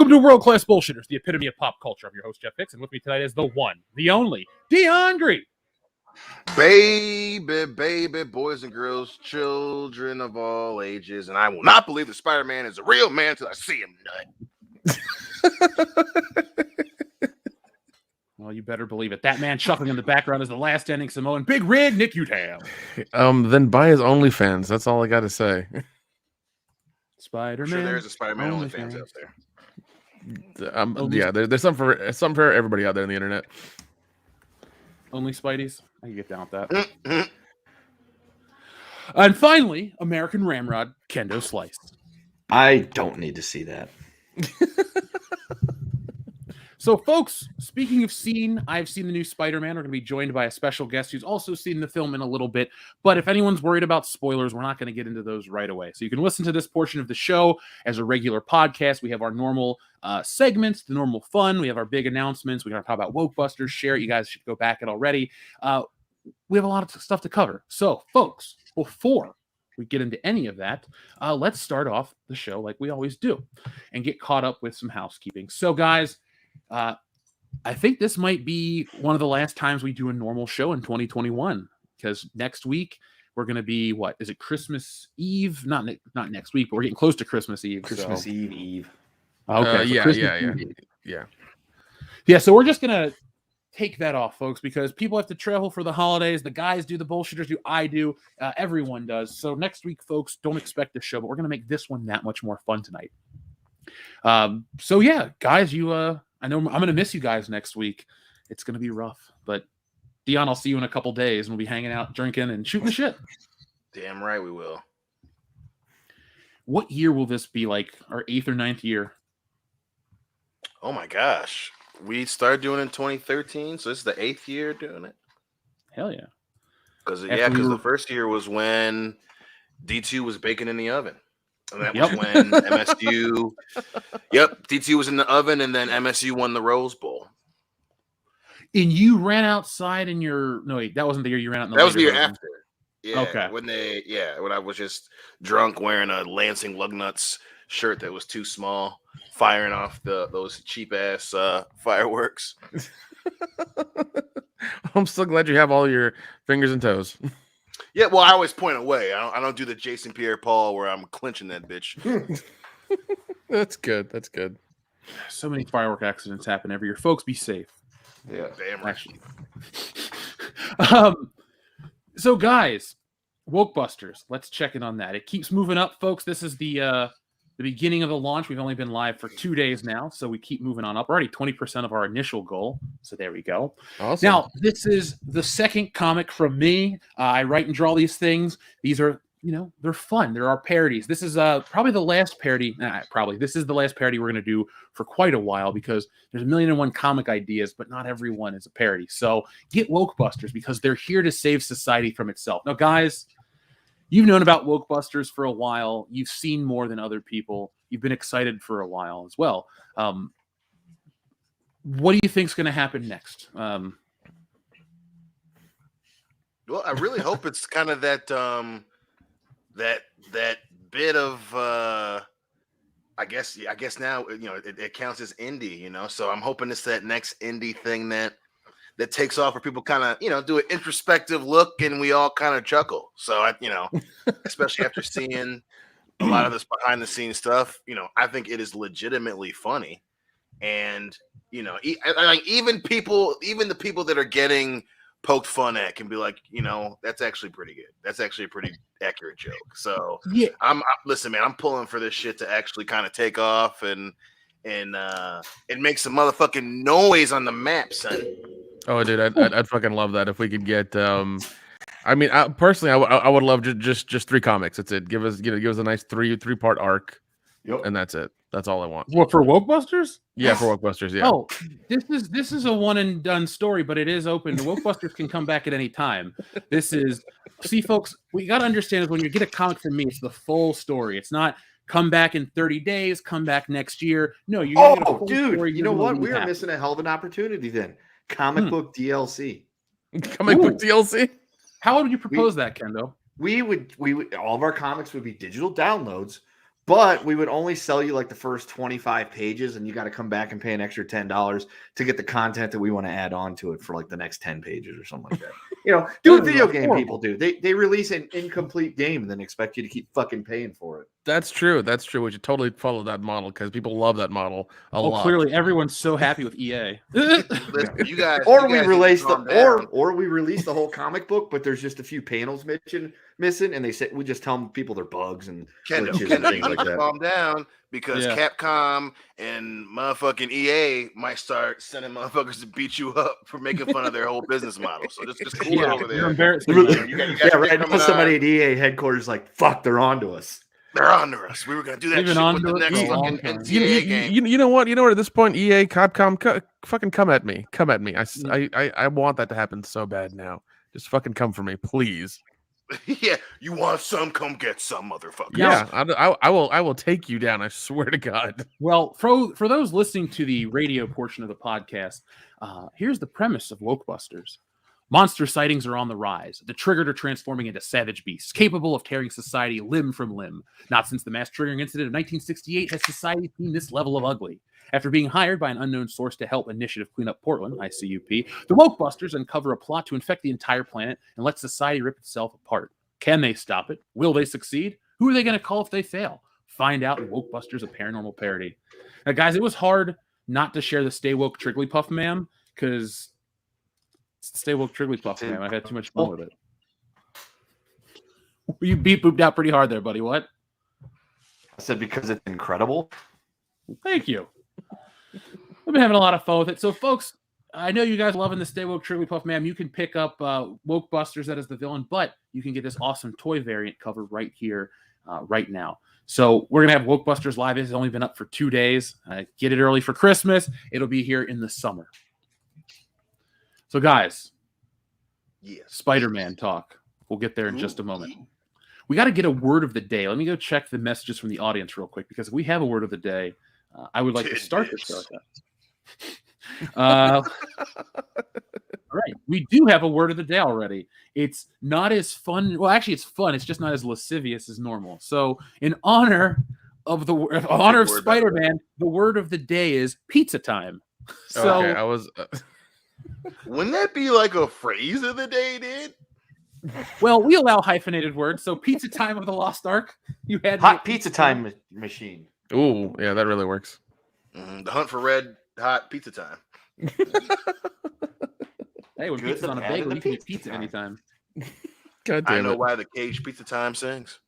Welcome to World Class Bullshitters, the epitome of pop culture. I'm your host, Jeff Hicks, and with me tonight is the one, the only, DeAndre. Baby, boys and girls, children of all ages, and I will not believe that Spider-Man is a real man until I see him nut. Well, you better believe it. That man chuckling in the background is the last standing Samoan, Big Rig Nick Utam. Then buy his OnlyFans. That's all I got to say. Spider-Man. I'm sure there's a Spider-Man OnlyFans out there. Yeah, there's some for everybody out there on the internet. Only Spideys. I can get down with that. And finally, American Ramrod, Kendo Slice. I don't need to see that. So, folks, speaking of I've seen the new Spider-Man. We're going to be joined by a special guest who's also seen the film in a little bit. But if anyone's worried about spoilers, we're not going to get into those right away. So you can listen to this portion of the show as a regular podcast. We have our normal segments, the normal fun. We have our big announcements. We're going to talk about Wokebusters. Share it. You guys should go back it already. We have a lot of stuff to cover. So, folks, before we get into any of that, let's start off the show like we always do and get caught up with some housekeeping. So, guys, I think this might be one of the last times we do a normal show in 2021, because next week we're going to be, what is it, Christmas Eve? Not next week, but we're getting close to Christmas Eve. Christmas Eve. Okay. Yeah. So we're just going to take that off, folks, because people have to travel for the holidays. The guys do, the bullshitters do, I do, everyone does. So next week, folks, don't expect the show, but we're going to make this one that much more fun tonight. So yeah, guys, I know I'm going to miss you guys next week. It's going to be rough, but Dion, I'll see you in a couple days, and we'll be hanging out, drinking, and shooting the shit. Damn right we will. What year will this be, like our 8th or 9th year? Oh my gosh. We started doing it in 2013, so this is the 8th year doing it. Hell yeah. Because the first year was when D2 was baking in the oven. And that was when MSU. Yep, D2 was in the oven, and then MSU won the Rose Bowl. And you ran outside in your that wasn't the year you ran out. In the that was the year version. after. Yeah. Okay. When I was just drunk, wearing a Lansing Lugnuts shirt that was too small, firing off those cheap ass fireworks. I'm so glad you have all your fingers and toes. Yeah, well, I always point away. I don't do the Jason Pierre-Paul where I'm clinching that bitch. That's good. So many firework accidents happen every year. Folks, be safe. Yeah, damn right. So, guys, Wokebusters. Let's check in on that. It keeps moving up, folks. This is the beginning of the launch. We've only been live for 2 days now, so we keep moving on up. We're already 20% of our initial goal, so there we go. Awesome. Now, this is the second comic from me. I write and draw these things. These are, they're fun. They're our parodies. This is probably the last parody. This is the last parody we're going to do for quite a while, because there's 1,000,001 comic ideas, but not everyone is a parody. So get Wokebusters, because they're here to save society from itself. Now, guys, you've known about Wokebusters for a while. You've seen more than other people. You've been excited for a while as well. What do you think is going to happen next? Well, I really hope it's kind of that that bit of I guess now it counts as indie. So I'm hoping it's that next indie thing that takes off, where people kind of, do an introspective look and we all kind of chuckle. So, especially after seeing a lot of this behind the scenes stuff, I think it is legitimately funny. And, even the people that are getting poked fun at can be like, that's actually pretty good. That's actually a pretty accurate joke. So yeah, listen, man, I'm pulling for this shit to actually kind of take off and make some motherfucking noise on the map, son. Oh, dude, I'd fucking love that if we could get. Personally, I would love just 3 comics. That's it. Give us a nice three-part arc, and that's it. That's all I want. What, for Wokebusters? Yeah, for Wokebusters. Yeah. Oh, this is a one and done story, but it is open. The Wokebusters can come back at any time. See, folks, what you got to understand is when you get a comic from me, it's the full story. It's not come back in 30 days, come back next year. No, you're gonna get a full story. You know what? We are missing a hell of an opportunity then. Comic book DLC. Comic book DLC. How would you propose that, Kendo? We would all of our comics would be digital downloads, But we would only sell you like the first 25 pages, and you got to come back and pay an extra $10 to get the content that we want to add on to it for like the next 10 pages or something like that. Do what video game people do. They release an incomplete game and then expect you to keep fucking paying for it. That's true. That's true. We should totally follow that model because people love that model a lot. Clearly, everyone's so happy with EA. Listen, you guys, we release the whole comic book, but there's just a few panels missing, and we just tell people they're bugs and Kendall, glitches and things like that. Calm down, because Capcom and motherfucking EA might start sending motherfuckers to beat you up for making fun of their whole business model. So just cool it over there. You're embarrassed. Right now, somebody at EA headquarters like, fuck, they're on to us. They're on to us. We were gonna do that shit with the next fucking NCAA game. You know what? At this point, EA, Capcom, fucking come at me. Come at me. I want that to happen so bad now. Just fucking come for me, please. Yeah, you want some? Come get some, motherfucker. Yeah, I will take you down. I swear to God. Well, for those listening to the radio portion of the podcast, here's the premise of Wokebusters. Monster sightings are on the rise. The triggered are transforming into savage beasts, capable of tearing society limb from limb. Not since the mass triggering incident of 1968 has society seen this level of ugly. After being hired by an unknown source to help Initiative clean up Portland, ICUP, the Wokebusters uncover a plot to infect the entire planet and let society rip itself apart. Can they stop it? Will they succeed? Who are they going to call if they fail? Find out in Wokebusters, a paranormal parody. Now, guys, it was hard not to share the Stay Woke Trigglypuff ma'am, because Stay Woke Trigglypuff ma'am, I had too much fun with it. You beat booped out pretty hard there, buddy. What? I said because it's incredible. Thank you. I've been having a lot of fun with it. So, folks, I know you guys loving the Stay Woke Trigglypuff ma'am. You can pick up Wokebusters, that is the villain, but you can get this awesome toy variant cover right here, right now. So we're going to have Wokebusters Live. It's only been up for 2 days. Get it early for Christmas. It'll be here in the summer. So, guys, Spider-Man talk. We'll get there in just a moment. We got to get a word of the day. Let me go check the messages from the audience real quick, because if we have a word of the day, I would like to start the show. All right. We do have a word of the day already. It's not as fun. Well, actually, it's fun. It's just not as lascivious as normal. So, in honor of Spider-Man, the word of the day is pizza time. So, okay, I was. Wouldn't that be like a phrase of the day, dude? Well, we allow hyphenated words. So, pizza time of the Lost Ark. You had hot pizza time machine. Ooh, yeah, that really works. The hunt for red hot pizza time. Hey, when pizza's on a bagel, you can eat pizza anytime. God damn I know it. why the Cage Pizza Time sings.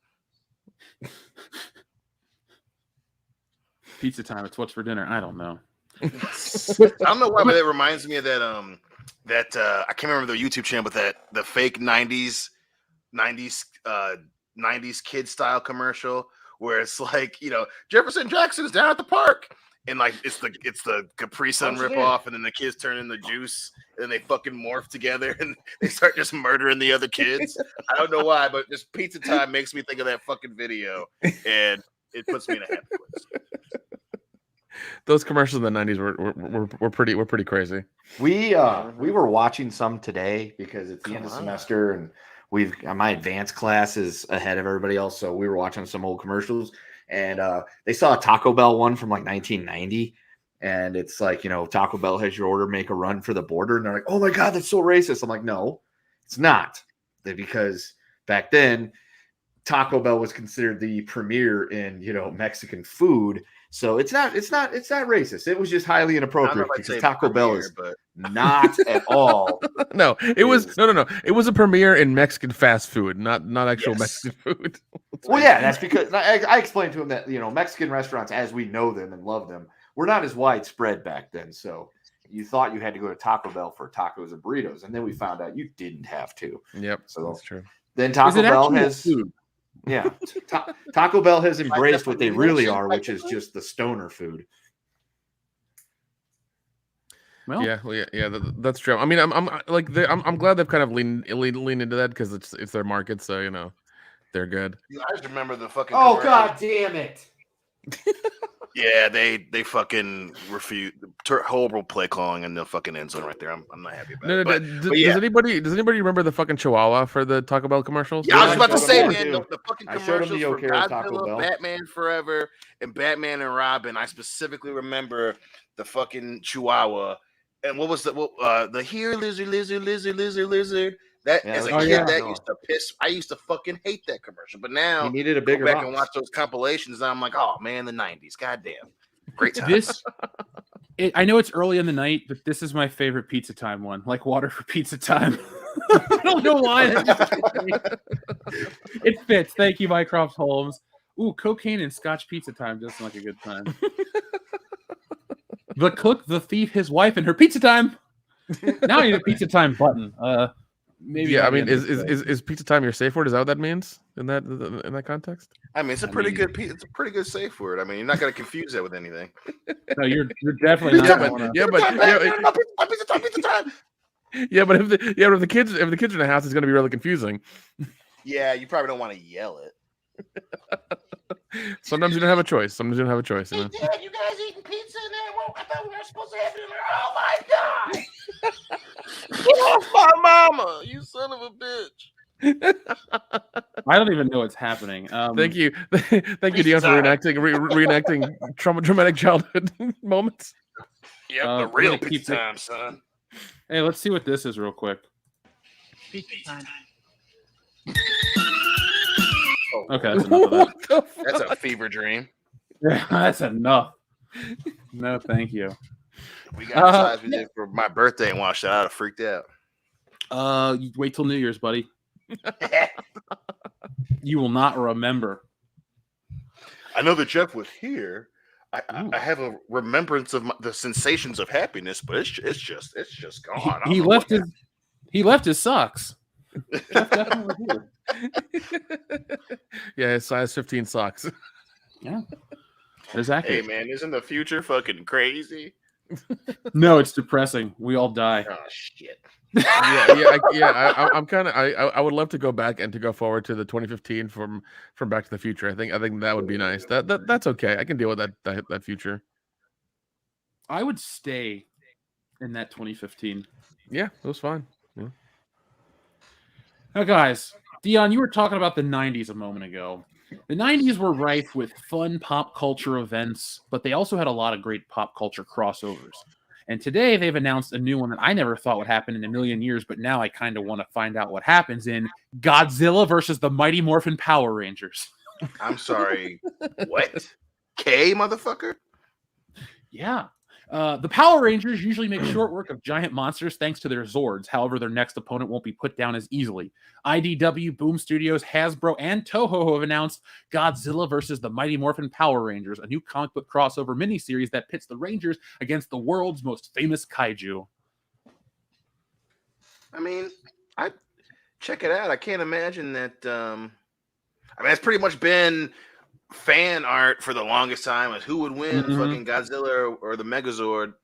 Pizza time. It's what's for dinner. I don't know. I don't know why, but it reminds me of that I can't remember the YouTube channel, but the fake 90s kid style commercial where it's like, Jefferson Jackson's down at the park, and like it's the Capri Sun ripoff, and then the kids turn into juice, and then they fucking morph together and they start just murdering the other kids. I don't know why, but just pizza time makes me think of that fucking video, and it puts me in a happy place. Those commercials in the 90s were pretty crazy. We were watching some today because it's the end of semester, and my advanced class is ahead of everybody else, so we were watching some old commercials, and they saw a Taco Bell one from like 1990, and it's like, Taco Bell has your order, make a run for the border, and they're like, oh my God, that's so racist. I'm like, no, it's not, because back then Taco Bell was considered the premier in Mexican food. So it's not racist. It was just highly inappropriate because Taco Bell is not at all. No, it was no. It was a premiere in Mexican fast food, not actual Mexican food. Well, yeah, that's because I explained to him that Mexican restaurants as we know them and love them were not as widespread back then. So you thought you had to go to Taco Bell for tacos and burritos, and then we found out you didn't have to. Yep, so that's true. Then Taco Bell has food. Yeah, Taco Bell has embraced what they really are, which is just the stoner food. Well, yeah, that's true. I mean, I'm glad they've kind of leaned into that because it's their market, so they're good. I just remember the fucking. Oh God damn it! Yeah, they fucking refuse horrible play calling in the fucking end zone right there. I'm not happy about it. But Does anybody remember the fucking Chihuahua for the Taco Bell commercials? Yeah, I was about to say, them man, too. the fucking I showed him commercials the for O'Hare Taco Godzilla, Bell. Batman Forever, and Batman and Robin. I specifically remember the fucking Chihuahua. And what was the here lizard? That Yeah, as a that was kid, Godzilla. that used to piss. I used to fucking hate that commercial. But now He needed a go bigger back box. and watch those compilations, and I'm like, oh man, the '90s, goddamn, great time. I know it's early in the night, but this is my favorite Pizza Time one. Like water for Pizza Time. I don't know why. It fits. Thank you, Mycroft Holmes. Ooh, cocaine and Scotch Pizza Time does sound like a good time. The cook, the thief, his wife, and her Pizza Time. Now I need a Pizza Time button. Maybe. Yeah, I mean, is Pizza Time your safe word? Is that what that means in that context? I mean, it's a pretty good safe word. I mean, you're not going to confuse that with anything. No, you're definitely not. Pizza time. Yeah, but if the kids are in the house, it's going to be really confusing. Yeah, you probably don't want to yell it. Sometimes you don't have a choice. You know? Hey, Dad, you guys eating pizza in there? Well, I thought we were supposed to have it in there. Oh my god! Get off my mama, you son of a bitch! I don't even know what's happening. Thank you, Dion, for reenacting traumatic childhood moments. Yep, the real pizza time, son. Hey, let's see what this is real quick. Pizza time. Okay, that's enough of that. That's a fever dream. Yeah, that's enough. No, thank you. We got size we did for my birthday and watched that. I'd have freaked out. You wait till New Year's, buddy. You will not remember. I know that Jeff was here. I have a remembrance of the sensations of happiness, but it's just gone. He left his socks. Jeff definitely did. Yeah, size 15 socks. Yeah, exactly. Hey man, isn't the future fucking crazy? No, it's depressing. We all die. Oh shit. I'm kind of. I would love to go back and to go forward to the 2015 from Back to the Future. I think that would be nice. That's okay. I can deal with that future. I would stay in that 2015. Yeah, it was fine. Yeah. Now, guys, Dion, you were talking about the 90s a moment ago. The 90s were rife with fun pop culture events, but they also had a lot of great pop culture crossovers. And today they've announced a new one that I never thought would happen in a million years, but now I kind of want to find out what happens in Godzilla versus the Mighty Morphin Power Rangers. I'm sorry. What? K, motherfucker? Yeah. The Power Rangers usually make short work of giant monsters thanks to their Zords. However, their next opponent won't be put down as easily. IDW, Boom Studios, Hasbro, and Toho have announced Godzilla versus the Mighty Morphin Power Rangers, a new comic book crossover miniseries that pits the Rangers against the world's most famous kaiju. I mean, I check it out. I can't imagine that. I mean, it's pretty much been fan art for the longest time as who would win, fucking Godzilla or the Megazord,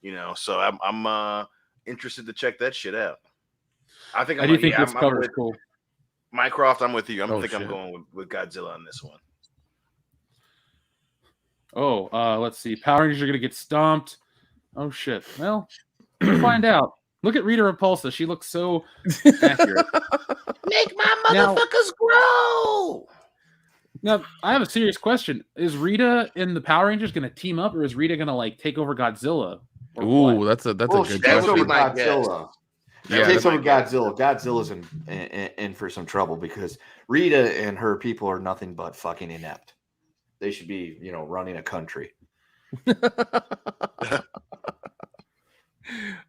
you know. So I'm interested to check that shit out. I think I do think this cover is cool. Mycroft, I'm with you. I'm Oh, think shit. I'm going with Godzilla on this one. Oh, let's see. Power Rangers are gonna get stomped. Oh shit. Well, we'll find out. Look at Rita Repulsa. She looks so accurate. Make my motherfuckers grow. Now, I have a serious question. Is Rita and the Power Rangers going to team up, or is Rita going to like take over Godzilla? Or Ooh, what? that's a good that Takes would be over question. my guess. Godzilla. Yeah, Takes that's over my guess. Godzilla. Godzilla's in for some trouble because Rita and her people are nothing but fucking inept. They should be, running a country.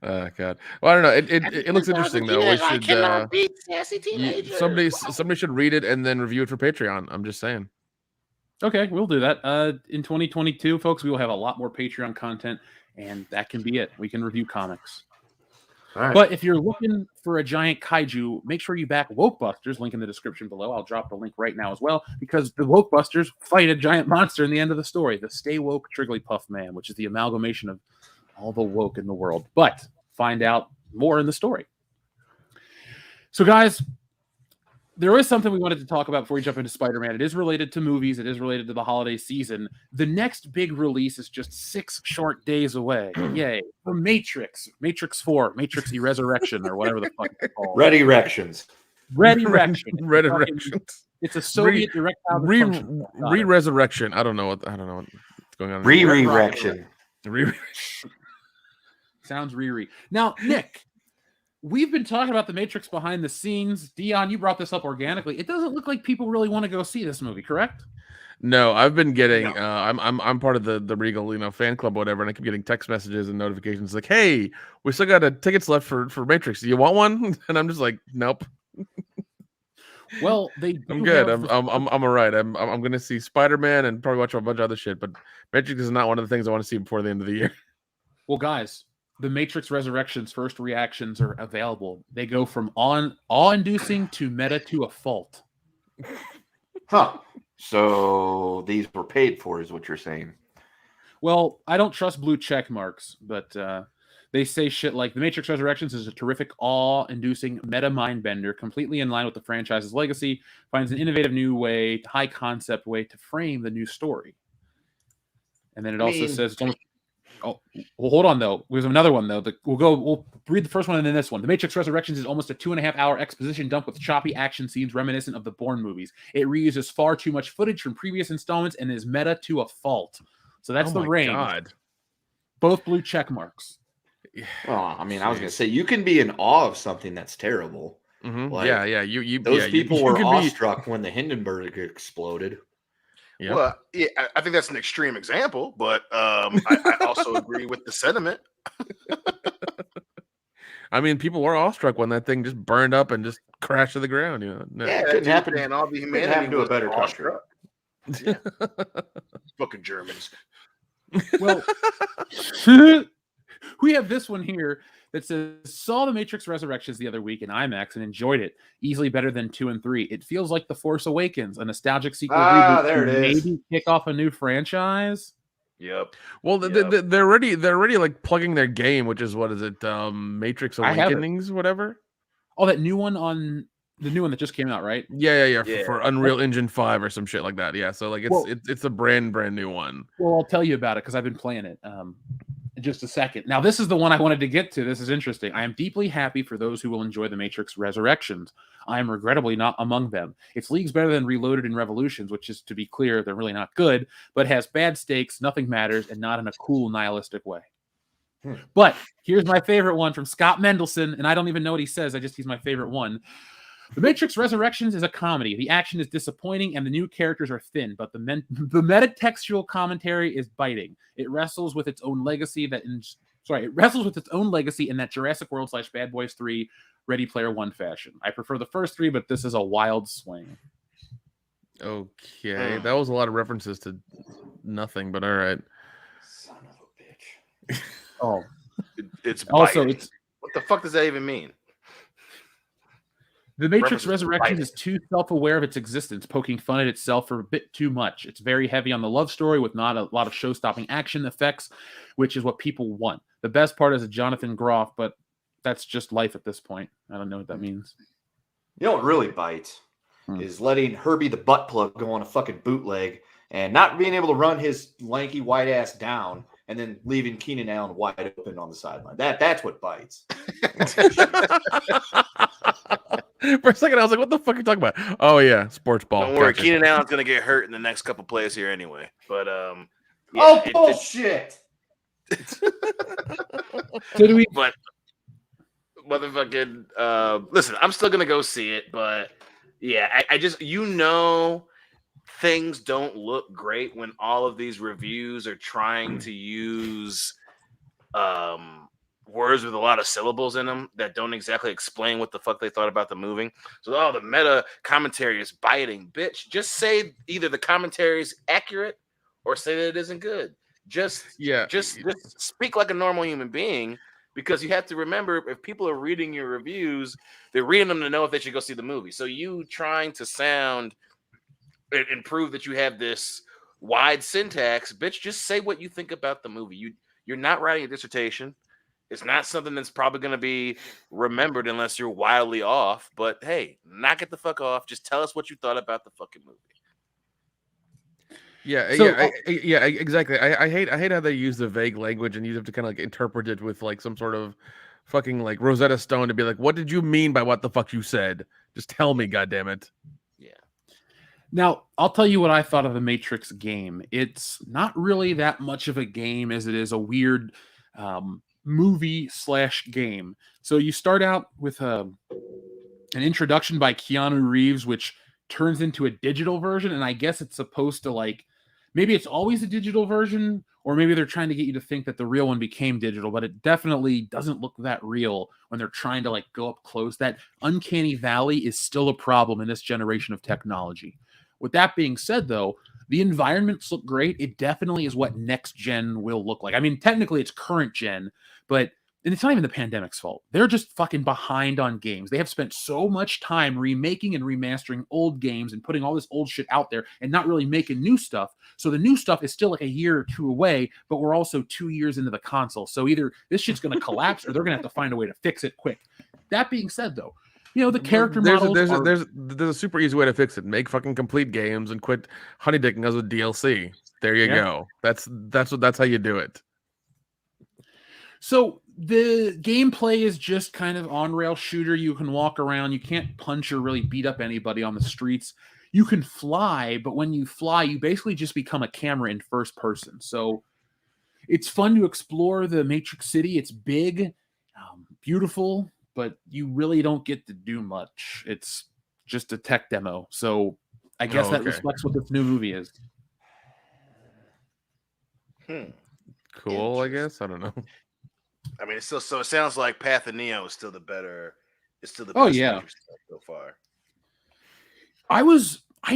Oh God. Well, I don't know. It looks interesting though. We should. beat sassy teenagers. Somebody should read it and then review it for Patreon. I'm just saying. Okay, we'll do that. In 2022, folks, we will have a lot more Patreon content, and that can be it. We can review comics. All right. But if you're looking for a giant kaiju, make sure you back Wokebusters. Link in the description below. I'll drop the link right now as well, because the Wokebusters fight a giant monster in the end of the story, the Stay Woke Trigglypuff Man, which is the amalgamation of all the woke in the world. But find out more in the story. So, guys, there is something we wanted to talk about before we jump into Spider-Man. It is related to movies. It is related to the holiday season. The next big release is just 6 short days away. Yay. For Matrix 4, Matrix Resurrection, or whatever the fuck it's called. Red Erections. Red Erection. Red Erections. It's a Soviet erectile dysfunction. Re-resurrection. I don't know what's going on. Re-erection. Sounds Riri. Now, Nick, we've been talking about the Matrix behind the scenes. Dion, you brought this up organically. It doesn't look like people really want to go see this movie, correct? No, I've been getting. I'm part of the Regal fan club, whatever, and I keep getting text messages and notifications like, "Hey, we still got tickets left for Matrix. Do you want one?" And I'm just like, "Nope." Well, I'm good. I'm all right. I'm gonna see Spider-Man and probably watch a bunch of other shit. But Matrix is not one of the things I want to see before the end of the year. Well, guys, the Matrix Resurrection's first reactions are available. They go from awe-inducing to meta to a fault. Huh. So these were paid for, is what you're saying? Well, I don't trust blue check marks, but they say shit like The Matrix Resurrections is a terrific, awe-inducing meta mind bender, completely in line with the franchise's legacy, finds an innovative new way, high-concept way to frame the new story. And then it also says it's almost... Oh, well, hold on, though. There's another one, though. We'll read the first one and then this one. The Matrix Resurrections is almost a 2.5-hour exposition dump with choppy action scenes reminiscent of the Bourne movies. It reuses far too much footage from previous installments and is meta to a fault. So that's the range. God. Both blue check marks. Well, I mean, I was gonna say you can be in awe of something that's terrible. Mm-hmm. Like, You. Those people you were can awestruck when the Hindenburg exploded. Yep. Well, yeah, I think that's an extreme example, but I also agree with the sentiment. I mean, people were awestruck when that thing just burned up and just crashed to the ground. No. Yeah, it couldn't happen. And all the Couldn't humanity happen to a was better country. awestruck. Yeah. Fucking Germans. Well, we have this one here that says, saw The Matrix Resurrections the other week in IMAX and enjoyed it. Easily better than 2 and 3. It feels like The Force Awakens, a nostalgic sequel reboot. There it is. Maybe kick off a new franchise. Yep. Well, they're already like plugging their game, which is what is it? Matrix Awakenings, whatever. Oh, that new one the new one that just came out, right? Yeah. For Unreal Engine 5 or some shit like that. Yeah, so like it's a brand new one. Well, I'll tell you about it because I've been playing it. In just a second. Now, this is the one I wanted to get to. This is interesting. I am deeply happy for those who will enjoy The Matrix Resurrections. I am regrettably not among them. It's leagues better than Reloaded and Revolutions, which is, to be clear, they're really not good, but has bad stakes, nothing matters, and not in a cool, nihilistic way. But here's my favorite one from Scott Mendelson, and I don't even know what he says. He's my favorite one. The Matrix Resurrections is a comedy. The action is disappointing and the new characters are thin, but the metatextual commentary is biting. It wrestles with its own legacy in that Jurassic World / Bad Boys 3 Ready Player One fashion. I prefer the first 3, but this is a wild swing. Okay, that was a lot of references to nothing, but all right. Son of a bitch. Oh, It's also biting. What the fuck does that even mean? The Matrix Resurrections is too self-aware of its existence, poking fun at itself for a bit too much. It's very heavy on the love story with not a lot of show-stopping action effects, which is what people want. The best part is a Jonathan Groff, but that's just life at this point. I don't know what that means. You know what really bites is letting Herbie the butt plug go on a fucking bootleg and not being able to run his lanky white ass down and then leaving Keenan Allen wide open on the sideline. That's what bites. For a second, I was like, what the fuck are you talking about? Oh, yeah, sports ball. Don't worry, Gotcha. Keenan Allen's going to get hurt in the next couple plays here anyway. But, bullshit! But, motherfucking, listen, I'm still going to go see it, but, yeah, I just, things don't look great when all of these reviews are trying to use words with a lot of syllables in them that don't exactly explain what the fuck they thought about the movie. So, the meta commentary is biting. Bitch, just say either the commentary is accurate or say that it isn't good. Just speak like a normal human being, because you have to remember, if people are reading your reviews, they're reading them to know if they should go see the movie. So you trying to sound and prove that you have this wide syntax, bitch, just say what you think about the movie. You're not writing a dissertation. It's not something that's probably going to be remembered unless you're wildly off. But hey, knock it the fuck off. Just tell us what you thought about the fucking movie. Yeah, So, yeah, exactly. I hate how they use the vague language and you have to kind of like interpret it with like some sort of fucking like Rosetta Stone to be like, what did you mean by what the fuck you said? Just tell me, goddammit. Yeah. Now, I'll tell you what I thought of the Matrix game. It's not really that much of a game as it is a weird movie/game. So you start out with an introduction by Keanu Reeves, which turns into a digital version, and I guess it's supposed to like maybe it's always a digital version, or maybe they're trying to get you to think that the real one became digital, but it definitely doesn't look that real when they're trying to like go up close. That uncanny valley is still a problem in this generation of technology. With that being said, though, the environments look great. It definitely is what next gen will look like. I mean, technically it's current gen, but and it's not even the pandemic's fault. They're just fucking behind on games. They have spent so much time remaking and remastering old games and putting all this old shit out there and not really making new stuff. So the new stuff is still like a year or two away, but we're also 2 years into the console. So either this shit's going to collapse or they're going to have to find a way to fix it quick. That being said, though, you know, the character models there's a super easy way to fix it. Make fucking complete games and quit honeydicking us with DLC. There you go. That's how you do it. So the gameplay is just kind of on-rail shooter. You can walk around. You can't punch or really beat up anybody on the streets. You can fly, but when you fly, you basically just become a camera in first person. So it's fun to explore the Matrix City. It's big, beautiful, but you really don't get to do much. It's just a tech demo. So I guess that reflects what this new movie is. Cool, I guess. I don't know. I mean, it's still so. It sounds like Path of Neo is still the better. It's still the Oh best yeah, Matrix so far. I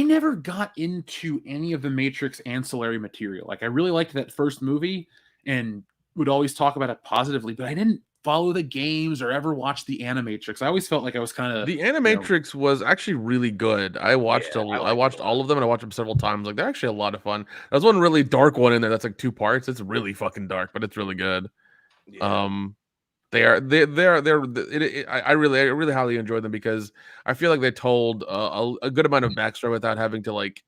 never got into any of the Matrix ancillary material. Like I really liked that first movie and would always talk about it positively, but I didn't follow the games or ever watch the Animatrix. I always felt like I was kind of the Animatrix was actually really good. I watched I watched all of them and I watched them several times. Like they're actually a lot of fun. There's one really dark one in there that's like 2 parts. It's really fucking dark, but it's really good. Yeah. I really highly enjoyed them because I feel like they told a good amount of backstory without having to like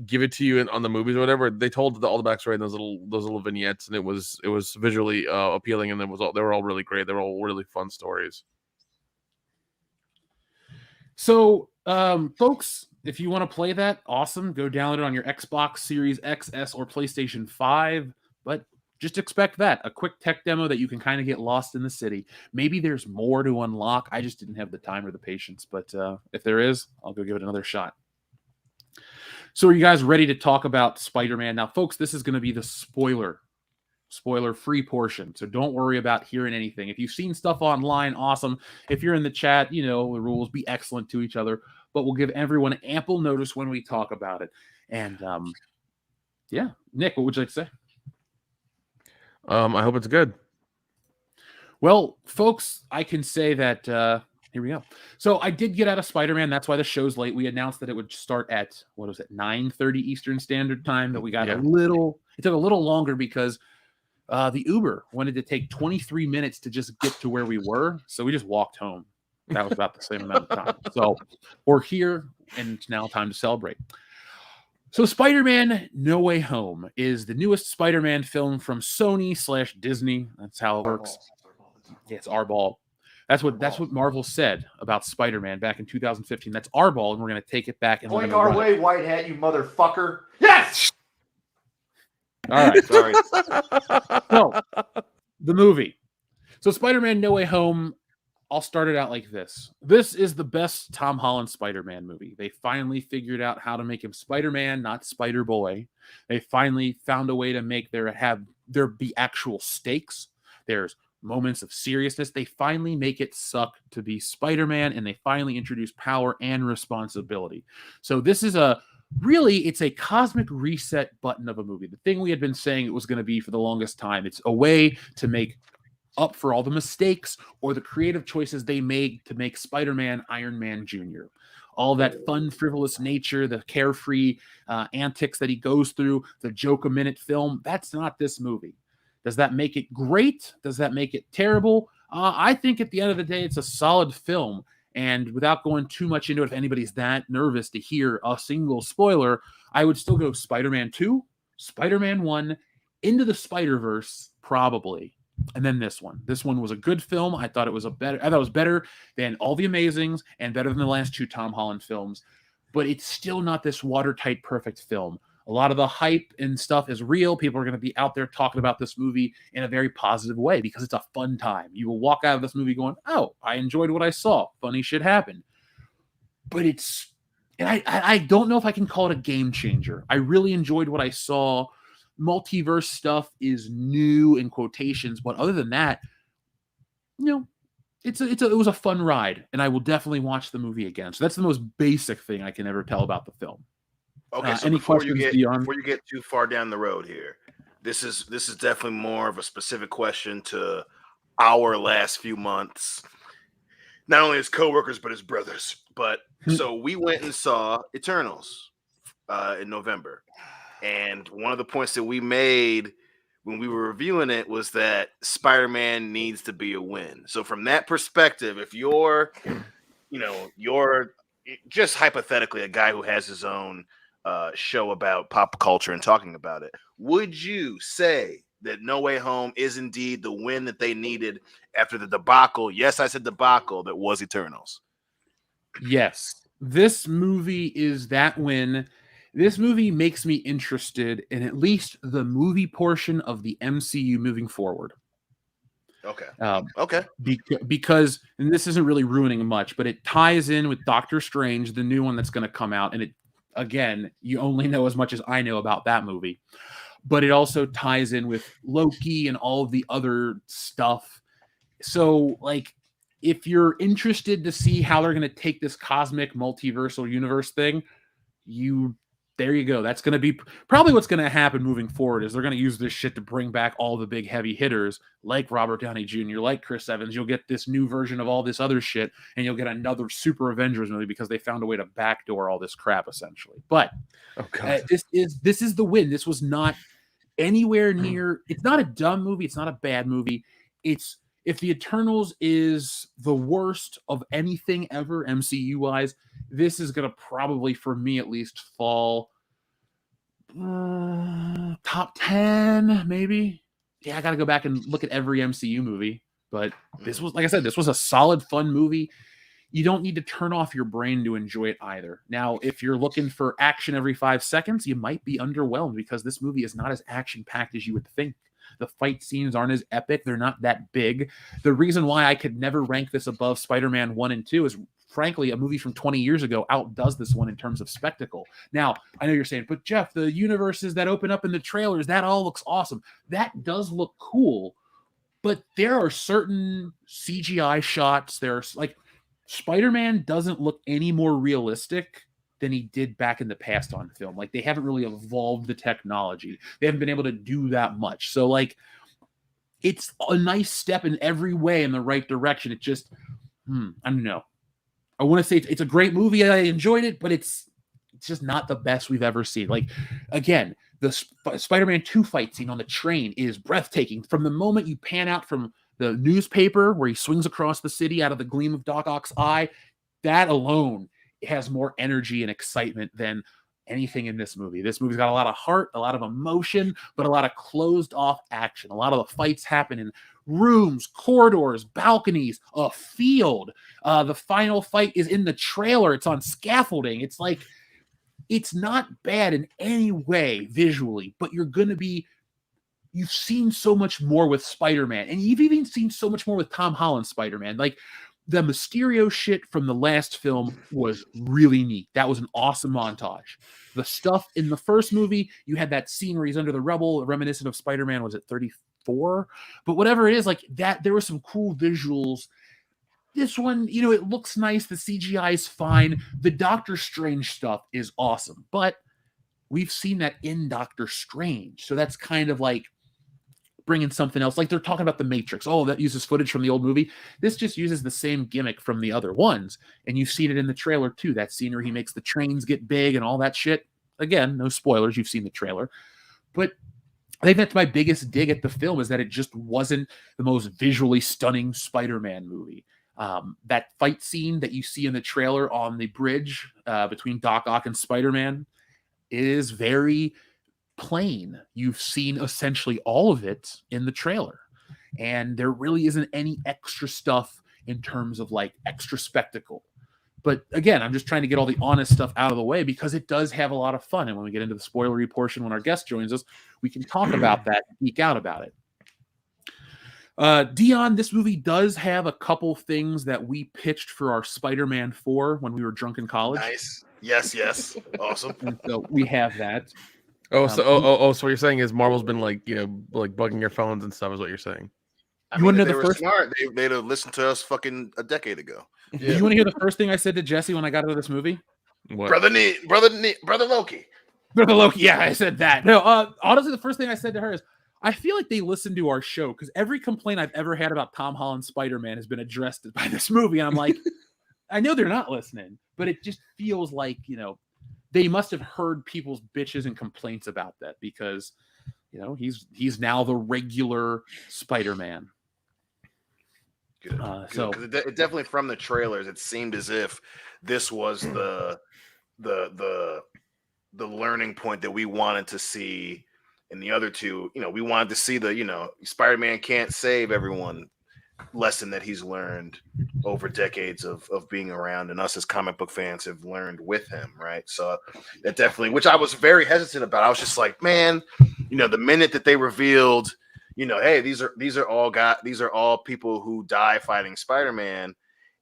give it to you on the movies or whatever. They told all the backstory in those little vignettes, and it was visually appealing, and they were all really great. They were all really fun stories. So, folks, if you want to play that, awesome. Go download it on your Xbox Series XS or PlayStation 5. But just expect that, a quick tech demo that you can kind of get lost in the city. Maybe there's more to unlock. I just didn't have the time or the patience. But if there is, I'll go give it another shot. So are you guys ready to talk about Spider-Man? Now, folks, this is going to be the spoiler-free portion. So don't worry about hearing anything. If you've seen stuff online, awesome. If you're in the chat, you know, the rules, be excellent to each other. But we'll give everyone ample notice when we talk about it. And, yeah. Nick, what would you like to say? I hope it's good. Well, folks, I can say that here we go. So I did get out of Spider-Man. That's why the show's late. We announced that it would start at 9:30 Eastern Standard Time. But we got it took a little longer because the Uber wanted to take 23 minutes to just get to where we were. So we just walked home. That was about the same amount of time. So we're here, and it's now time to celebrate. So Spider-Man No Way Home is the newest Spider-Man film from Sony/Disney. That's how it works. Yeah, it's our ball. That's what Marvel said about Spider-Man back in 2015. That's our ball, and we're going to take it back. And Point our way, Whitehead, you motherfucker. Yes! All right. Sorry. So, the movie. So Spider-Man No Way Home, I'll start it out like this. This is the best Tom Holland Spider-Man movie. They finally figured out how to make him Spider-Man, not Spider-Boy. They finally found a way to make there be actual stakes. There's moments of seriousness. They finally make it suck to be Spider-Man, and they finally introduce power and responsibility. So this is it's a cosmic reset button of a movie. The thing we had been saying it was going to be for the longest time. It's a way to make up for all the mistakes or the creative choices they made to make Spider-Man Iron Man Jr. All that fun, frivolous nature, the carefree antics that he goes through, the joke-a-minute film, that's not this movie. Does that make it great? Does that make it terrible? I think at the end of the day, it's a solid film. And without going too much into it, if anybody's that nervous to hear a single spoiler, I would still go Spider-Man 2, Spider-Man 1, Into the Spider-Verse, probably. And then this one. This one was a good film. I thought it was better than all the Amazings and better than the last two Tom Holland films. But it's still not this watertight, perfect film. A lot of the hype and stuff is real. People are going to be out there talking about this movie in a very positive way because it's a fun time. You will walk out of this movie going, oh, I enjoyed what I saw. Funny shit happened. But I don't know if I can call it a game changer. I really enjoyed what I saw. Multiverse stuff is new in quotations, but other than that, it was a fun ride, and I will definitely watch the movie again. So that's the most basic thing I can ever tell about the film. Okay, so any before you questions get too far down the road here, this is definitely more of a specific question to our last few months, not only as coworkers but as brothers. But so we went and saw Eternals in November, and one of the points that we made when we were reviewing it was that Spider-Man needs to be a win. So from that perspective, if you're just hypothetically a guy who has his own show about pop culture and talking about it, would you say that No Way Home is indeed the win that they needed after the debacle? Yes, I said debacle that was Eternals. Yes, this movie is that win. This movie makes me interested in at least the movie portion of the MCU moving forward. Okay. Okay. Because, and this isn't really ruining much, but it ties in with Doctor Strange, the new one that's going to come out, and it, again, you only know as much as I know about that movie, but it also ties in with Loki and all of the other stuff. So, like, if you're interested to see how they're going to take this cosmic multiversal universe thing, there you go. That's going to be probably what's going to happen moving forward is they're going to use this shit to bring back all the big heavy hitters like Robert Downey Jr., like Chris Evans. You'll get this new version of all this other shit, and you'll get another Super Avengers movie because they found a way to backdoor all this crap, essentially. But this is the win. This was not anywhere near. It's not a dumb movie. It's not a bad movie. It's if the Eternals is the worst of anything ever MCU wise, this is going to probably, for me at least, fall top 10, maybe. Yeah, I got to go back and look at every MCU movie. But this was, like I said, this was a solid, fun movie. You don't need to turn off your brain to enjoy it either. Now, if you're looking for action every 5 seconds, you might be underwhelmed because this movie is not as action-packed as you would think. The fight scenes aren't as epic. They're not that big. The reason why I could never rank this above Spider-Man 1 and 2 is, frankly, a movie from 20 years ago outdoes this one in terms of spectacle. Now, I know you're saying, but Jeff, the universes that open up in the trailers, that all looks awesome. That does look cool, but there are certain CGI shots. There's like Spider-Man doesn't look any more realistic than he did back in the past on film. Like, they haven't really evolved the technology. They haven't been able to do that much. So, like, it's a nice step in every way in the right direction. It just, I don't know. I want to say it's a great movie. I enjoyed it, but it's just not the best we've ever seen. Like, again, the Spider-Man 2 fight scene on the train is breathtaking. From the moment you pan out from the newspaper where he swings across the city out of the gleam of Doc Ock's eye, that alone has more energy and excitement than anything in this movie. This movie's got a lot of heart, a lot of emotion, but a lot of closed off action. A lot of the fights happen in rooms, corridors, balconies, a field. The final fight is in the trailer. It's on scaffolding. It's like, it's not bad in any way visually, but you've seen so much more with Spider-Man, and you've even seen so much more with Tom Holland's Spider-Man. Like, the Mysterio shit from the last film was really neat. That was an awesome montage. The stuff in the first movie, you had that scene where he's under the rubble, reminiscent of Spider-Man, was it 34? But whatever it is, like that, there were some cool visuals. This one, it looks nice. The CGI is fine. The Doctor Strange stuff is awesome. But we've seen that in Doctor Strange. So that's kind of like bringing something else. Like they're talking about The Matrix. Oh, that uses footage from the old movie. This just uses the same gimmick from the other ones. And you've seen it in the trailer too. That scene where he makes the trains get big and all that shit. Again, no spoilers. You've seen the trailer. But I think that's my biggest dig at the film, is that it just wasn't the most visually stunning Spider-Man movie. That fight scene that you see in the trailer on the bridge between Doc Ock and Spider-Man is very plain. You've seen essentially all of it in the trailer, and there really isn't any extra stuff in terms of like extra spectacle. But again, I'm just trying to get all the honest stuff out of the way because it does have a lot of fun. And when we get into the spoilery portion, when our guest joins us, we can talk about that, geek out about it. Dion, this movie does have a couple things that we pitched for our Spider-Man 4 when we were drunk in college. Nice. Yes. Awesome. And so we have that. So what you're saying is Marvel's been like bugging your phones and stuff is what you're saying. You want to know if the they were first? smart, they'd have listened to us fucking a decade ago. Yeah. You want to hear the first thing I said to Jesse when I got out of this movie? What? Brother Loki. Brother Loki. Yeah, I said that. No, honestly, the first thing I said to her is, I feel like they listen to our show because every complaint I've ever had about Tom Holland's Spider-Man has been addressed by this movie. And I'm like, I know they're not listening, but it just feels like, they must have heard people's bitches and complaints about that because, he's now the regular Spider-Man. Good. So it definitely from the trailers, it seemed as if this was the learning point that we wanted to see in the other two. We wanted to see the Spider-Man can't save everyone lesson that he's learned over decades of being around, and us as comic book fans have learned with him, right? So that definitely, which I was very hesitant about. I was just like, man, the minute that they revealed, hey, these are all people who die fighting Spider-Man,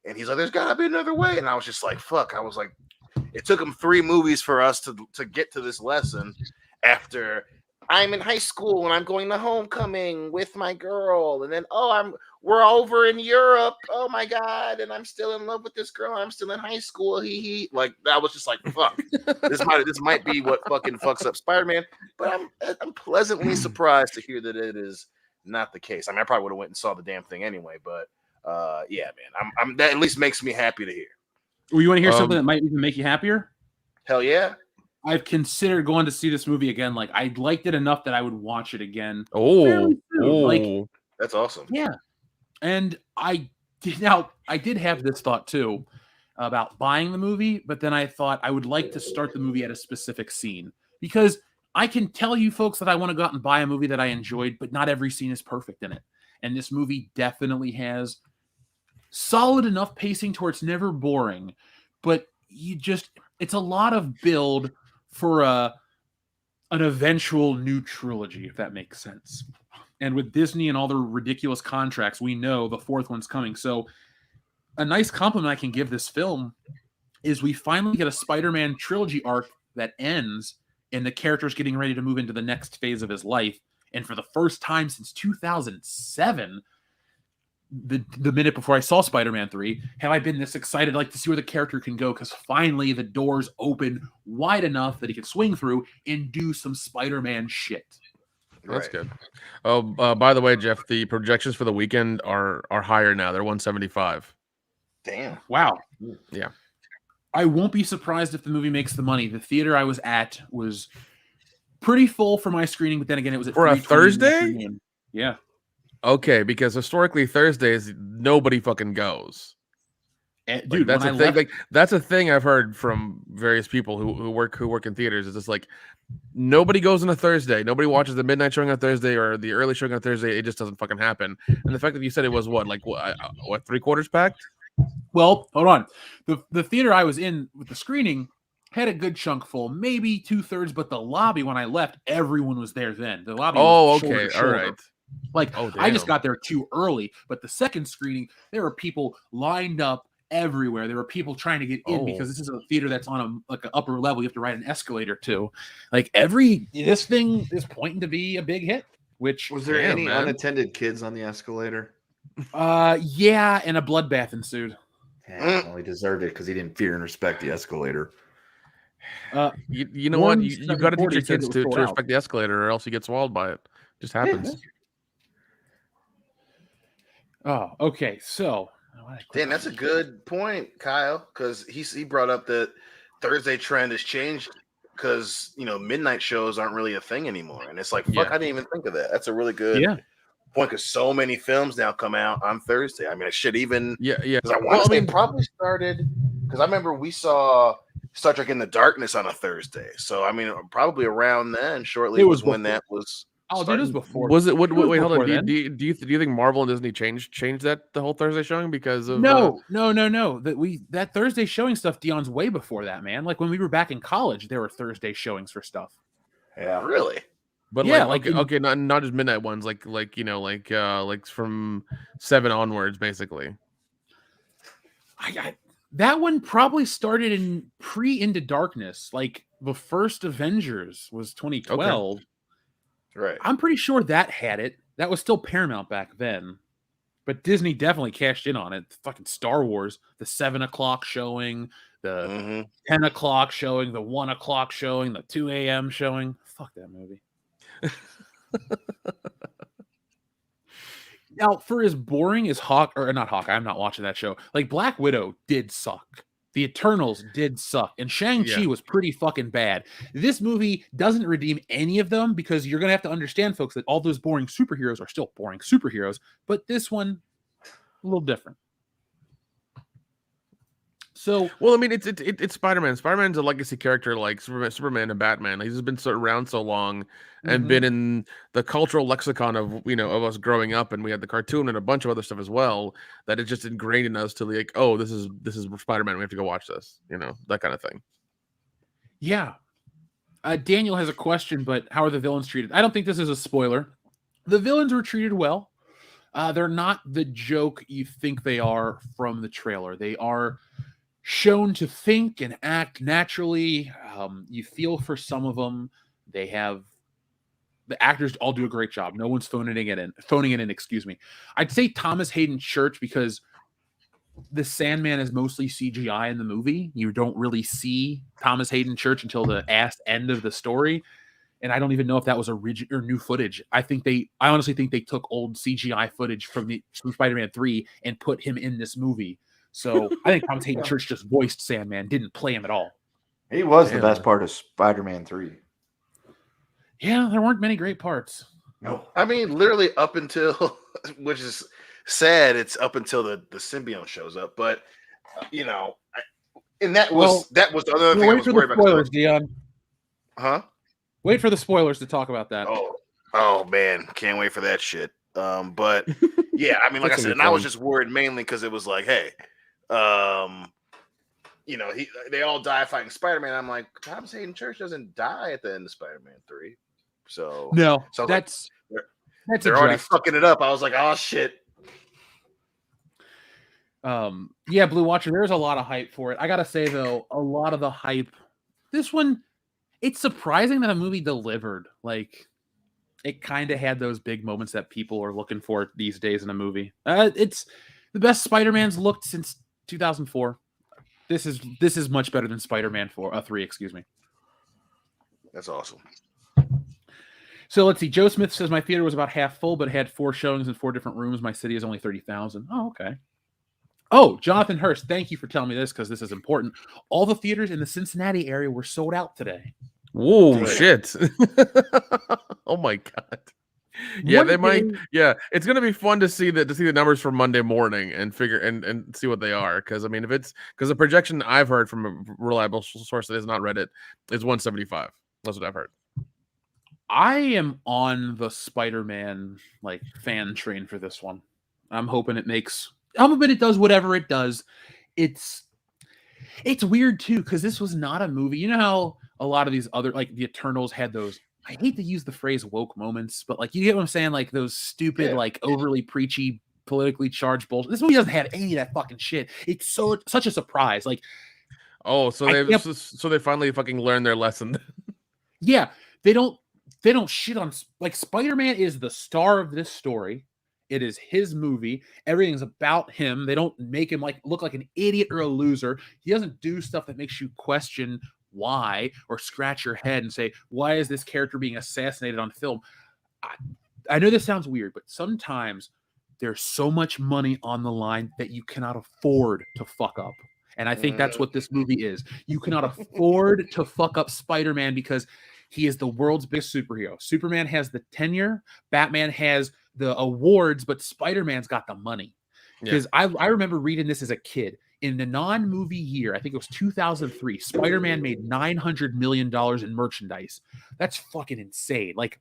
and he's like, there's gotta be another way, and I was just like, fuck. I was like, it took him 3 movies for us to get to this lesson. After I'm in high school and I'm going to homecoming with my girl, and then we're over in Europe. Oh my god, and I'm still in love with this girl. I'm still in high school. Like that was just like, fuck. this might be what fucking fucks up Spider-Man. But I'm pleasantly surprised to hear that it is not the case. I mean, I probably would have went and saw the damn thing anyway. But yeah, man, I'm that at least makes me happy to hear. Well, you want to hear something that might even make you happier? Hell yeah. I've considered going to see this movie again. Like, I liked it enough that I would watch it again. Like, that's awesome. Yeah. And I did have this thought too about buying the movie, but then I thought I would like to start the movie at a specific scene, because I can tell you folks that I want to go out and buy a movie that I enjoyed, but not every scene is perfect in it. And this movie definitely has solid enough pacing to where it's never boring, but it's a lot of build for an eventual new trilogy, if that makes sense. And with Disney and all their ridiculous contracts, we know the 4th one's coming. So a nice compliment I can give this film is we finally get a Spider-Man trilogy arc that ends, and the character's getting ready to move into the next phase of his life. And for the first time since 2007, the minute before I saw Spider-Man 3, have I been this excited to see where the character can go, because finally the doors open wide enough that he can swing through and do some Spider-Man shit. That's good. Oh, by the way, Jeff, the projections for the weekend are higher now. They're 175. Damn. Wow. Yeah. I won't be surprised if the movie makes the money. The theater I was at was pretty full for my screening, but then again, it was at for a Thursday. Yeah. Okay, because historically Thursdays nobody fucking goes. Dude, that's a thing. That's a thing I've heard from various people who work in theaters. It's just like nobody goes on a Thursday. Nobody watches the midnight showing on Thursday or the early showing on Thursday. It just doesn't fucking happen. And the fact that you said it was what 3/4 packed. Well, hold on. The theater I was in with the screening had a good chunk full, maybe 2/3, but the lobby when I left, everyone was there then. The lobby. Was shoulder to shoulder. All right. I just got there too early, but the second screening, there were people lined up everywhere. There were people trying to get in because this is a theater that's on an upper level. You have to ride an escalator to. This thing is pointing to be a big hit. Which was there any unattended kids on the escalator? Yeah, and a bloodbath ensued. Yeah, well, he deserved it because he didn't fear and respect the escalator. You know what? You got to teach your kids to respect the escalator, or else you get swallowed by it. Just happens. Oh, okay. So, damn, that's a good point, Kyle, because he brought up that Thursday trend has changed because midnight shows aren't really a thing anymore, and it's like fuck, Yeah. I didn't even think of that. That's a really good point because so many films now come out on Thursday. I mean, it should even Yeah. because I want to say probably started because I remember we saw Star Trek in the Darkness on a Thursday, so I mean probably around then shortly It was was when that was. Oh, dude, it was before. Was it? Wait, hold on. before Do then. you think Marvel and Disney changed that the whole Thursday showing because of? No. That Thursday showing stuff, Dion's way before that, man. Like when we were back in college, there were Thursday showings for stuff. Yeah, really. But Yeah, okay, not just midnight ones, like from 7 onwards, basically. That one probably started in Into Darkness. Like the first Avengers was 2012. Okay. Right. I'm pretty sure that had it. That was still Paramount back then. But Disney definitely cashed in on it. Fucking Star Wars, the 7 o'clock showing, the 10 o'clock showing, the 1 o'clock showing, the 2 a.m. showing. Fuck that movie. Now, for as boring as not Hawkeye, I'm not watching that show. Like Black Widow did suck. The Eternals did suck. And Shang-Chi was pretty fucking bad. This movie doesn't redeem any of them because you're going to have to understand, folks, that all those boring superheroes are still boring superheroes. But this one, a little different. So, well, I mean, it's Spider-Man. Spider-Man's a legacy character like Superman and Batman. He's just been around so long and been in the cultural lexicon of of us growing up, and we had the cartoon and a bunch of other stuff as well that it's just ingrained in us to like, oh, this is Spider-Man. We have to go watch this, that kind of thing. Yeah. Daniel has a question, but how are the villains treated? I don't think this is a spoiler. The villains were treated well. They're not the joke you think they are from the trailer. They are shown to think and act naturally. You feel for some of them. The actors all do a great job. No one's phoning it in. Excuse me. I'd say Thomas Hayden Church because the Sandman is mostly CGI in the movie. You don't really see Thomas Hayden Church until the end of the story. And I don't even know if that was original or new footage. I honestly think they took old CGI footage from Spider-Man 3 and put him in this movie. So I think Thomas Hayden Church just voiced Sandman, didn't play him at all. He was the best part of Spider-Man 3. Yeah, there weren't many great parts. No. I mean, literally up until, which is sad, it's up until the symbiote shows up. But, and that was the other thing I was worried about. Spoilers, Dion. Huh? Wait for the spoilers to talk about that. Oh man, can't wait for that shit. But yeah, I mean, like I said, and I was just worried mainly because it was like, hey, they all die fighting Spider-Man. I'm like, Thomas Hayden Church doesn't die at the end of Spider-Man 3. So no, so that's they're already fucking it up. I was like, oh shit. Yeah, Blue Watcher, there's a lot of hype for it. I gotta say though, a lot of the hype, this one, it's surprising that a movie delivered. Like, it kind of had those big moments that people are looking for these days in a movie. It's the best Spider-Man's looked since 2004. This is much better than Spider-Man 3, excuse me. That's awesome. So let's see. Joe Smith says my theater was about half full, but it had 4 showings in 4 different rooms. My city is only 30,000. Oh, okay. Oh, Jonathan Hurst, thank you for telling me this because this is important. All the theaters in the Cincinnati area were sold out today. Whoa, shit. Oh my God. Yeah, they might. Yeah, it's gonna be fun to see the numbers for Monday morning and figure and see what they are. Because I mean, because the projection I've heard from a reliable source that is not Reddit is 175. That's what I've heard. I am on the Spider-Man fan train for this one. I'm hoping it does whatever it does. It's weird too because this was not a movie. You know how a lot of these other the Eternals had those. I hate to use the phrase woke moments, but you get what I'm saying? Like those stupid, overly preachy, politically charged bullshit. This movie doesn't have any of that fucking shit. It's such a surprise. So they finally fucking learned their lesson. Yeah, they don't shit on Spider-Man is the star of this story. It is his movie. Everything's about him. They don't make him look like an idiot or a loser. He doesn't do stuff that makes you question why or scratch your head and say, why is this character being assassinated on film? I know this sounds weird, but sometimes there's so much money on the line that you cannot afford to fuck up. And I think that's what this movie is. You cannot afford to fuck up Spider-Man because he is the world's biggest superhero. Superman has the tenure, Batman has the awards, but Spider-Man's got the money. Because I remember reading this as a kid. In the non-movie year, I think it was 2003, Spider-Man made $900 million in merchandise. That's fucking insane. Like,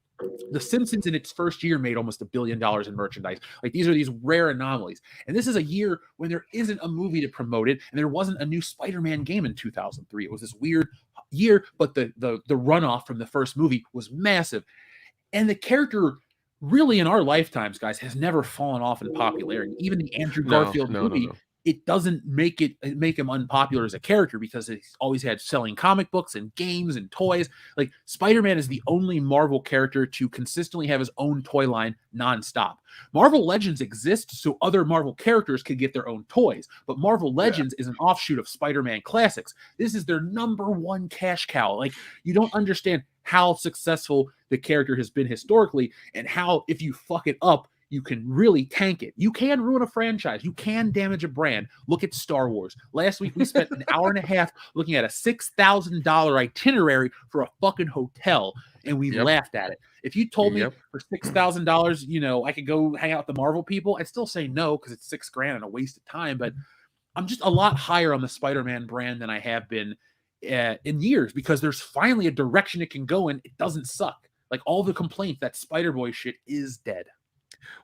The Simpsons in its first year made almost $1 billion in merchandise. Like, these are these rare anomalies. And this is a year when there isn't a movie to promote it, and there wasn't a new Spider-Man game in 2003. It was this weird year, but the runoff from the first movie was massive. And the character, really in our lifetimes, guys, has never fallen off in popularity. Even the Andrew Garfield movie, it doesn't make him unpopular as a character because he's always had selling comic books and games and toys. Like, Spider-Man is the only Marvel character to consistently have his own toy line nonstop. Marvel Legends exists so other Marvel characters could get their own toys, but Marvel Legends is an offshoot of Spider-Man Classics. This is their #1 cash cow. Like, you don't understand how successful the character has been historically and how, if you fuck it up, you can really tank it. You can ruin a franchise. You can damage a brand. Look at Star Wars. Last week, we spent an hour and a half looking at a $6,000 itinerary for a fucking hotel, and we laughed at it. If you told me for $6,000, I could go hang out with the Marvel people, I'd still say no because it's $6,000 and a waste of time. But I'm just a lot higher on the Spider-Man brand than I have been in years because there's finally a direction it can go in. It doesn't suck. Like, all the complaints that Spider-Boy shit is dead.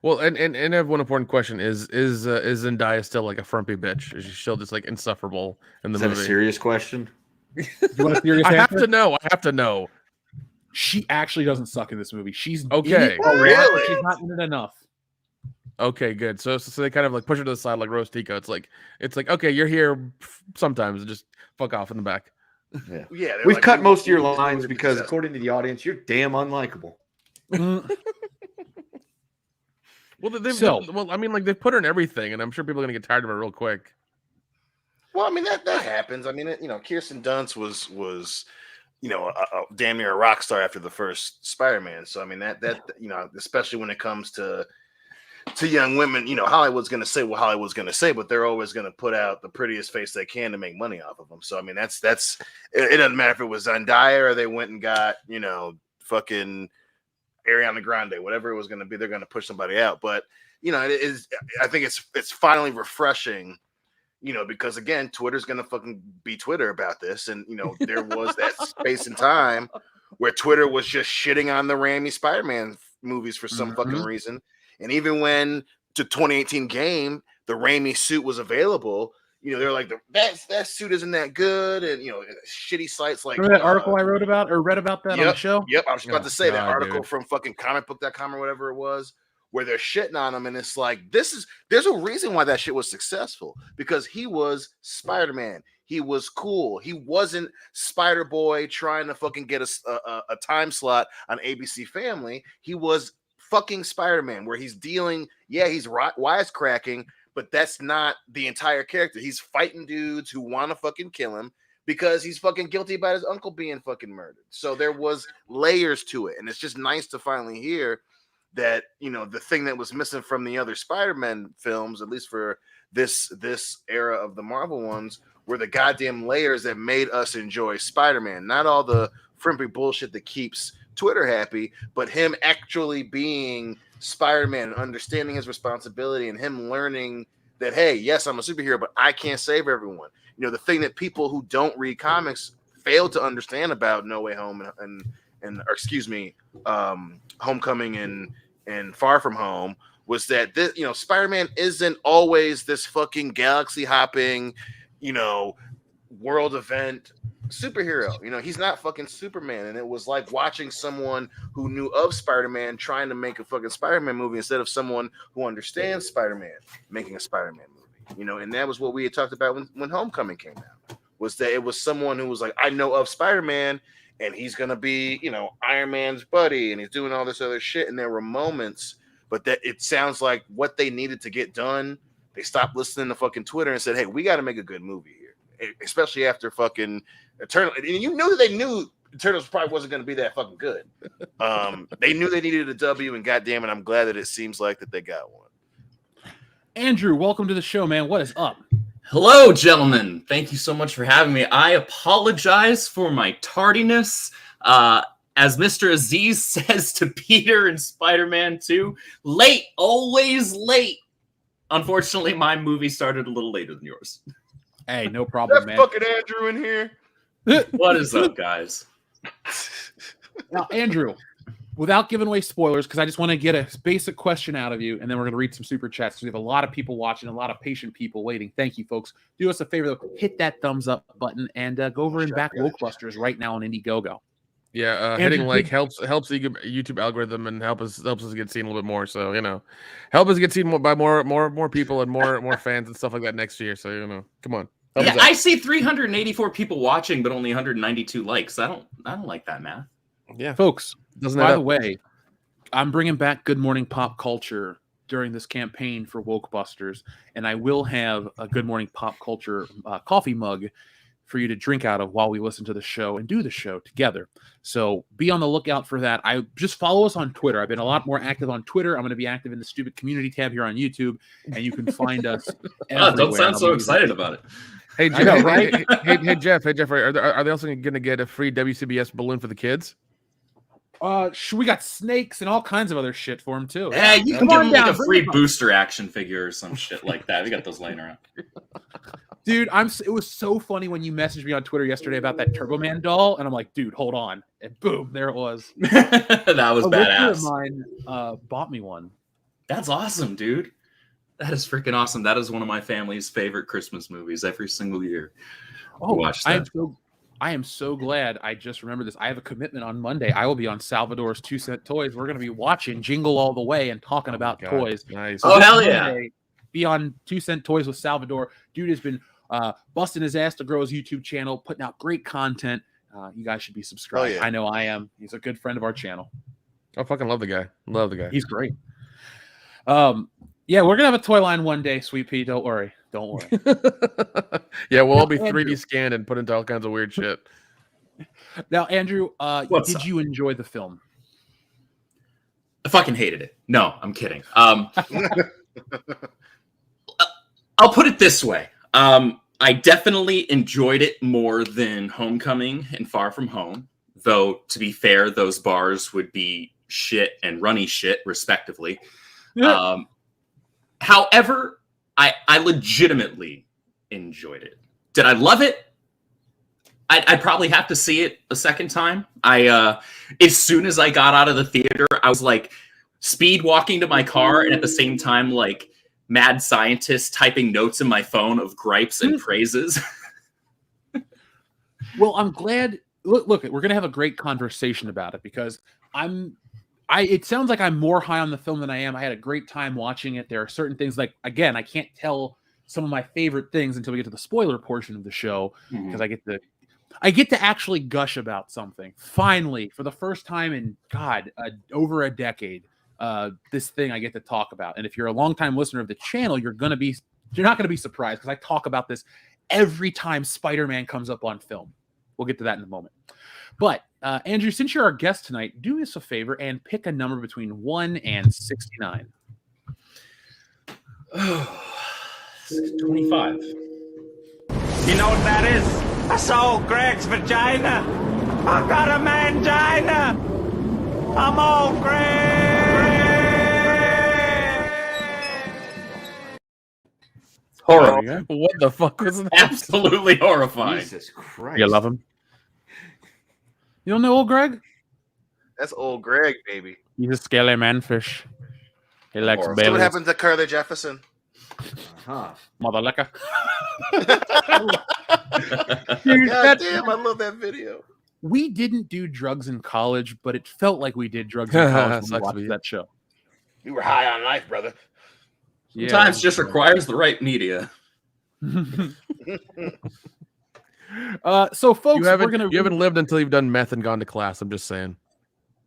Well, and I have one important question: is Zendaya still like a frumpy bitch? Is she still just like insufferable in the movie? Is that a serious question? You want a serious I answer? have to know. She actually doesn't suck in this movie. She's okay. Really? She's not in it enough. Okay, good. So they kind of like push her to the side like Rose Tico. It's like okay, you're here sometimes. Just fuck off in the back. Yeah, We've cut most of your lines because, according to the audience, you're damn unlikable. Well, I mean, like, they've put her in everything, and I'm sure people are gonna get tired of her real quick. Well, I mean that happens. I mean, Kirsten Dunst was damn near a rock star after the first Spider-Man. So I mean that especially when it comes to young women, Hollywood's gonna say what Hollywood's gonna say, but they're always gonna put out the prettiest face they can to make money off of them. So I mean that's it doesn't matter if it was Zendaya or they went and got fucking Ariana Grande, whatever it was going to be, they're going to push somebody out. But it is. I think it's finally refreshing, because again, Twitter's going to fucking be Twitter about this, and there was that space and time where Twitter was just shitting on the Raimi Spider-Man movies for some fucking reason, and even when to 2018 game, the Raimi suit was available. They're like, that suit isn't that good, and shitty sites like. Remember that article I wrote about or read about that on the show? Yep, I was about to say that article dude. from fucking comicbook.com or whatever it was, where they're shitting on him, and it's like, there's a reason why that shit was successful, because he was Spider-Man. He was cool. He wasn't Spider-Boy trying to fucking get a time slot on ABC Family. He was fucking Spider-Man, where he's dealing. Yeah, he's wisecracking. But that's not the entire character. He's fighting dudes who want to fucking kill him because he's fucking guilty about his uncle being fucking murdered. So there was layers to it. And it's just nice to finally hear that, the thing that was missing from the other Spider-Man films, at least for this era of the Marvel ones, were the goddamn layers that made us enjoy Spider-Man. Not all the frimpy bullshit that keeps Twitter happy, but him actually being Spider-Man and understanding his responsibility and him learning that, hey, yes, I'm a superhero, but I can't save everyone. The thing that people who don't read comics fail to understand about No Way Home and Homecoming and Far From Home was that this, Spider-Man isn't always this fucking galaxy hopping, world event superhero. He's not fucking Superman. And it was like watching someone who knew of Spider-Man trying to make a fucking Spider-Man movie instead of someone who understands Spider-Man making a Spider-Man movie. And that was what we had talked about when Homecoming came out, was that it was someone who was like, I know of Spider-Man and he's gonna be Iron Man's buddy and he's doing all this other shit. And there were moments, but that it sounds like what they needed to get done, they stopped listening to fucking Twitter and said, hey, we got to make a good movie here, especially after fucking Eternal. And you knew that they knew Eternals probably wasn't going to be that fucking good. They knew they needed a W, and goddamn it, I'm glad that it seems like that they got one. Andrew, welcome to the show, man. What is up? Hello, gentlemen. Thank you so much for having me. I apologize for my tardiness. As Mr. Aziz says to Peter in Spider-Man 2, late, always late. Unfortunately, my movie started a little later than yours. Hey, no problem, man. Fucking Andrew in here. What is up, guys? Now, Andrew, without giving away spoilers, because I just want to get a basic question out of you, and then we're going to read some super chats. We have a lot of people watching, a lot of patient people waiting. Thank you, folks. Do us a favor, though. Hit that thumbs up button and go over and back Wokebusters right now on Indiegogo. Yeah, Andrew, hitting like helps the YouTube algorithm and helps us get seen a little bit more. So help us get seen by more people and more fans and stuff like that next year. So come on. Yeah, I see 384 people watching, but only 192 likes. I don't like that math. Yeah, folks. Doesn't by the way, I'm bringing back Good Morning Pop Culture during this campaign for Wokebusters, and I will have a Good Morning Pop Culture coffee mug for you to drink out of while we listen to the show and do the show together. So be on the lookout for that. I just follow us on Twitter. I've been a lot more active on Twitter. I'm going to be active in the stupid community tab here on YouTube, and you can find us. Don't sound so excited about it. Hey, Jeff, know, right? hey, Jeff, are they also going to get a free WCBS balloon for the kids? We got snakes and all kinds of other shit for them too. Yeah, you can give them like a free booster action figure or some shit like that. We got those laying around. Dude, it was so funny when you messaged me on Twitter yesterday about that Turbo Man doll, and I'm like, dude, hold on, and boom, there it was. That was badass. A friend of mine bought me one. That's awesome, dude. That is freaking awesome. That is one of my family's favorite Christmas movies every single year. Watch that. I am so glad I just remembered this. I have a commitment on Monday. I will be on Salvador's 2 Cent Toys. We're going to be watching Jingle All the Way and talking about toys. Nice. Oh, hell yeah. Monday, be on 2 Cent Toys with Salvador. Dude has been busting his ass to grow his YouTube channel, putting out great content. You guys should be subscribed. Oh, yeah. I know I am. He's a good friend of our channel. I fucking love the guy. Love the guy. He's great. Yeah, we're going to have a toy line one day, Sweet Pea. Don't worry. Don't worry. Yeah, we'll all be Andrew. 3D scanned and put into all kinds of weird shit. Now, Andrew, What's up? you enjoy the film? I fucking hated it. No, I'm kidding. I'll put it this way. I definitely enjoyed it more than Homecoming and Far From Home. Though, to be fair, those bars would be shit and runny shit, respectively. Yeah. However, I legitimately enjoyed it. Did I love it? I'd probably have to see it a second time. As soon as I got out of the theater, I was like speed walking to my car, and at the same time, like mad scientist typing notes in my phone of gripes and praises. Well, I'm glad. Look, we're gonna have a great conversation about it because it sounds like I'm more high on the film than I am. I had a great time watching it. There are certain things like, again, I can't tell some of my favorite things until we get to the spoiler portion of the show because I get to actually gush about something. Finally, for the first time in over a decade, this thing I get to talk about. And if you're a longtime listener of the channel, you're not gonna be surprised because I talk about this every time Spider-Man comes up on film. We'll get to that in a moment. But Andrew, since you're our guest tonight, do us a favor and pick a number between 1 and 69. 25. You know what that is? That's old Greg's vagina. I got a mangina. I'm old Greg. Horrible. What the fuck was that? Absolutely horrifying. Jesus Christ. You love him? You don't know old Greg? That's old Greg, baby. He's a scaly manfish. He likes Horrible. So what Baileys. happened to Curly Jefferson? Mother liquor. God damn, I love that video. We didn't do drugs in college, but it felt like we did drugs in college when we Sucks watched to be. that show. You were high on life, brother. Sometimes just requires the right media. So, folks, You haven't lived until you've done meth and gone to class. I'm just saying.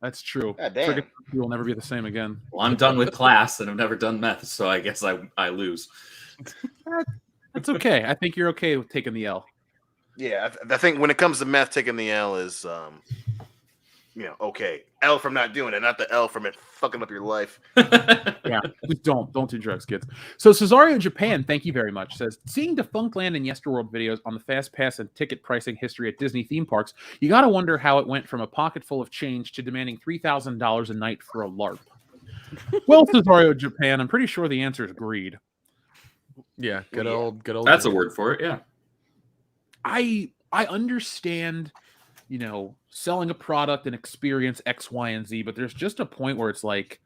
That's true. God damn. You will never be the same again. Well, I'm done with class and I've never done meth, so I guess I lose. That's okay. I think you're okay with taking the L. Yeah, I think when it comes to meth, taking the L is okay. L from not doing it, not the L from it fucking up your life. Yeah, just don't do drugs, kids. So Cesario Japan, thank you very much, says, seeing Defunctland and Yesterworld videos on the fast pass and ticket pricing history at Disney theme parks, you got to wonder how it went from a pocket full of change to demanding $3,000 a night for a LARP. Well, Cesario Japan, I'm pretty sure the answer is greed. Yeah, good old. That's a word for it. Yeah. I understand, selling a product and experience X, Y, and Z, but there's just a point where it's like,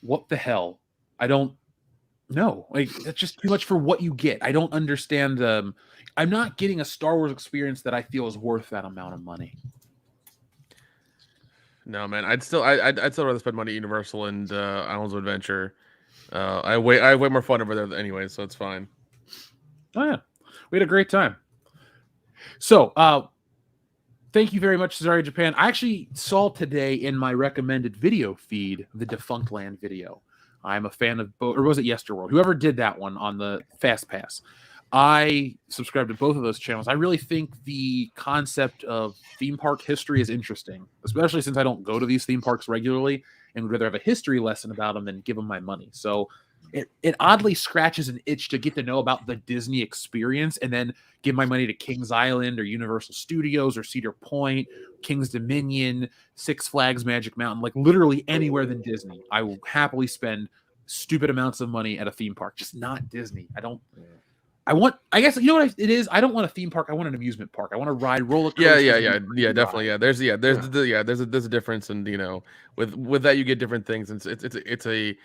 what the hell? I don't know. Like, that's just too much for what you get. I don't understand. I'm not getting a Star Wars experience that I feel is worth that amount of money. No, man, I'd still rather spend money at Universal and Islands of Adventure. I have way more fun over there anyway, so it's fine. Oh yeah, we had a great time. So, thank you very much, Cesario Japan. I actually saw today in my recommended video feed the Defunctland video. I'm a fan of both, or was it Yesterworld? Whoever did that one on the Fast Pass. I subscribe to both of those channels. I really think the concept of theme park history is interesting, especially since I don't go to these theme parks regularly and would rather have a history lesson about them than give them my money. So it oddly scratches an itch to get to know about the Disney experience and then give my money to Kings Island or Universal Studios or Cedar Point, Kings Dominion, Six Flags Magic Mountain, like literally anywhere than Disney. I will happily spend stupid amounts of money at a theme park, just not Disney. I guess you know what it is. I don't want a theme park. I want an amusement park. I want to ride roller coasters. Yeah, definitely. Yeah, there's a difference, and with that you get different things. And it's a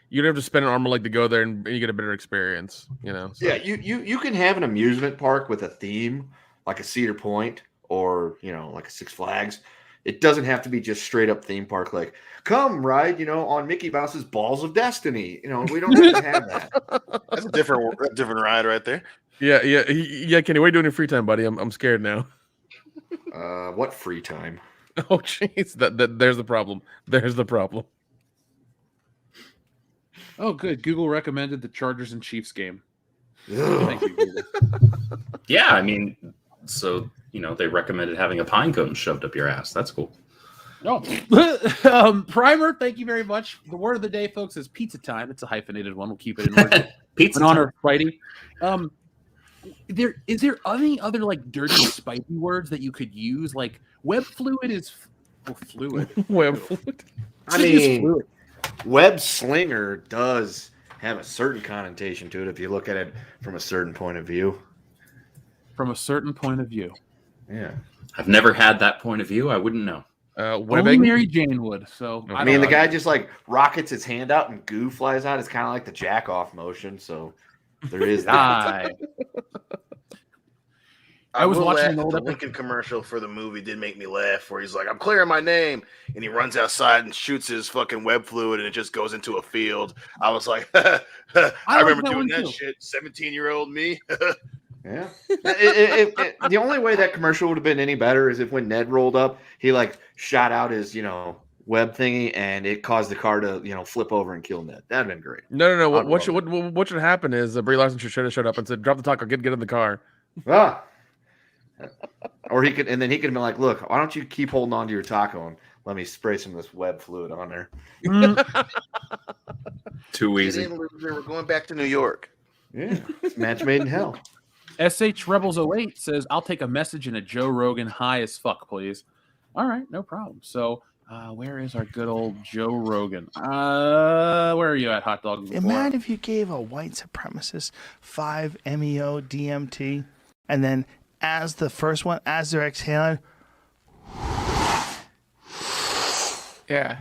you don't have to spend an arm and leg to go there, and you get a better experience. So. Yeah, you can have an amusement park with a theme like a Cedar Point or like a Six Flags. It doesn't have to be just straight up theme park. Like, come ride, on Mickey Mouse's Balls of Destiny. We don't have to have that. That's a different ride right there. Yeah. Kenny, what are you doing in free time, buddy? I'm scared now. What free time? Oh, jeez, there's the problem. There's the problem. Oh, good. Google recommended the Chargers and Chiefs game. Ugh. Thank you, Google. Yeah, I mean, so they recommended having a pine cone shoved up your ass. That's cool. No. Primer, thank you very much. The word of the day, folks, is pizza time. It's a hyphenated one. We'll keep it in order. Pizza in honor time. of Spidey. Is there any other like dirty Spidey words that you could use? Like web fluid is fluid. Web fluid. I mean, web slinger does have a certain connotation to it if you look at it from a certain point of view. From a certain point of view. Yeah. I've never had that point of view. I wouldn't know. Only Mary Jane would. So I mean, the guy just like rockets his hand out and goo flies out. It's kind of like the jack off motion. So there is that. I was watching the Lincoln commercial for the movie. Did make me laugh. Where he's like, "I'm clearing my name," and he runs outside and shoots his fucking web fluid, and it just goes into a field. I was like, I remember doing that shit. 17-year-old me. Yeah. The only way that commercial would have been any better is if when Ned rolled up, he like shot out his web thingy, and it caused the car to flip over and kill Ned. That'd been great. No. What should happen is Brie Larson should have showed up and said, "Drop the taco, get in the car." Ah. Or he could have been like, "Look, why don't you keep holding on to your taco and let me spray some of this web fluid on there." Too easy. We're going back to New York. Yeah, match made in hell. SH Rebels 08 says, "I'll take a message in a Joe Rogan high as fuck, please." All right, no problem. So, where is our good old Joe Rogan? Where are you at, Hot Dog? Imagine if you gave a white supremacist 5 MEO DMT, and then as the first one, as they're exhaling, Yeah.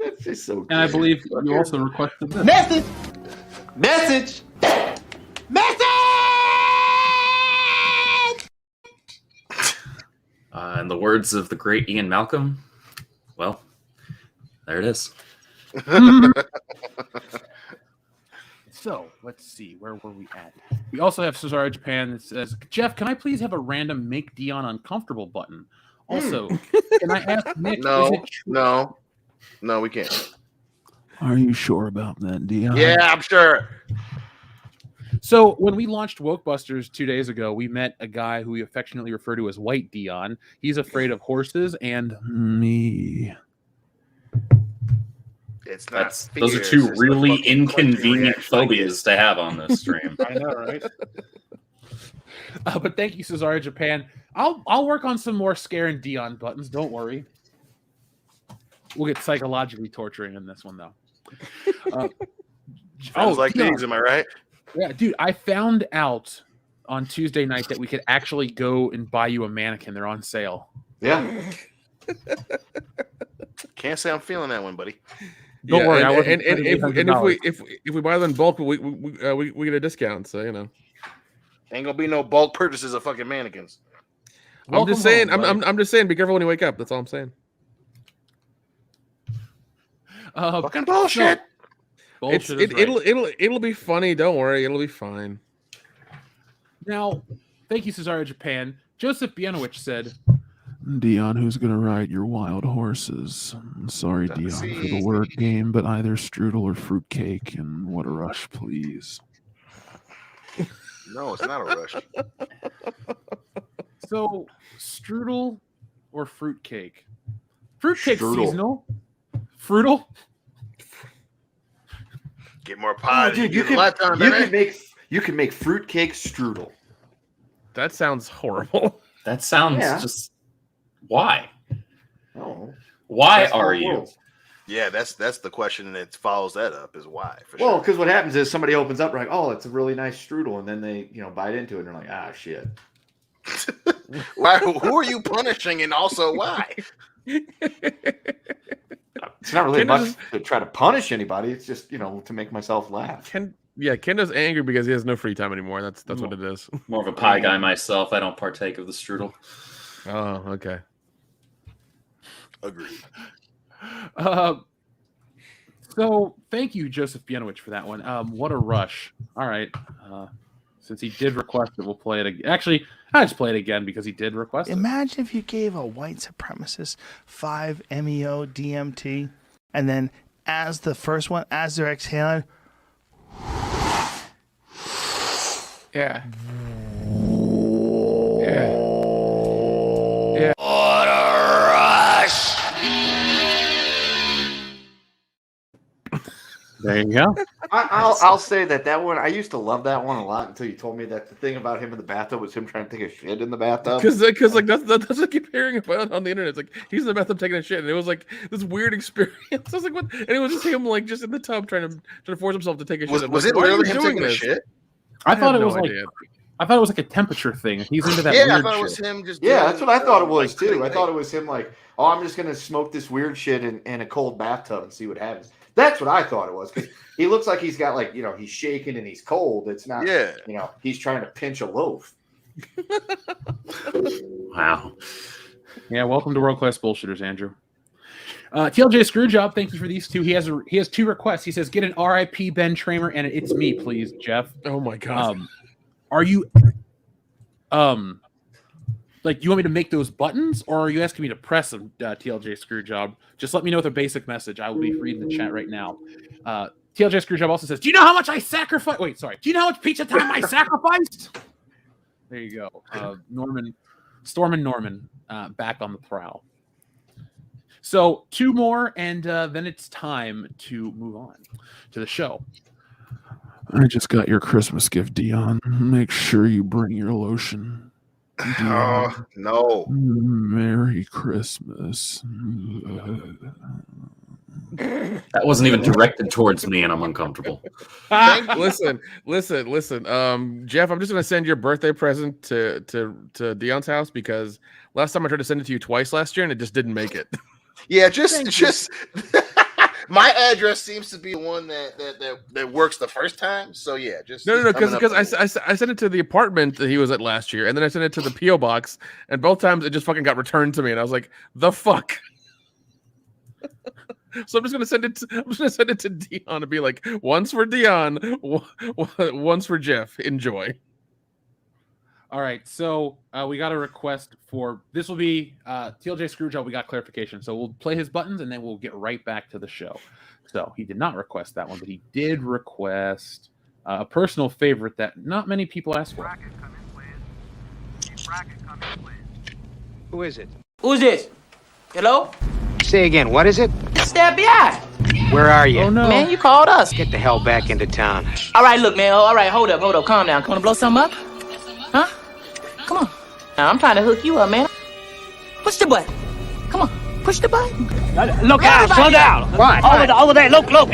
That's just so And I good. believe you also requested this. Message. In the words of the great Ian Malcolm, well, there it is. So let's see, where were we at? We also have Cesario Japan that says, "Jeff, can I please have a random make Dion uncomfortable button? Also, can I ask Nick? No, is it true- no, we can't. Are you sure about that, Dion? Yeah, I'm sure. So when we launched Wokebusters 2 days ago, we met a guy who we affectionately refer to as White Dion. He's afraid of horses and me. It's not. Those are fears, two it's the really fucking inconvenient reaction I get. phobias to have on this stream. I know, right? But thank you, Cesare Japan. I'll work on some more scaring Dion buttons. Don't worry. We'll get psychologically torturing in this one, though. Sounds like Dion. these, am I right? Yeah, dude, I found out on Tuesday night that we could actually go and buy you a mannequin. They're on sale. Yeah. Can't say I'm feeling that one, buddy. Don't worry. And if we buy them in bulk, we get a discount. So you know, Ain't gonna be no bulk purchases of fucking mannequins. I'm just saying. I'm just saying. Be careful when you wake up. That's all I'm saying. Fucking bullshit. It'll be funny. Don't worry. It'll be fine. Now, thank you, Cesare Japan. Joseph Bienowicz said, Dion, who's going to ride your wild horses? I'm sorry, Dion, for the word game, but either strudel or fruitcake, and what a rush, please. No, it's not a rush. So, strudel or fruitcake? Fruitcake's Strudel. seasonal. Fruital? Get more pie. Dude, you can make fruitcake strudel. That sounds horrible. That sounds just. Why? Oh. Why That's are the you? world. Yeah, that's the question, and it follows that up is why. For Well, sure. because what happens is somebody opens up like, oh, it's a really nice strudel, and then they bite into it and they're like, ah, shit. Why? Who are you punishing, and also why? It's not really much to try to punish anybody. It's just to make myself laugh. Kendo's angry because he has no free time anymore. That's what it is. More of a pie guy myself. I don't partake of the strudel. Oh, okay. Agreed. So thank you, Joseph Bienowicz, for that one. What a rush. All right. Since he did request it, we'll play it again. Actually, I just play it again because he did request it. Imagine if you gave a white supremacist 5 MEO DMT, and then as the first one, as they're exhaling, Yeah. There you go. I'll say that one, I used to love that one a lot until you told me that the thing about him in the bathtub was him trying to take a shit in the bathtub. Because like that's what I keep hearing about on the internet. It's like he's in the bathtub taking a shit, and it was like this weird experience. I was like, what? And it was just him like just in the tub trying to force himself to take a shit. Was it literally him taking a shit? I thought it no was idea. I thought it was like a temperature thing. He's into that Yeah, weird I thought it shit. was him just. Yeah, doing, that's what I thought it was like, too. I thought it was him like, oh, I'm just gonna smoke this weird shit in a cold bathtub and see what happens. That's what I thought it was, because he looks like he's got like he's shaking and he's cold. It's not he's trying to pinch a loaf. Wow. Yeah, welcome to World Class Bullshitters, Andrew. TLJ Screwjob, thank you for these two. He has two requests. He says, get an RIP Ben Tramer and an It's Me, please, Jeff. Oh my god. Are you like, you want me to make those buttons, or are you asking me to press them, TLJ Screwjob? Just let me know with a basic message. I will be reading the chat right now. TLJ Screwjob also says, do you know how much I sacrificed? Wait, sorry. Do you know how much pizza time I sacrificed? There you go. Storm and Norman back on the prowl. So 2 more, and then it's time to move on to the show. I just got your Christmas gift, Dion. Make sure you bring your lotion. Dion. Oh no! Merry Christmas. That wasn't even directed towards me, and I'm uncomfortable. Listen. Jeff, I'm just gonna send your birthday present to Dion's house, because last time I tried to send it to you twice last year and it just didn't make it. Yeah, just my address seems to be the one that works the first time. So yeah, just No, because I sent it to the apartment that he was at last year, and then I sent it to the PO box, and both times it just fucking got returned to me, and I was like, the fuck. So I'm just gonna send it to Dion and be like, once for Dion, once for Jeff. Enjoy. All right, so we got a request for this will be TLJ Screwjob. We got clarification, so we'll play his buttons and then we'll get right back to the show. So he did not request that one, but he did request a personal favorite that not many people ask for. Who is it? Who's this? Hello? Say again, what is it? It's the FBI. Where are you? Oh no, Man, you called us. Get the hell back into town. All right, look, man. All right, hold up. Calm down. Want to blow something up? Huh? Come on. Now, I'm trying to hook you up, man. Push the button. Come on. Push the button. Look out, slow down. What? Over there, look. God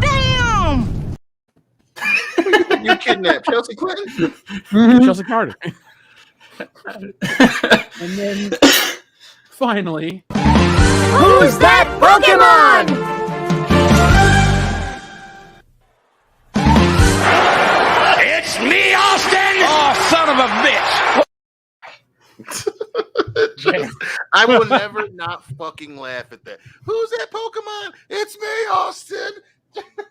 damn! You kidnapped Chelsea Clinton? Chelsea Carter. and then finally, Who's that Pokemon? It's me, Austin! Oh, son of a bitch! I will never not fucking laugh at that. Who's that Pokemon? It's me, Austin.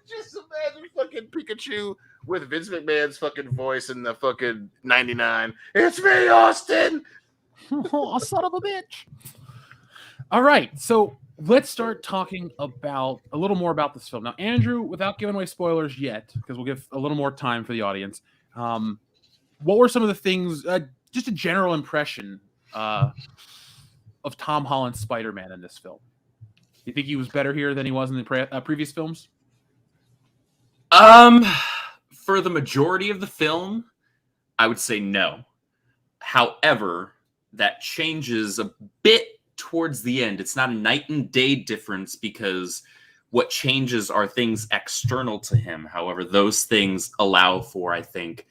Just imagine fucking Pikachu with Vince McMahon's fucking voice in the fucking 99. It's me, Austin. oh, son of a bitch. All right, so let's start talking about a little more about this film. Now, Andrew, without giving away spoilers yet, because we'll give a little more time for the audience, what were some of the things, just a general impression of Tom Holland's Spider-Man in this film? Do you think he was better here than he was in the previous films? For the majority of the film, I would say no. However, that changes a bit towards the end. It's not a night and day difference because what changes are things external to him. However, those things allow for, I think,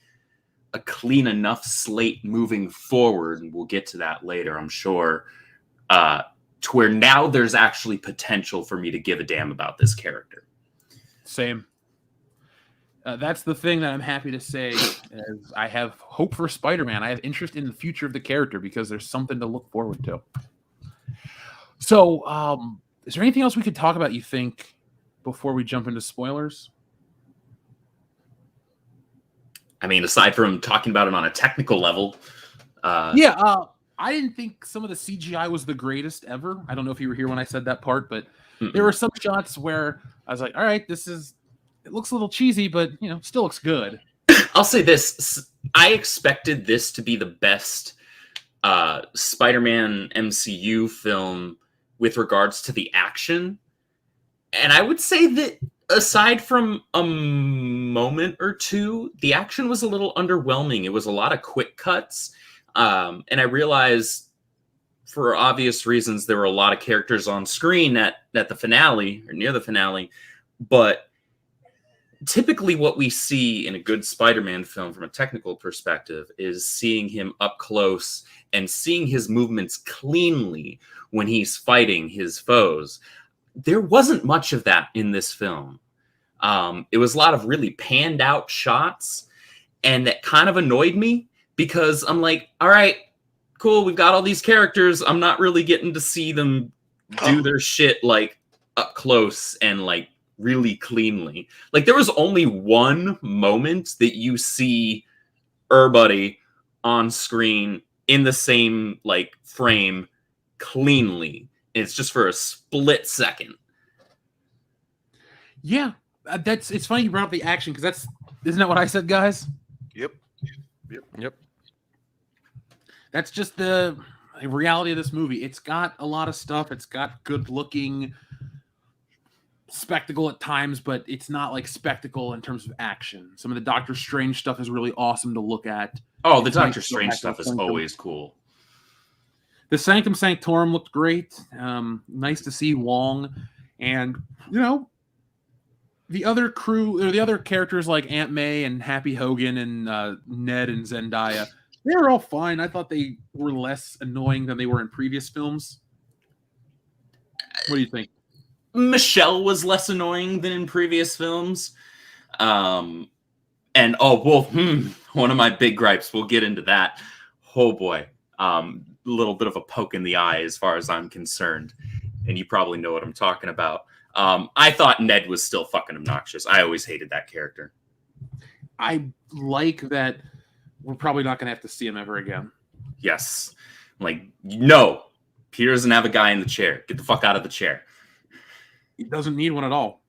a clean enough slate moving forward, and we'll get to that later, I'm sure, to where now there's actually potential for me to give a damn about this character. Same. That's the thing that I'm happy to say is I have hope for Spider-Man. I have interest in the future of the character because there's something to look forward to. So, is there anything else we could talk about, you think, before we jump into spoilers? I mean, aside from talking about it on a technical level. I didn't think some of the CGI was the greatest ever. I don't know if you were here when I said that part, but there were some shots where I was like, all right, it looks a little cheesy, but, still looks good. I'll say this. I expected this to be the best Spider-Man MCU film with regards to the action. And I would say that aside from a moment or two, the action was a little underwhelming. It was a lot of quick cuts. And I realized for obvious reasons, there were a lot of characters on screen at the finale or near the finale. But typically what we see in a good Spider-Man film from a technical perspective is seeing him up close and seeing his movements cleanly when he's fighting his foes. There wasn't much of that in this film. It was a lot of really panned out shots, and that kind of annoyed me because I'm like, all right, cool, we've got all these characters. I'm not really getting to see them do their shit like up close and like really cleanly. Like there was only one moment that you see everybody on screen in the same like frame cleanly. It's just for a split second. Yeah, it's funny you brought up the action because isn't that what I said, guys? Yep. That's just the reality of this movie. It's got a lot of stuff. It's got good looking spectacle at times, but it's not like spectacle in terms of action. Some of the Doctor Strange stuff is really awesome to look at. Oh, the Doctor Strange stuff is always cool. The Sanctum Sanctorum looked great. Nice to see Wong. And, the other crew, or the other characters like Aunt May and Happy Hogan and Ned and Zendaya, they were all fine. I thought they were less annoying than they were in previous films. What do you think? Michelle was less annoying than in previous films. One of my big gripes, we'll get into that. Oh boy. Little bit of a poke in the eye as far as I'm concerned, and you probably know what I'm talking about. I thought Ned was still fucking obnoxious. I always hated that character. I like that we're probably not going to have to see him ever again. Yes. Like, no. Peter doesn't have a guy in the chair. Get the fuck out of the chair. He doesn't need one at all.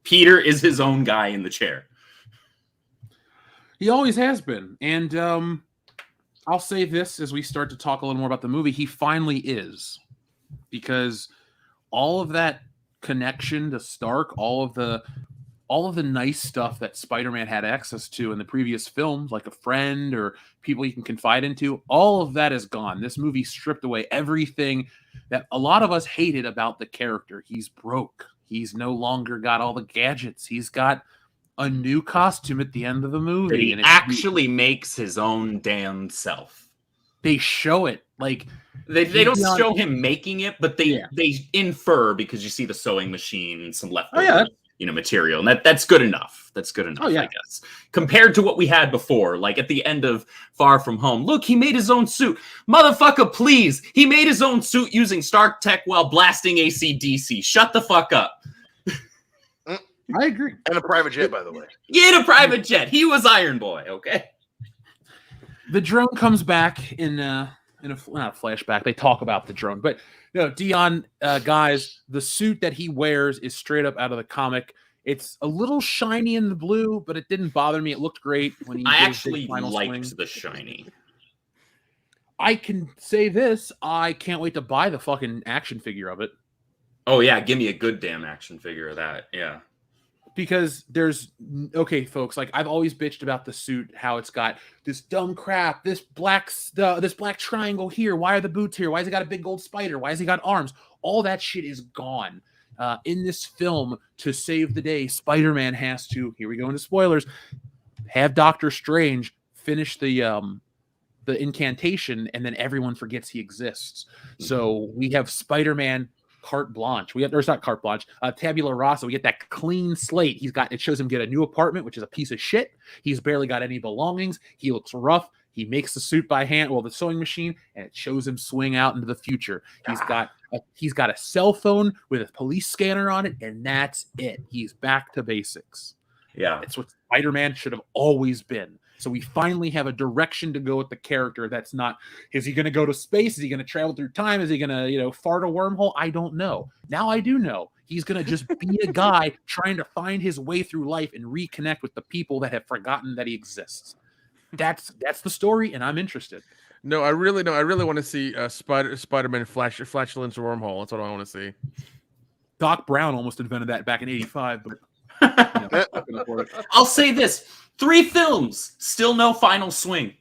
Peter is his own guy in the chair. He always has been. And I'll say this as we start to talk a little more about the movie. He finally is. Because all of that connection to Stark, all of the nice stuff that Spider-Man had access to in the previous films, like a friend or people he can confide into, all of that is gone. This movie stripped away everything that a lot of us hated about the character. He's broke. He's no longer got all the gadgets. He's got a new costume at the end of the movie. But he actually makes his own damn self. They show it. Like they don't show him making it, but they infer, because you see the sewing machine and some leftover material, and that's good enough. That's good enough, I guess. Compared to what we had before, like at the end of Far From Home. Look, he made his own suit. Motherfucker, please. He made his own suit using Stark Tech while blasting AC/DC. Shut the fuck up. I agree. And a private jet, by the way. Yeah, a private jet. He was Iron Boy, okay? The drone comes back in not a flashback. They talk about the drone, but Dion, guys, the suit that he wears is straight up out of the comic. It's a little shiny in the blue, but it didn't bother me. It looked great when he. I actually liked the shiny. I can say this: I can't wait to buy the fucking action figure of it. Oh yeah, give me a good damn action figure of that. Yeah. Because folks, like I've always bitched about the suit, how it's got this dumb crap, this black triangle here. Why are the boots here? Why has he got a big gold spider? Why has he got arms? All that shit is gone. In this film, to save the day, Spider-Man has to, here we go into spoilers, have Doctor Strange finish the incantation, and then everyone forgets he exists. So we have Spider-Man carte blanche. Not carte blanche, tabula rasa. We get that clean slate. It shows him get a new apartment, which is a piece of shit. He's barely got any belongings. He looks rough. He makes the suit by hand, the sewing machine, and it shows him swing out into the future. He's got a cell phone with a police scanner on it, and that's it. He's back to basics. Yeah. It's what Spider-Man should have always been. So we finally have a direction to go with the character that's not, is he going to go to space? Is he going to travel through time? Is he going to, fart a wormhole? I don't know. Now I do know. He's going to just be a guy trying to find his way through life and reconnect with the people that have forgotten that he exists. That's the story, and I'm interested. No, I really want to see Spider-Man flatulence wormhole. That's what I want to see. Doc Brown almost invented that back in '85, but I'll say this: 3 films, still no final swing.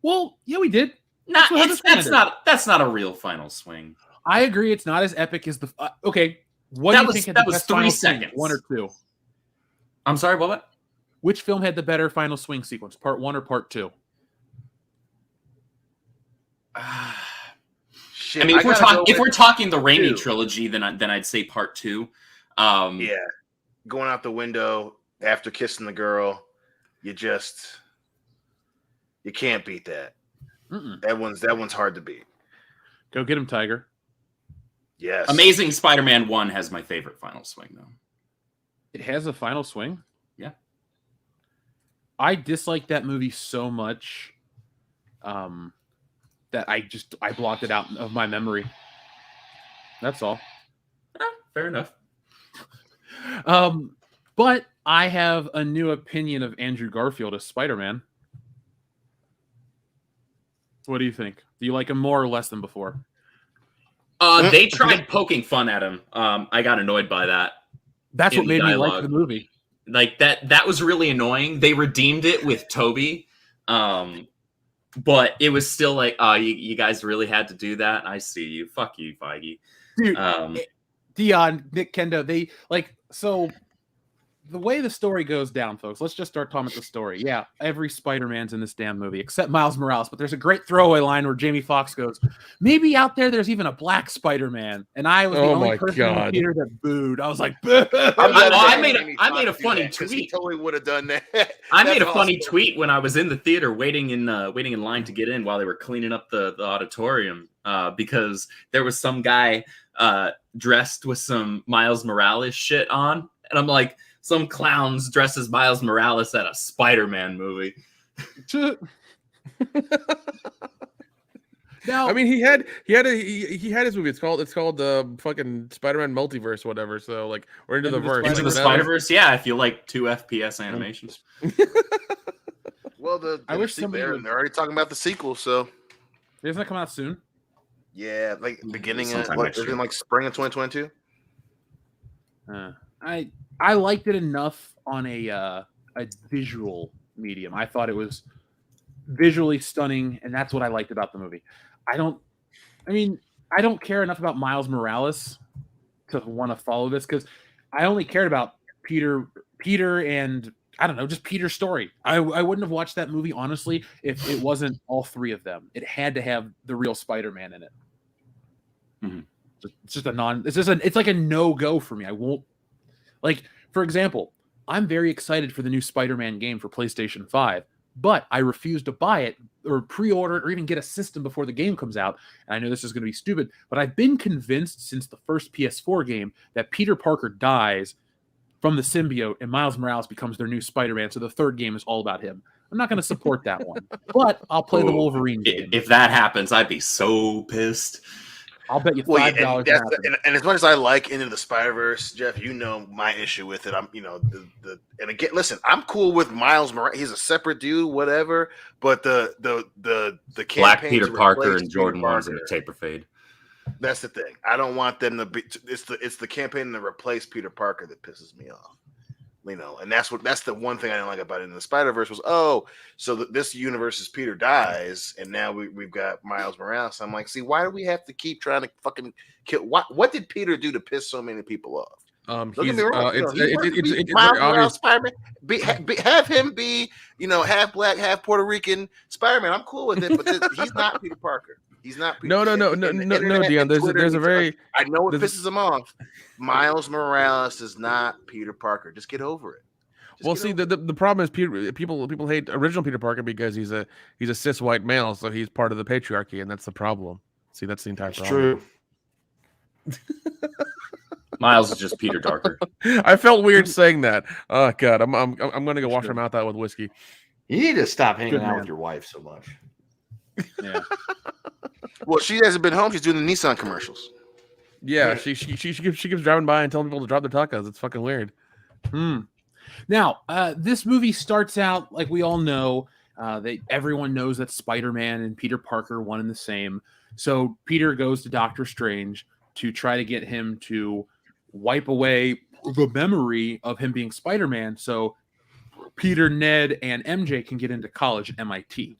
Well, yeah, we did. That's not a real final swing. I agree. It's not as epic as the. Okay, what do you think? That was 3 seconds. 1 or 2? I'm sorry, what? Which film had the better final swing sequence? Part 1 or part 2? Shit, I mean, if we're talking the Raimi trilogy, then I'd say part 2. Yeah, going out the window after kissing the girl, you can't beat that. Mm-mm. That one's hard to beat. Go get him, Tiger. Yes. Amazing Spider-Man 1 has my favorite final swing, though. It has a final swing? Yeah. I dislike that movie so much that I blocked it out of my memory. That's all. Fair enough. But I have a new opinion of Andrew Garfield as Spider-Man. What do you think? Do you like him more or less than before? They tried poking fun at him. I got annoyed by that. That's what made me like the movie. Like that was really annoying. They redeemed it with Toby. But it was still like, you guys really had to do that. I see you. Fuck you, Feige. Dude, Dion, Nick Kendo, the way the story goes down, folks, let's just start talking about the story. Yeah, every Spider-Man's in this damn movie, except Miles Morales. But there's a great throwaway line where Jamie Foxx goes, maybe out there's even a black Spider-Man. And I was the only person in the theater that booed. I was like, boo! I made a funny tweet. He totally would have done that. I made a funny tweet when I was in the theater waiting in line to get in while they were cleaning up the auditorium because there was some guy dressed with some Miles Morales shit on. And I'm like, some clowns dressed as Miles Morales at a Spider-Man movie. Now, I mean, he had his movie. It's called fucking Spider-Man Multiverse, or whatever. So like, we're into the verse. Into the Spider-Verse, yeah. If you like 2 FPS animations. Well, I wish somebody they're already talking about the sequel, so doesn't that come out soon? Yeah, like beginning of like spring of 2022. I liked it enough on a visual medium. I thought it was visually stunning, and that's what I liked about the movie. I don't care enough about Miles Morales to want to follow this because I only cared about Peter, and I don't know, just Peter's story. I wouldn't have watched that movie honestly if it wasn't all three of them. It had to have the real Spider-Man in it. Mm-hmm. It's like a no-go for me. I won't. Like, for example, I'm very excited for the new Spider-Man game for PlayStation 5, but I refuse to buy it or pre-order it or even get a system before the game comes out. And I know this is going to be stupid, but I've been convinced since the first PS4 game that Peter Parker dies from the symbiote and Miles Morales becomes their new Spider-Man, so the third game is all about him. I'm not going to support that one, but I'll play the Wolverine game. If that happens, I'd be so pissed. I'll bet you $5. And as much as I like Into the Spider-Verse, Jeff, you know my issue with it. I'm, and again, listen, I'm cool with Miles Morales. He's a separate dude, whatever. But the Black Peter Parker and Jordan 1's in the taper fade. That's the thing. I don't want them to be. It's the campaign to replace Peter Parker that pisses me off. And that's the one thing I didn't like about it in the Spider-Verse was, so this universe's Peter dies, and now we've got Miles Morales. I'm like, see, why do we have to keep trying to fucking kill? What did Peter do to piss so many people off? It's very obvious. Spider-Man. Have him be, half black, half Puerto Rican Spider-Man. I'm cool with it, but he's not Peter Parker. He's not. No, Dion. There's a very. I know it pisses him off. Miles Morales is not Peter Parker. Just get over it. The problem is people hate original Peter Parker because he's a cis white male, so he's part of the patriarchy, and that's the problem. See, that's the entire problem. True. Miles is just Peter Darker. I felt weird saying that. Oh God, I'm gonna go wash my mouth out with whiskey. You need to stop hanging out with your wife so much. Yeah. Well, she hasn't been home. She's doing the Nissan commercials. Yeah, she keeps driving by and telling people to drop their tacos. It's fucking weird. Now, this movie starts out like we all know. Everyone knows that Spider-Man and Peter Parker are one and the same. So Peter goes to Doctor Strange to try to get him to wipe away the memory of him being Spider-Man, so Peter, Ned, and MJ can get into college at MIT.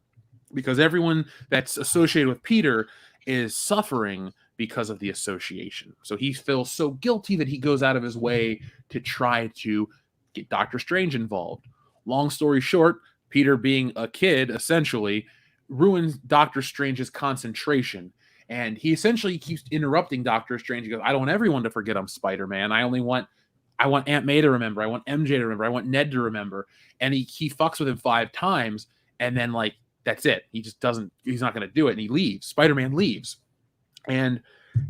Because everyone that's associated with Peter is suffering because of the association. So he feels so guilty that he goes out of his way to try to get Doctor Strange involved. Long story short, Peter, being a kid, essentially, ruins Doctor Strange's concentration. And he essentially keeps interrupting Doctor Strange. He goes, I don't want everyone to forget I'm Spider-Man. I want Aunt May to remember. I want MJ to remember. I want Ned to remember. And he fucks with him 5 times. And then, that's it. He just he's not going to do it. And he leaves. Spider-Man leaves. And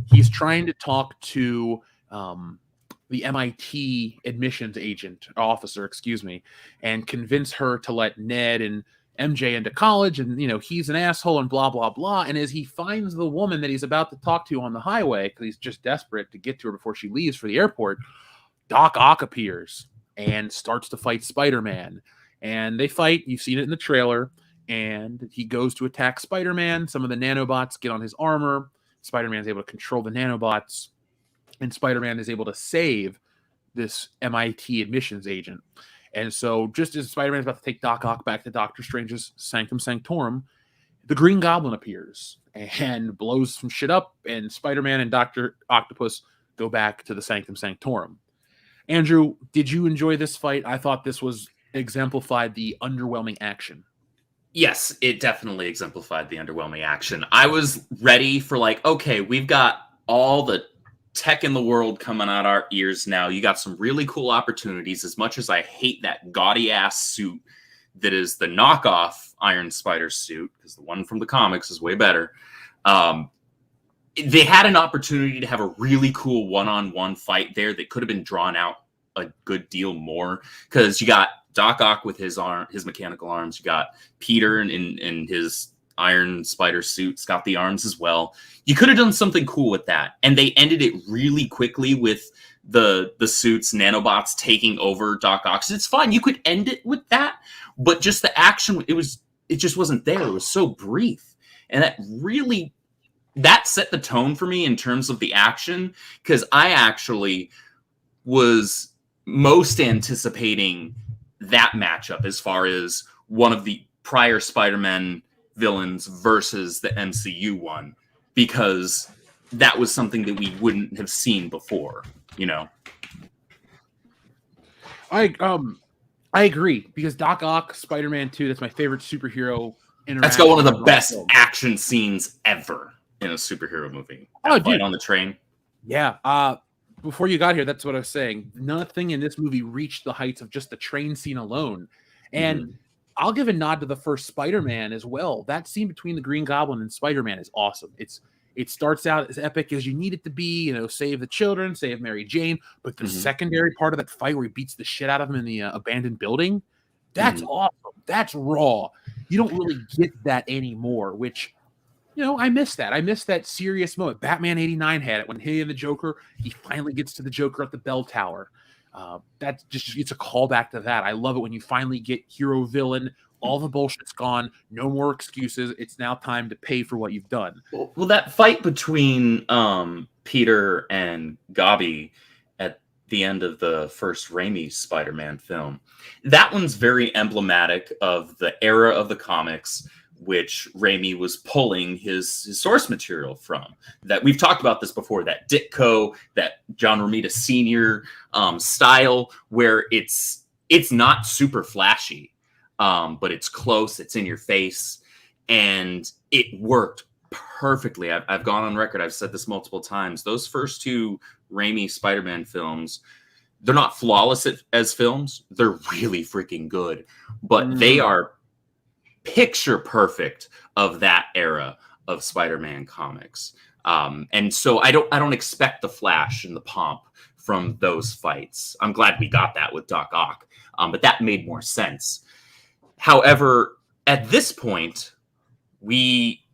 he's trying to talk to the MIT admissions officer, and convince her to let Ned and MJ into college. And, he's an asshole and blah, blah, blah. And as he finds the woman that he's about to talk to on the highway, because he's just desperate to get to her before she leaves for the airport, Doc Ock appears and starts to fight Spider-Man. And they fight. You've seen it in the trailer. And he goes to attack Spider-Man. Some of the nanobots get on his armor. Spider-Man is able to control the nanobots. And Spider-Man is able to save this MIT admissions agent. And so just as Spider-Man is about to take Doc Ock back to Doctor Strange's Sanctum Sanctorum, the Green Goblin appears and blows some shit up. And Spider-Man and Dr. Octopus go back to the Sanctum Sanctorum. Andrew, did you enjoy this fight? I thought this was exemplified the underwhelming action. Yes, it definitely exemplified the underwhelming action. I was ready for like, okay, we've got all the tech in the world coming out our ears now. You got some really cool opportunities. As much as I hate that gaudy ass suit that is the knockoff Iron Spider suit, because the one from the comics is way better. They had an opportunity to have a really cool one-on-one fight there that could have been drawn out a good deal more, because you got Doc Ock with his mechanical arms. You got Peter in his Iron Spider suit's got the arms as well. You could have done something cool with that, and they ended it really quickly with the suits, nanobots taking over Doc Ock. It's fine. You could end it with that, but just the action, it just wasn't there. It was so brief, and that set the tone for me in terms of the action, because I actually was most anticipating that matchup as far as one of the prior Spider-Man villains versus the MCU one, because that was something that we wouldn't have seen before, you know. I agree, because Doc Ock, Spider-Man 2, that's my favorite superhero interaction. That's got one of the best action scenes ever in a superhero movie. That fight on the train. Yeah. Before you got here, that's what I was saying. Nothing in this movie reached the heights of just the train scene alone. And I'll give a nod to the first Spider-Man as well. That scene between the Green Goblin and Spider-Man is awesome. It starts out as epic as you need it to be, you know, save the children, save Mary Jane. But the secondary part of that fight where he beats the shit out of him in the abandoned building, that's awesome. That's raw. You don't really get that anymore, which, you know, I miss that. I miss that serious moment. Batman 89 had it when he and the Joker, he finally gets to the Joker at the bell tower. That's just, it's a callback to that. I love it when you finally get hero villain. All the bullshit's gone. No more excuses. It's now time to pay for what you've done. Well, that fight between Peter and Gabi at the end of the first Raimi Spider-Man film, that one's very emblematic of the era of the comics, which Raimi was pulling his source material from. That we've talked about this before, that Ditko, that John Romita Sr. Style, where it's not super flashy, but it's close, it's in your face, and it worked perfectly. I've gone on record, I've said this multiple times. Those first two Raimi Spider-Man films, they're not flawless as films. They're really freaking good, but they are picture perfect of that era of Spider-Man comics. And so I don't expect the flash and the pomp from those fights. I'm glad we got that with Doc Ock, but that made more sense. However, at this point, we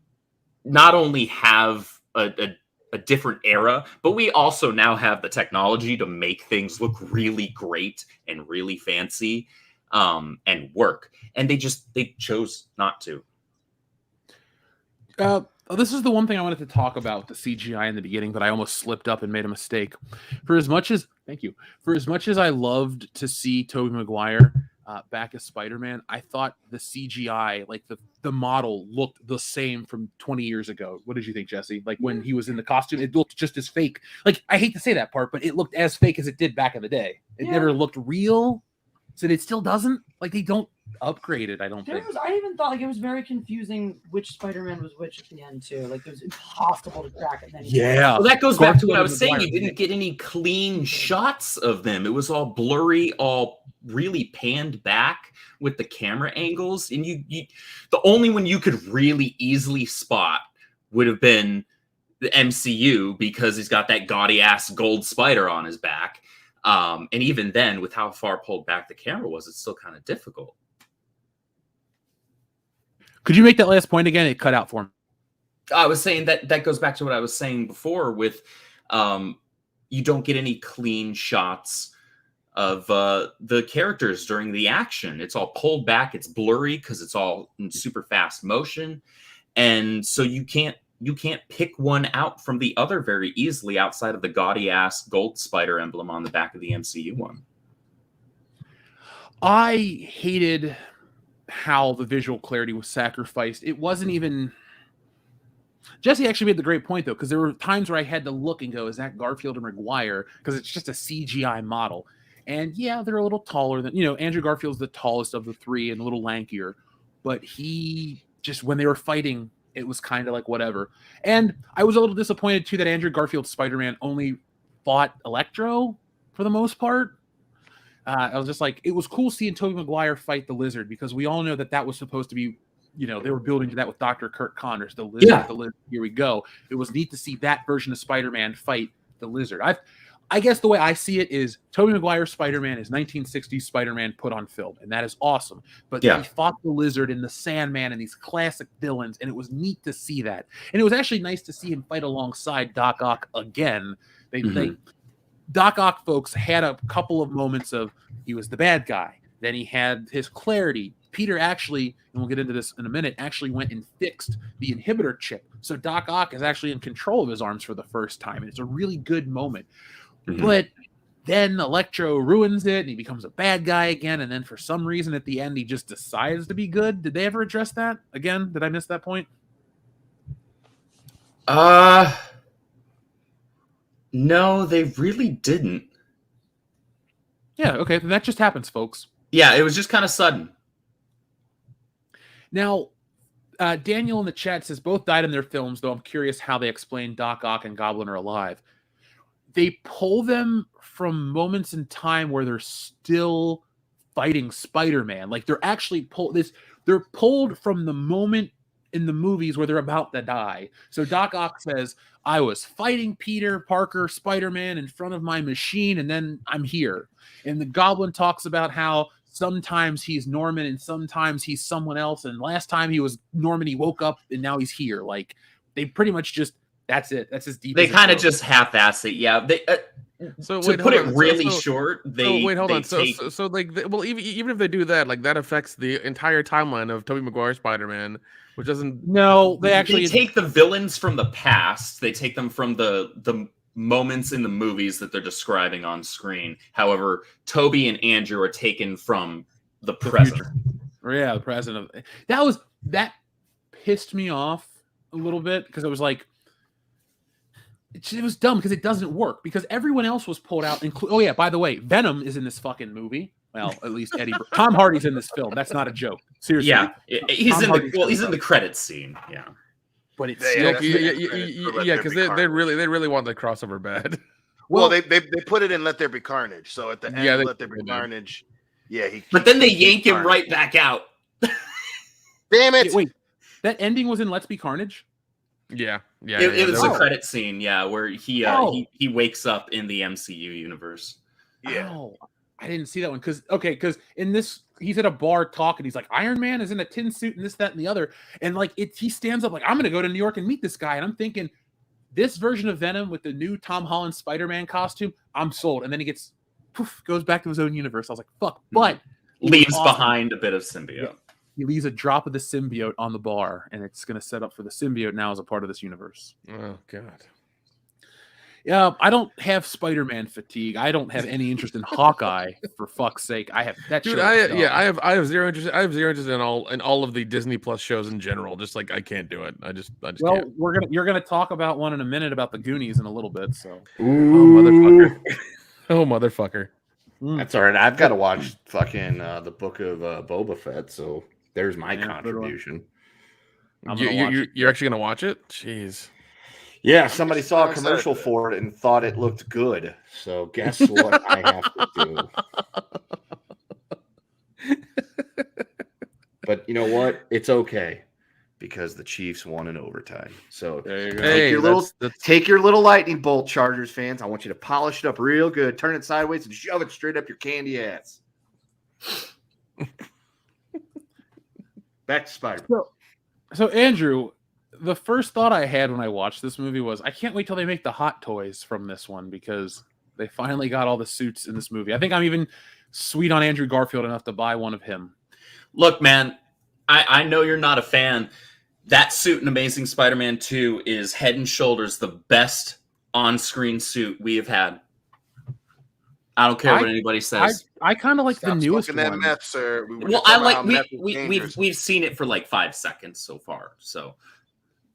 not only have a different era, but we also now have the technology to make things look really great and really fancy, and work. And they chose not to. This is the one thing I wanted to talk about, the CGI in the beginning, but I almost slipped up and made a mistake. For as much as I loved to see Tobey Maguire back as Spider-Man, I thought the CGI, like the model, looked the same from 20 years ago. What did you think, Jesse? Like when he was in the costume, it looked just as fake. Like, I hate to say that part, but it looked as fake as it did back in the day. It never looked real. So it still doesn't, like, they don't upgrade it, I don't think. I even thought, like, it was very confusing which Spider-Man was which at the end, too. Like, it was impossible to track it. Yeah. Well, that goes back to what I was saying. You didn't get any clean shots of them. It was all blurry, all really panned back with the camera angles. And you the only one you could really easily spot would have been the MCU, because he's got that gaudy-ass gold spider on his back. And even then, with how far pulled back the camera was, it's still kind of difficult. Could you make that last point again? It cut out for me. I was saying that goes back to what I was saying before with you don't get any clean shots of the characters during the action. It's all pulled back. It's blurry because it's all in super fast motion. And so you can't pick one out from the other very easily outside of the gaudy ass gold spider emblem on the back of the MCU one. I hated how the visual clarity was sacrificed. It wasn't even... Jesse actually made the great point, though, because there were times where I had to look and go, is that Garfield or Maguire? Because it's just a CGI model. And yeah, they're a little taller than, you know, Andrew Garfield's the tallest of the three and a little lankier, but he just, when they were fighting, it was kind of like whatever. And I was a little disappointed too that Andrew Garfield's Spider-Man only fought Electro for the most part. I was just like, it was cool seeing Tobey Maguire fight the Lizard, because we all know that that was supposed to be, you know, they were building to that with Dr. Kurt Connors, the Lizard, Yeah. the Lizard, here we go. It was neat to see that version of Spider-Man fight the Lizard. I guess the way I see it is Tobey Maguire's Spider-Man is 1960s Spider-Man put on film, and that is awesome. But Yeah. he fought the Lizard and the Sandman and these classic villains, and it was neat to see that. And it was actually nice to see him fight alongside Doc Ock again. Doc Ock folks had a couple of moments of he was the bad guy. Then he had his clarity. Peter actually, and we'll get into this in a minute, actually went and fixed the inhibitor chip. So Doc Ock is actually in control of his arms for the first time. And it's a really good moment. But then Electro ruins it and he becomes a bad guy again. And then for some reason at the end, he just decides to be good. Did they ever address that again? Did I miss that point? No, they really didn't. Yeah, okay. That just happens, folks. Yeah, it was just kind of sudden. Now, Daniel in the chat says both died in their films, though I'm curious how they explain Doc Ock and Goblin are alive. They pull them from moments in time where they're still fighting Spider-Man. Like they're actually they're pulled from the moment in the movies where they're about to die. So Doc Ock says, I was fighting Peter Parker, Spider-Man in front of my machine, and then I'm here. And the Goblin talks about how sometimes he's Norman and sometimes he's someone else. And last time he was Norman, he woke up and now he's here. Like they pretty much just, that's it. That's as deep. They kind of just half-ass it. Yeah. They, so to put it really short, they wait, hold on. take... So like, well, even if they do that, like that affects the entire timeline of Tobey Maguire's Spider-Man, which doesn't. No, they actually take the villains from the past. They take them from the moments in the movies that they're describing on screen. However, Toby and Andrew are taken from the present. Yeah, the present of that pissed me off a little bit because it was like it was dumb because it doesn't work because everyone else was pulled out. Oh yeah, by the way, Venom is in this fucking movie. Well, at least Tom Hardy's in this film. That's not a joke. Seriously. Yeah, he's in the credits scene. Yeah. But it's because they really want the crossover bad. Well, they put it in Let There Be Carnage. So at the end of Let There Be Carnage, but then they yank him right back out. Damn it! Wait, that ending was in Let's Be Carnage? Yeah. It was a credit scene, where he wakes up in the MCU universe. Yeah. Oh, I didn't see that one because in this he's at a bar talking. He's like, Iron Man is in a tin suit and this, that, and the other. And like he stands up like, I'm gonna go to New York and meet this guy. And I'm thinking, this version of Venom with the new Tom Holland Spider-Man costume, I'm sold. And then he goes back to his own universe. I was like, fuck, but leaves behind a bit of symbiote. Yeah. He leaves a drop of the symbiote on the bar, and it's gonna set up for the symbiote now as a part of this universe. Oh god. Yeah, I don't have Spider-Man fatigue. I don't have any interest in Hawkeye. For fuck's sake, I have that. Dude, I have zero interest. I have zero interest in all of the Disney Plus shows in general. Just like I can't do it. I just well, can't. you're gonna talk about one in a minute about the Goonies in a little bit. So, motherfucker. Oh motherfucker. That's all right. I've got to watch fucking the book of Boba Fett. So there's my contribution. You're actually gonna watch it? Jeez. Yeah, somebody saw a commercial for it and thought it looked good. So guess what I have to do? But you know what? It's okay because the Chiefs won in overtime. So there you go. Take your little lightning bolt, Chargers fans. I want you to polish it up real good, turn it sideways, and shove it straight up your candy ass. Back to Spider-Man. So Andrew, the first thought I had when I watched this movie was, I can't wait till they make the hot toys from this one because they finally got all the suits in this movie. I think I'm even sweet on Andrew Garfield enough to buy one of him. Look, man, I know you're not a fan. That suit in Amazing Spider-Man 2 is head and shoulders the best on-screen suit we have had. I don't care what anybody says. I kind of like the newest one. That meth, sir. We've seen it for like 5 seconds so far. So.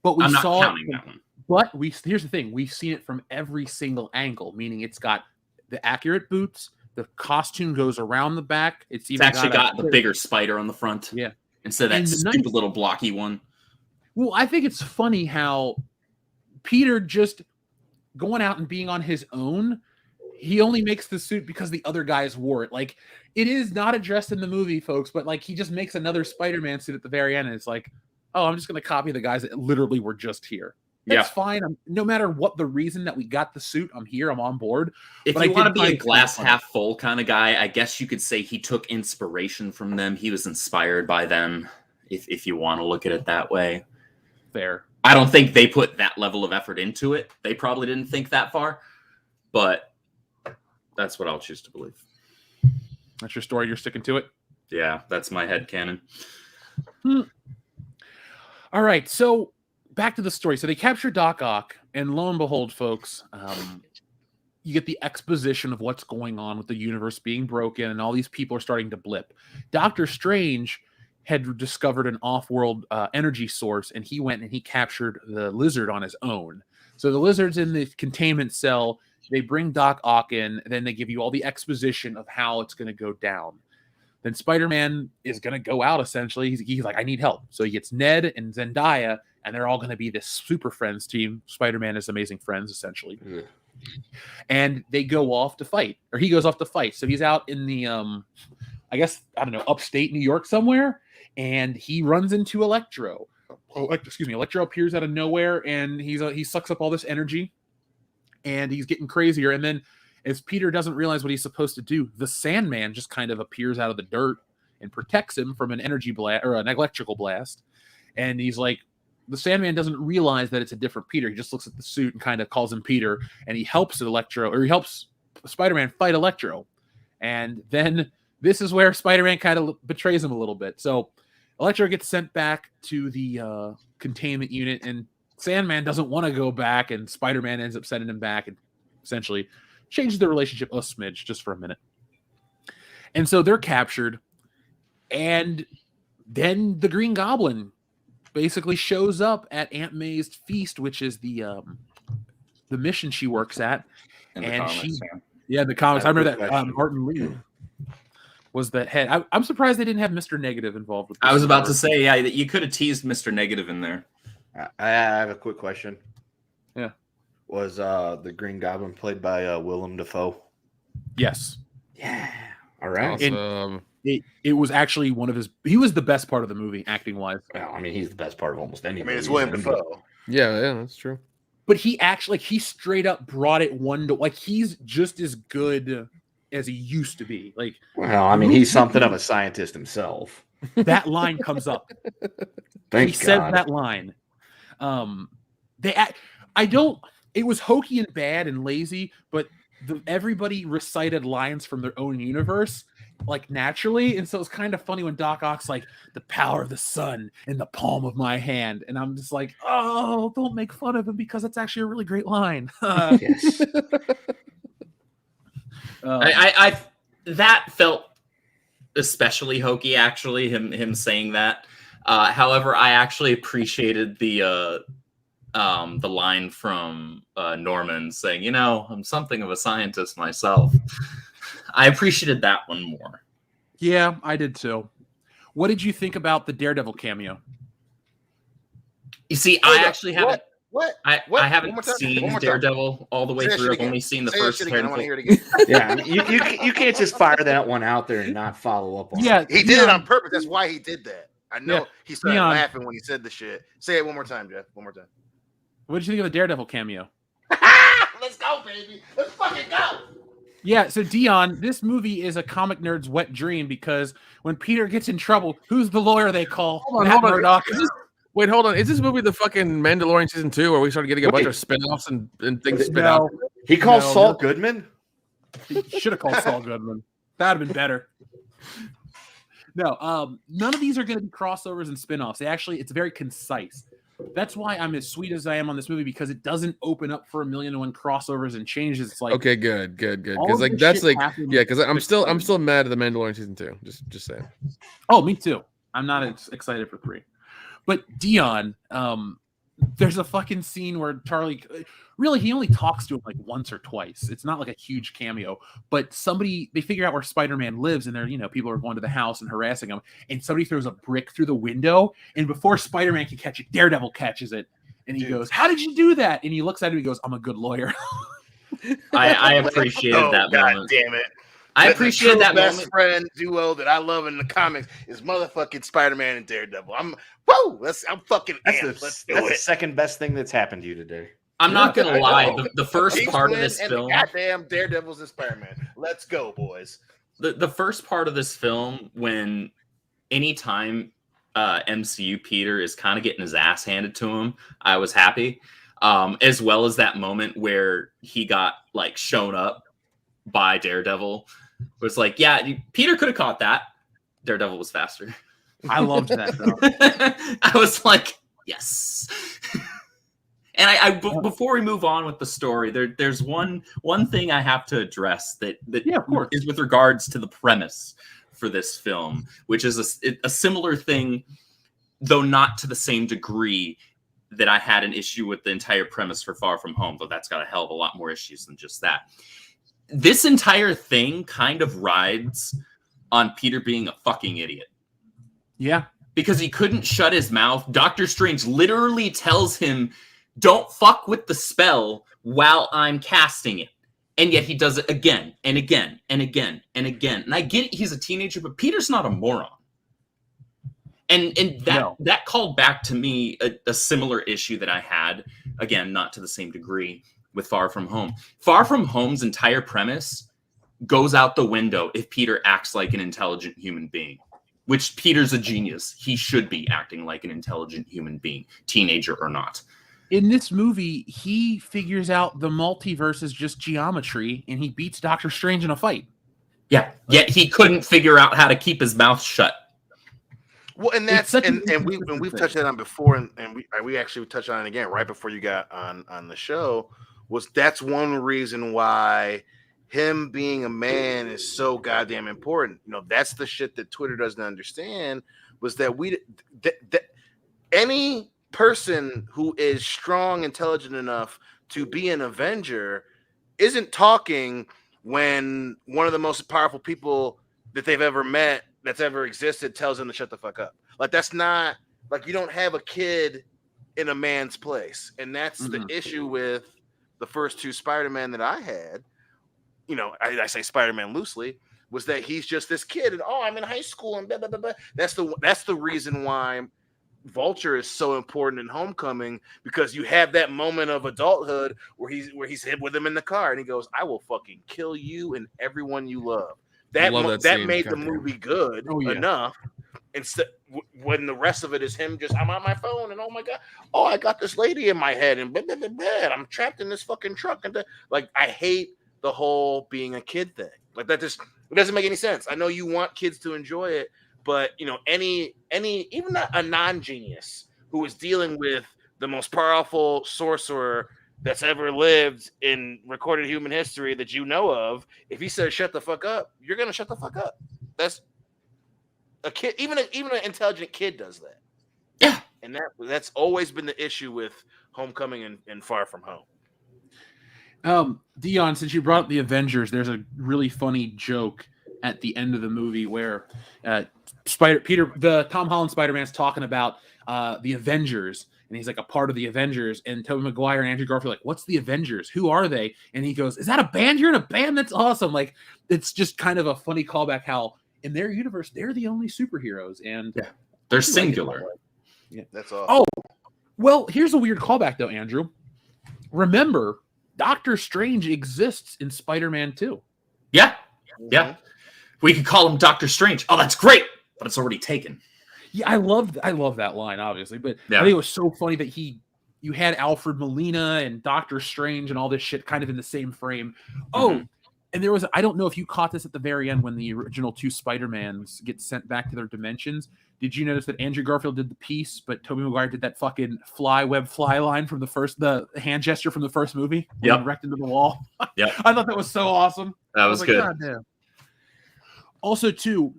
But I'm not counting that one. But here's the thing: we've seen it from every single angle. Meaning, it's got the accurate boots, The costume goes around the back. It's actually got the bigger spider on the front. Yeah. Instead of that stupid little blocky one. Well, I think it's funny how Peter just going out and being on his own, he only makes the suit because the other guys wore it. Like, it is not addressed in the movie, folks, but like he just makes another Spider-Man suit at the very end, and it's like, oh, I'm just going to copy the guys that literally were just here. That's fine. No matter what the reason that we got the suit, I'm here. I'm on board. If you want to be a glass half full kind of guy, I guess you could say he took inspiration from them. He was inspired by them, if you want to look at it that way. Fair. I don't think they put that level of effort into it. They probably didn't think that far, but that's what I'll choose to believe. That's your story. You're sticking to it? Yeah, that's my headcanon. All right, so back to the story. So they capture Doc Ock, and lo and behold, folks, you get the exposition of what's going on with the universe being broken, and all these people are starting to blip. Doctor Strange had discovered an off-world energy source, and he went and he captured the lizard on his own. So the lizard's in the containment cell. They bring Doc Ock in, and then they give you all the exposition of how it's going to go down. Then Spider-Man is going to go out, essentially. He's like, I need help. So he gets Ned and Zendaya, and they're all going to be this super friends team. Spider-Man is Amazing Friends, essentially. Yeah. And they go off to fight, or he goes off to fight. So he's out in the, I guess, I don't know, upstate New York somewhere, and he runs into Electro. Electro appears out of nowhere, and he sucks up all this energy, and he's getting crazier. And then as Peter doesn't realize what he's supposed to do, the Sandman just kind of appears out of the dirt and protects him from an energy blast or an electrical blast. And he's like, the Sandman doesn't realize that it's a different Peter. He just looks at the suit and kind of calls him Peter, and he helps he helps Spider-Man fight Electro. And then this is where Spider-Man kind of betrays him a little bit. So Electro gets sent back to the containment unit, and Sandman doesn't want to go back, and Spider-Man ends up sending him back and essentially changes the relationship a smidge just for a minute. And so they're captured, and then the Green Goblin basically shows up at Aunt May's feast, which is the mission she works at. In the comics, the comics. I remember that Martin Lee was the head. I'm surprised they didn't have Mr. Negative involved with this. I was about to say, yeah, you could have teased Mr. Negative in there. I have a quick question. Yeah. Was the Green Goblin played by Willem Dafoe? Yes. Yeah. All right. Awesome. It was actually he was the best part of the movie, acting wise. Well, I mean, he's the best part of almost any movie. It's Willem Dafoe. Yeah, that's true. But he actually, he straight up brought it he's just as good as he used to be. Like, well, I mean, he's something of a scientist himself. That line comes up. He said that line. It was hokey and bad and lazy, but everybody recited lines from their own universe, like naturally. And so it's kind of funny when Doc Ock's like, the power of the sun in the palm of my hand. And I'm just like, oh, don't make fun of him because it's actually a really great line. Yes. I that felt especially hokey, actually, him saying that. However, I actually appreciated the line from Norman saying, I'm something of a scientist myself. I appreciated that one more. Yeah, I did too. What did you think about the Daredevil cameo? You see, I actually haven't. What? I haven't seen Daredevil all the way through. I've only seen the first again. I want to hear it again. Yeah, I mean, you can't just fire that one out there and not follow up on it. Yeah, he did it on purpose. That's why he did that. I know he started laughing when he said the shit. Say it one more time, Jeff. One more time. What did you think of the Daredevil cameo? Let's go, baby. Let's fucking go. Yeah, so Dion, this movie is a comic nerd's wet dream because when Peter gets in trouble, who's the lawyer they call? Hold on. Murdock. Wait, hold on. Is this movie the fucking Mandalorian season 2 where we started getting a bunch of spin-offs and things spin out? He calls Saul Goodman? He should have called Saul Goodman. That would have been better. No, none of these are going to be crossovers and spin-offs. It's very concise. That's why I'm as sweet as I am on this movie, because it doesn't open up for 1,000,001 crossovers and changes. It's like, okay, good. Because like that's like, yeah, because I'm still mad at the Mandalorian season 2. Just saying. Oh, me too. I'm not excited for 3. But Dion, There's a fucking scene where Charlie, really, he only talks to him like once or twice. It's not like a huge cameo, but they figure out where Spider-Man lives, and people are going to the house and harassing him, and somebody throws a brick through the window, and before Spider-Man can catch it, Daredevil catches it, and he goes, "How did you do that?" And he looks at him and he goes, "I'm a good lawyer." I appreciated that God moment. damn it. I appreciate that best moment. friend duo that I love in the comics is motherfucking Spider-Man and Daredevil. I'm fucking amped. Let's do That's the it. second best thing that's happened to you today. I'm not gonna lie. know. The first East part of Wind this and film, the goddamn Daredevils and Spider-Man. Let's go, boys. the first part of this film, when anytime MCU Peter is kind of getting his ass handed to him, I was happy. As well as that moment where he got like shown up by Daredevil. It was like, yeah, Peter could have caught that. Daredevil was faster. I loved that though. I was like, yes. And before we move on with the story, there's one thing I have to address that of course, is with regards to the premise for this film, which is a similar thing, though not to the same degree that I had an issue with the entire premise for Far From Home, though that's got a hell of a lot more issues than just that. This entire thing kind of rides on Peter being a fucking idiot. Yeah. Because he couldn't shut his mouth. Doctor Strange literally tells him, don't fuck with the spell while I'm casting it. And yet he does it again and again and again and again. And I get it, he's a teenager, but Peter's not a moron. And that called back to me a similar issue that I had, again, not to the same degree, with Far From Home. Far From Home's entire premise goes out the window if Peter acts like an intelligent human being, which Peter's a genius. He should be acting like an intelligent human being, teenager or not. In this movie, he figures out the multiverse is just geometry, and he beats Doctor Strange in a fight. Yeah, yet he couldn't figure out how to keep his mouth shut. Well, and that's we've touched on before, and we actually touched on it again right before you got on the show. That's one reason why him being a man is so goddamn important. That's the shit that Twitter doesn't understand. Was that any person who is strong, intelligent enough to be an Avenger isn't talking when one of the most powerful people that they've ever met, that's ever existed, tells them to shut the fuck up. Like, that's not, like, you don't have a kid in a man's place. And that's the issue with the first two Spider-Man that I had. I say Spider-Man loosely, was that he's just this kid and I'm in high school and blah, blah, blah, blah. That's the reason why Vulture is so important in Homecoming, because you have that moment of adulthood where he's hit with him in the car and he goes, I will fucking kill you and everyone you love. That made the movie good enough. Instead, when the rest of it is him just, I'm on my phone and oh my god, I got this lady in my head and blah, blah, blah, blah, I'm trapped in this fucking truck and I hate the whole being a kid thing. Like, that just, it doesn't make any sense. I know you want kids to enjoy it, but any even a non-genius who is dealing with the most powerful sorcerer that's ever lived in recorded human history that you know of, if he says shut the fuck up, you're gonna shut the fuck up. That's a kid, even an intelligent kid does that. Yeah. And that's always been the issue with Homecoming and Far From Home. Dion, since you brought up the Avengers, there's a really funny joke at the end of the movie where the Tom Holland Spider-Man's talking about the Avengers, and he's like a part of the Avengers, and Tobey Maguire and Andrew Garfield are like, what's the Avengers? Who are they? And he goes, is that a band? You're in a band? That's awesome. Like, it's just kind of a funny callback how in their universe they're the only superheroes, and they're singular. Yeah, that's awesome. Oh, well, here's a weird callback though, Andrew. Remember, Doctor Strange exists in Spider-Man 2. Yeah. Yeah. We could call him Doctor Strange. Oh, that's great, but it's already taken. Yeah, I love that line, obviously, but I think it was so funny that you had Alfred Molina and Doctor Strange and all this shit kind of in the same frame. Oh, and there was, I don't know if you caught this at the very end when the original two Spider-Mans get sent back to their dimensions. Did you notice that Andrew Garfield did the piece, but Tobey Maguire did that fucking fly line from the hand gesture from the first movie? Yep. Wrecked into the wall. Yep. I thought that was so awesome. That was good. God damn. Also, too,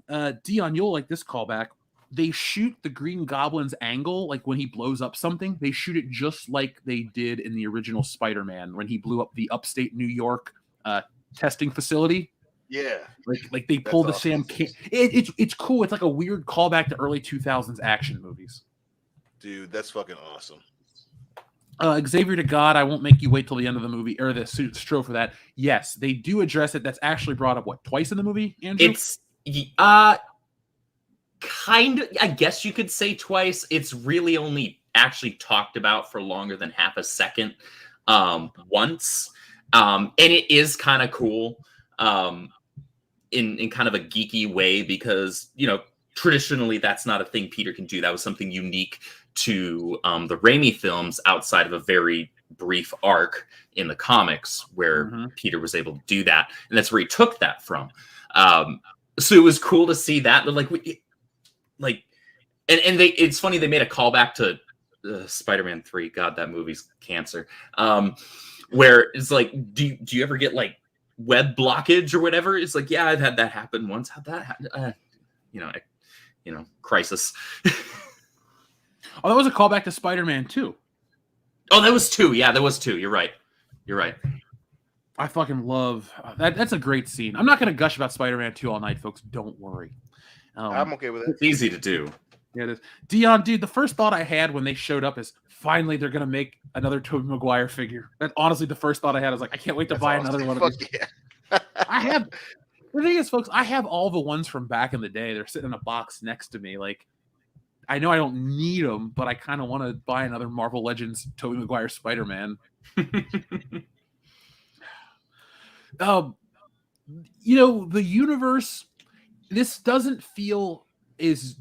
Dion, you'll like this callback. they shoot the Green Goblin's angle, like when he blows up something, they shoot it just like they did in the original Spider-Man when he blew up the upstate New York testing facility. Yeah, like they pulled the Sam. It's cool. It's like a weird callback to early 2000s action movies. Dude, that's fucking awesome. Xavier to God, I won't make you wait till the end of the movie or the stro for that. Yes, they do address it. That's actually brought up twice in the movie, Andrew? It's kind of, I guess you could say twice. It's really only actually talked about for longer than half a second once. And it is kind of cool in kind of a geeky way because, traditionally that's not a thing Peter can do. That was something unique to the Raimi films outside of a very brief arc in the comics where Peter was able to do that. And that's where he took that from. So it was cool to see that. But it's funny, they made a callback to Spider-Man 3. God, that movie's cancer. Where it's like, do you ever get like web blockage or whatever? It's like, yeah, I've had that happen once. How'd that happen? Crisis. Oh, that was a callback to Spider-Man 2. Oh, that was 2. Yeah, that was 2. You're right. I fucking love that. That's a great scene. I'm not going to gush about Spider-Man 2 all night, folks. Don't worry. I'm okay with it. It's easy to do. Yeah, it is. Dion, dude, the first thought I had when they showed up is finally they're going to make another Tobey Maguire figure. That's honestly the first thought I had. I was like, I can't wait to buy another one of these. Yeah. The thing is, folks, I have all the ones from back in the day. They're sitting in a box next to me. Like, I know I don't need them, but I kind of want to buy another Marvel Legends Tobey Maguire Spider-Man. The universe, this doesn't feel as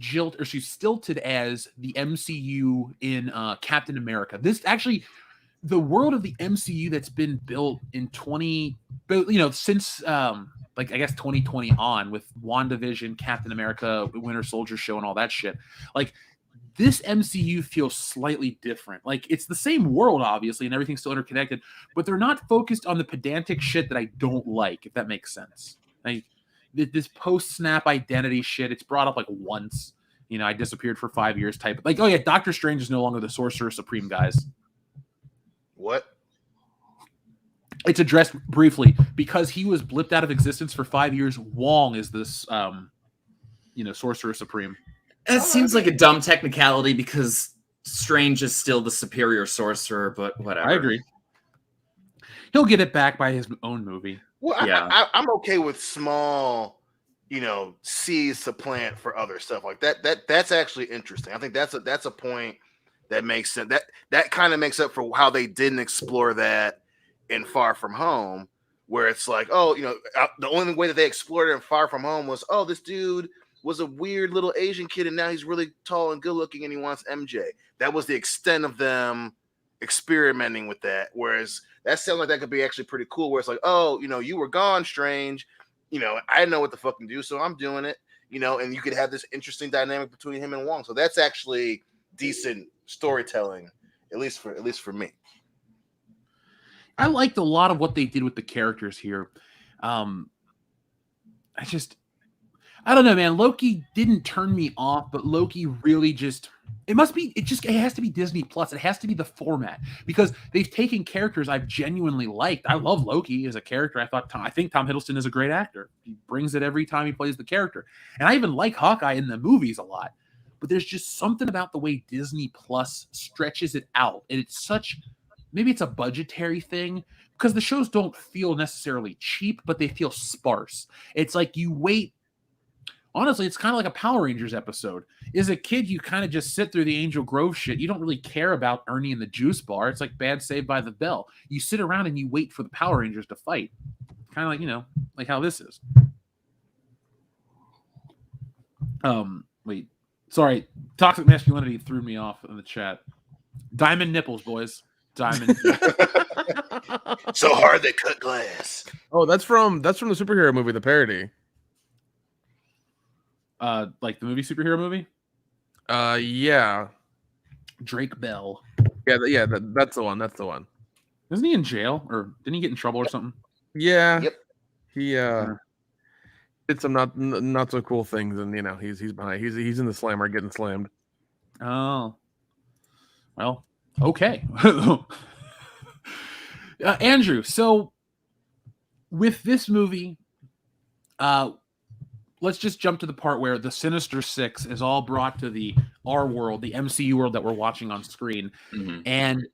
stilted as the MCU in Captain America. This actually, the world of the MCU that's been built in since I guess 2020 on with WandaVision, Captain America, Winter Soldier show, and all that shit. Like, this MCU feels slightly different. Like, it's the same world, obviously, and everything's still interconnected, but they're not focused on the pedantic shit that I don't like, if that makes sense. Like, this post-snap identity shit, it's brought up like once. I disappeared for 5 years type. Like, oh yeah, Doctor Strange is no longer the Sorcerer Supreme, guys. What? It's addressed briefly because he was blipped out of existence for 5 years. Wong is this, Sorcerer Supreme. That seems like a dumb technicality because Strange is still the superior sorcerer, but whatever. I agree. He'll get it back by his own movie. Well, yeah. I'm okay with small, seeds to plant for other stuff like that. That's actually interesting. I think that's a point that makes sense. That kind of makes up for how they didn't explore that in Far From Home, where it's like, the only way that they explored it in Far From Home was, this dude was a weird little Asian kid and now he's really tall and good looking and he wants MJ. That was the extent of them experimenting with that. Whereas that sounds like that could be actually pretty cool, where it's like, you were gone, Strange. I know what the fuck to do, so I'm doing it. And you could have this interesting dynamic between him and Wong. So that's actually decent storytelling, at least for me. I liked a lot of what they did with the characters here. I don't know, man. Loki didn't turn me off, but Loki really it has to be Disney Plus. It has to be the format because they've taken characters I've genuinely liked. I love Loki as a character. I think Tom Hiddleston is a great actor. He brings it every time he plays the character. And I even like Hawkeye in the movies a lot. But there's just something about the way Disney Plus stretches it out. And maybe it's a budgetary thing because the shows don't feel necessarily cheap, but they feel sparse. It's like you wait. Honestly, it's kind of like a Power Rangers episode. As a kid, you kind of just sit through the Angel Grove shit. You don't really care about Ernie and the Juice Bar. It's like Bad Saved by the Bell. You sit around and you wait for the Power Rangers to fight. Kind of like, like how this is. Wait. Sorry. Toxic masculinity threw me off in the chat. Diamond nipples, boys. Diamond. So hard they cut glass. Oh, that's from the superhero movie, the parody. Like the superhero movie? Yeah. Drake Bell. Yeah, that's the one. That's the one. Isn't he in jail? Or didn't he get in trouble or something? Yeah. Yep. He did some not so cool things, and he's behind. He's in the slammer getting slammed. Oh, well, okay. Andrew, so with this movie, let's just jump to the part where the Sinister Six is all brought to our world, the MCU world that we're watching on screen, and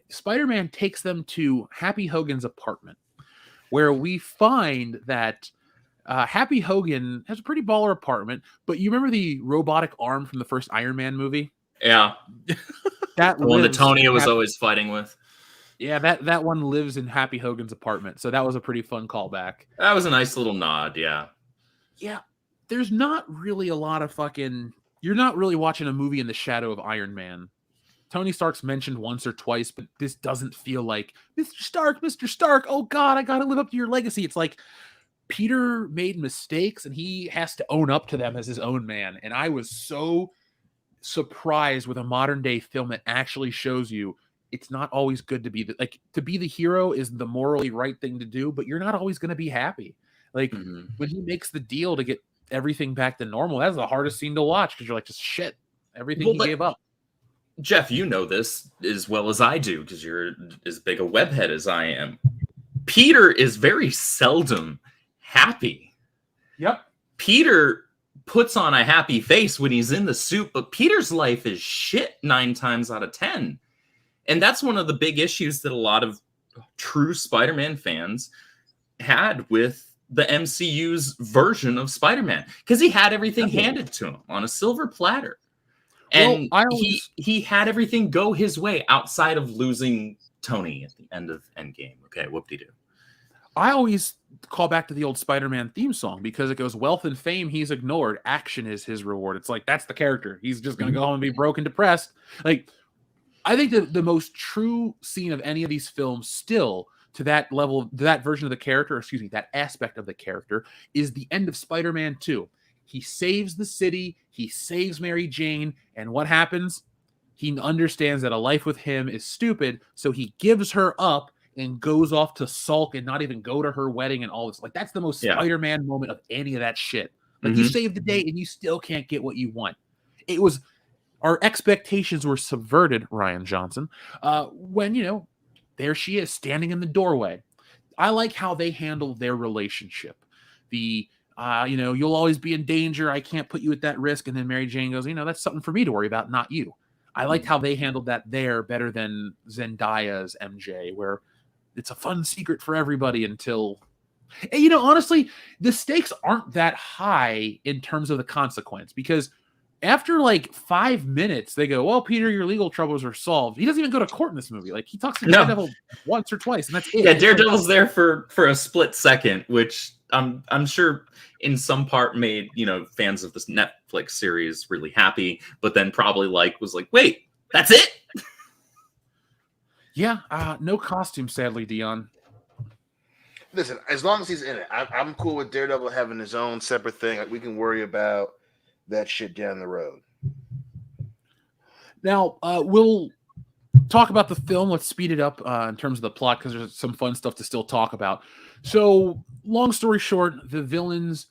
Spider-Man takes them to Happy Hogan's apartment, where we find that Happy Hogan has a pretty baller apartment. But you remember the robotic arm from the first Iron Man movie? Yeah, that the one that Tony was always fighting with. Yeah, that one lives in Happy Hogan's apartment. So that was a pretty fun callback. That was a nice little nod, yeah. Yeah, there's not really a lot of you're not really watching a movie in the shadow of Iron Man. Tony Stark's mentioned once or twice, but this doesn't feel like, Mr. Stark, oh God, I gotta live up to your legacy. It's like Peter made mistakes and he has to own up to them as his own man. And I was so surprised with a modern day film that actually shows you it's not always good to be to be the hero is the morally right thing to do, but you're not always going to be happy. Like when he makes the deal to get everything back to normal, that's the hardest scene to watch because you're like, just shit, everything he gave up. Jeff, you know this as well as I do because you're as big a webhead as I am. Peter is very seldom happy. Yep. Peter puts on a happy face when he's in the suit, but Peter's life is shit 9 times out of 10. And that's one of the big issues that a lot of true Spider-Man fans had with the MCU's version of Spider-Man, because he had everything handed to him on a silver platter. And he had everything go his way outside of losing Tony at the end of Endgame. Okay, whoop-de-doo. I always call back to the old Spider-Man theme song because it goes, wealth and fame he's ignored, action is his reward. It's like, that's the character. He's just going to go home and be broke and depressed. Like, I think the most true scene of any of these films still to that level, to that version of the character, that aspect of the character, is the end of Spider-Man 2. He saves the city, he saves Mary Jane, and what happens? He understands that a life with him is stupid, so he gives her up and goes off to sulk and not even go to her wedding and all this. Like, that's the most Spider-Man moment of any of that shit. Like, you saved the day and you still can't get what you want. It was... Our expectations were subverted, Ryan Johnson, when, there she is standing in the doorway. I like how they handle their relationship. You'll always be in danger. I can't put you at that risk. And then Mary Jane goes, that's something for me to worry about, not you. I liked how they handled that there better than Zendaya's MJ, where it's a fun secret for everybody until... And, honestly, the stakes aren't that high in terms of the consequence, because... After 5 minutes, they go, well, Peter, your legal troubles are solved. He doesn't even go to court in this movie. Like, he talks to Daredevil once or twice, and that's it. Yeah, Daredevil's there for a split second, which I'm sure in some part made, fans of this Netflix series really happy, but then probably was like, wait, that's it? Yeah, no costume, sadly, Dion. Listen, as long as he's in it, I'm cool with Daredevil having his own separate thing. Like, we can worry about that shit down the road. Now, we'll talk about the film. Let's speed it up in terms of the plot because there's some fun stuff to still talk about. So, long story short, the villains,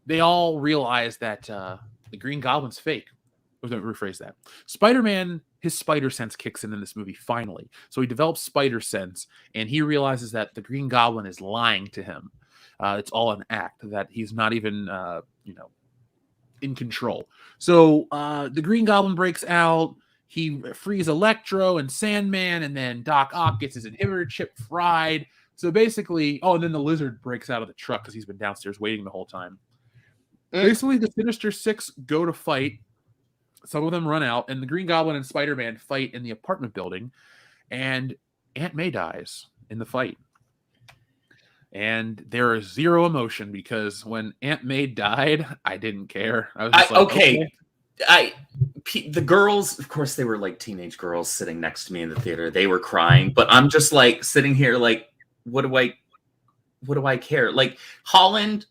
they all realize that the Green Goblin's fake. Let me rephrase that. Spider-Man, his spider sense kicks in this movie, finally. So he develops spider sense, and he realizes that the Green Goblin is lying to him. It's all an act, that he's not even, in control. So the Green Goblin breaks out. He frees Electro and Sandman, and then Doc Ock gets his inhibitor chip fried. So basically, and then the Lizard breaks out of the truck because he's been downstairs waiting the whole time. Basically, the Sinister Six go to fight. Some of them run out, and the Green Goblin and Spider-Man fight in the apartment building, and Aunt May dies in the fight. And there is zero emotion because when Aunt May died, I didn't care. I was just okay. The girls, of course, they were like teenage girls sitting next to me in the theater. They were crying, but I'm just sitting here what do I care? Like Holland,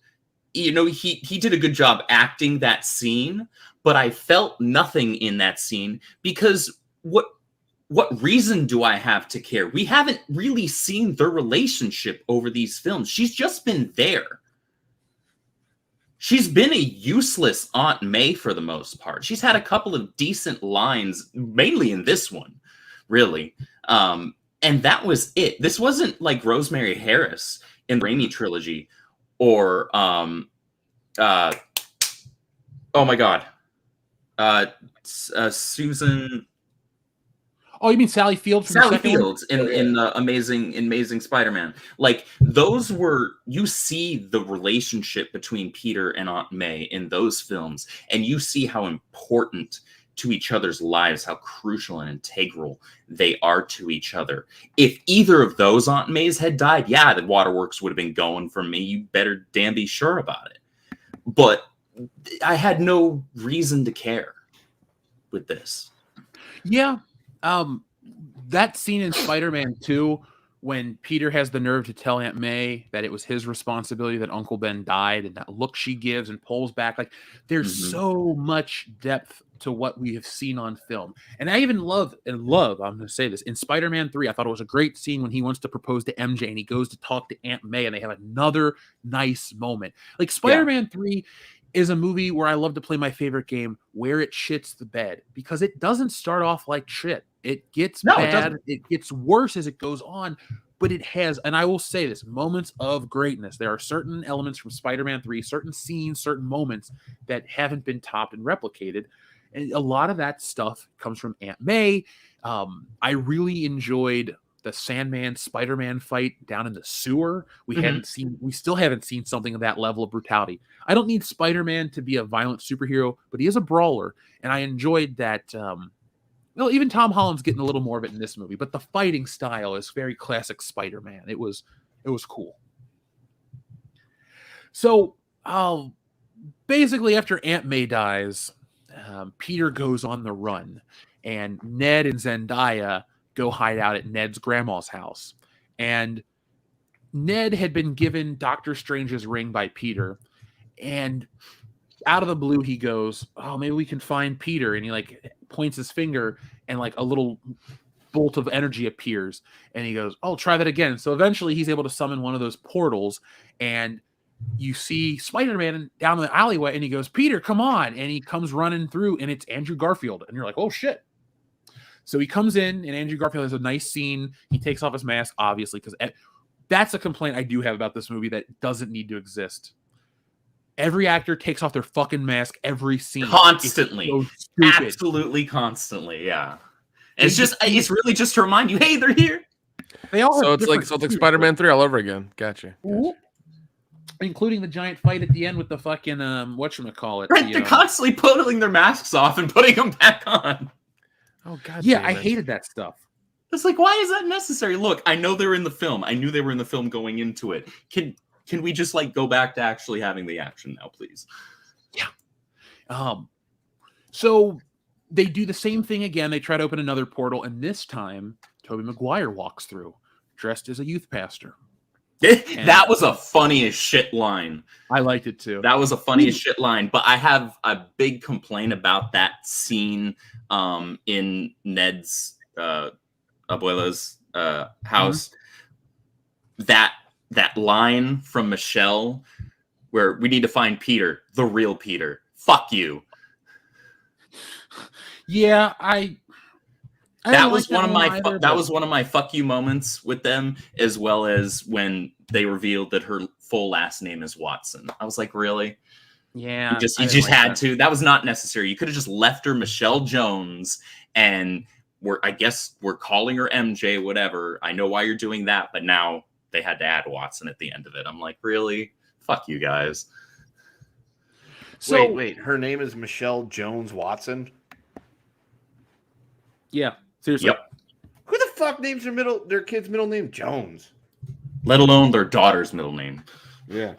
he did a good job acting that scene, but I felt nothing in that scene because what reason do I have to care? We haven't really seen their relationship over these films. She's just been there. she's been a useless Aunt May for the most part. She's had a couple of decent lines, mainly in this one, really. And that was it. This wasn't like Rosemary Harris in the Raimi trilogy, or oh my god, Susan. Oh, you mean Sally Fields from Sally the second Fields in Amazing Spider-Man. Like, those were, you see the relationship between Peter and Aunt May in those films, and you see how important to each other's lives, how crucial and integral they are to each other. If either of those Aunt Mays had died, yeah, the waterworks would have been going for me. You better damn be sure about it. But I had no reason to care with this. Yeah. That scene in Spider-Man 2 when Peter has the nerve to tell Aunt May that it was his responsibility that Uncle Ben died, and that look she gives and pulls back, like, there's so much depth to what we have seen on film. And I even love, I'm going to say this, in Spider-Man 3, I thought it was a great scene when he wants to propose to MJ and he goes to talk to Aunt May and they have another nice moment. Like, Spider-Man 3 is a movie where I love to play my favorite game, where it shits the bed, because it doesn't start off like shit. It gets bad. It gets worse as it goes on, but it has, and I will say this, moments of greatness. There are certain elements from Spider-Man 3, certain scenes, certain moments that haven't been topped and replicated. And a lot of that stuff comes from Aunt May. I really enjoyed the Sandman Spider-Man fight down in the sewer. We still haven't seen something of that level of brutality. I don't need Spider-Man to be a violent superhero, but he is a brawler, and I enjoyed that. Well, even Tom Holland's getting a little more of it in this movie, but the fighting style is very classic Spider-Man. It was cool. So, basically, after Aunt May dies, Peter goes on the run, and Ned and Zendaya go hide out at Ned's grandma's house. And Ned had been given Doctor Strange's ring by Peter, and out of the blue he goes, "Oh, maybe we can find Peter." And he like points his finger, and like a little bolt of energy appears, and he goes, "Oh, try that again." So eventually he's able to summon one of those portals, and you see Spider-Man down the alleyway, and he goes, "Peter, come on." And he comes running through, and it's Andrew Garfield, and you're like, "Oh shit." So he comes in, and Andrew Garfield has a nice scene. He takes off his mask, obviously, because that's a complaint I do have about this movie that doesn't need to exist. Every actor takes off their fucking mask every scene. Constantly. So stupid. Absolutely constantly, yeah. And it's really just to remind you, hey, they're here. They all so it's like Spider-Man 3 all over again. Gotcha. Including the giant fight at the end with the fucking whatchamacallit. Right, they're constantly pulling their masks off and putting them back on. Oh god. Yeah, I hated that stuff. It's like, why is that necessary? Look, I know they're in the film. I knew they were in the film going into it. Can we just like go back to actually having the action now, please? Yeah. So they do the same thing again. They try to open another portal, and this time Tobey Maguire walks through, dressed as a youth pastor. That was a funny as shit line. I liked it too. That was a funny as shit line. But I have a big complaint about that scene in Ned's abuela's house. That line from Michelle where we need to find Peter, the real Peter. Fuck you. Yeah, that was one of my fuck you moments with them, as well as when they revealed that her full last name is Watson. I was like, really? Yeah. You just had to. That was not necessary. You could have just left her Michelle Jones, and we're calling her MJ, whatever. I know why you're doing that, but now they had to add Watson at the end of it. I'm like, really? Fuck you guys. So wait, her name is Michelle Jones Watson? Yeah, seriously. Yep. Who the fuck names their kid's middle name Jones? Let alone their daughter's middle name. Yeah.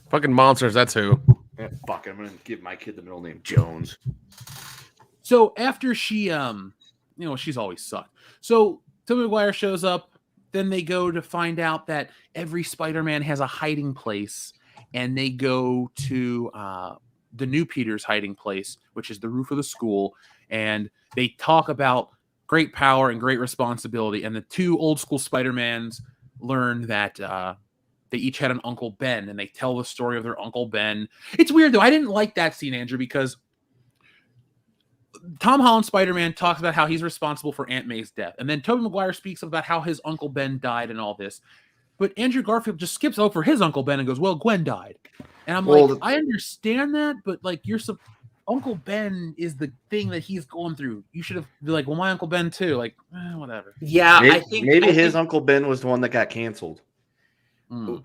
Fucking monsters, that's who. Yeah, fuck, I'm gonna give my kid the middle name Jones. So after she she's always sucked. So Tobey Maguire shows up, then they go to find out that every Spider-Man has a hiding place, and they go to the new Peter's hiding place, which is the roof of the school, and they talk about great power and great responsibility, and the two old school Spider-Mans learn that they each had an Uncle Ben, and they tell the story of their Uncle Ben. It's weird, though. I didn't like that scene, Andrew, because Tom Holland Spider-Man talks about how he's responsible for Aunt May's death. And then Tobey Maguire speaks about how his Uncle Ben died and all this. But Andrew Garfield just skips over his Uncle Ben and goes, well, Gwen died. And I'm like, I understand that, but like Uncle Ben is the thing that he's going through. You should have been like, well, my Uncle Ben too. Like, whatever. Yeah, maybe, I think his Uncle Ben was the one that got canceled.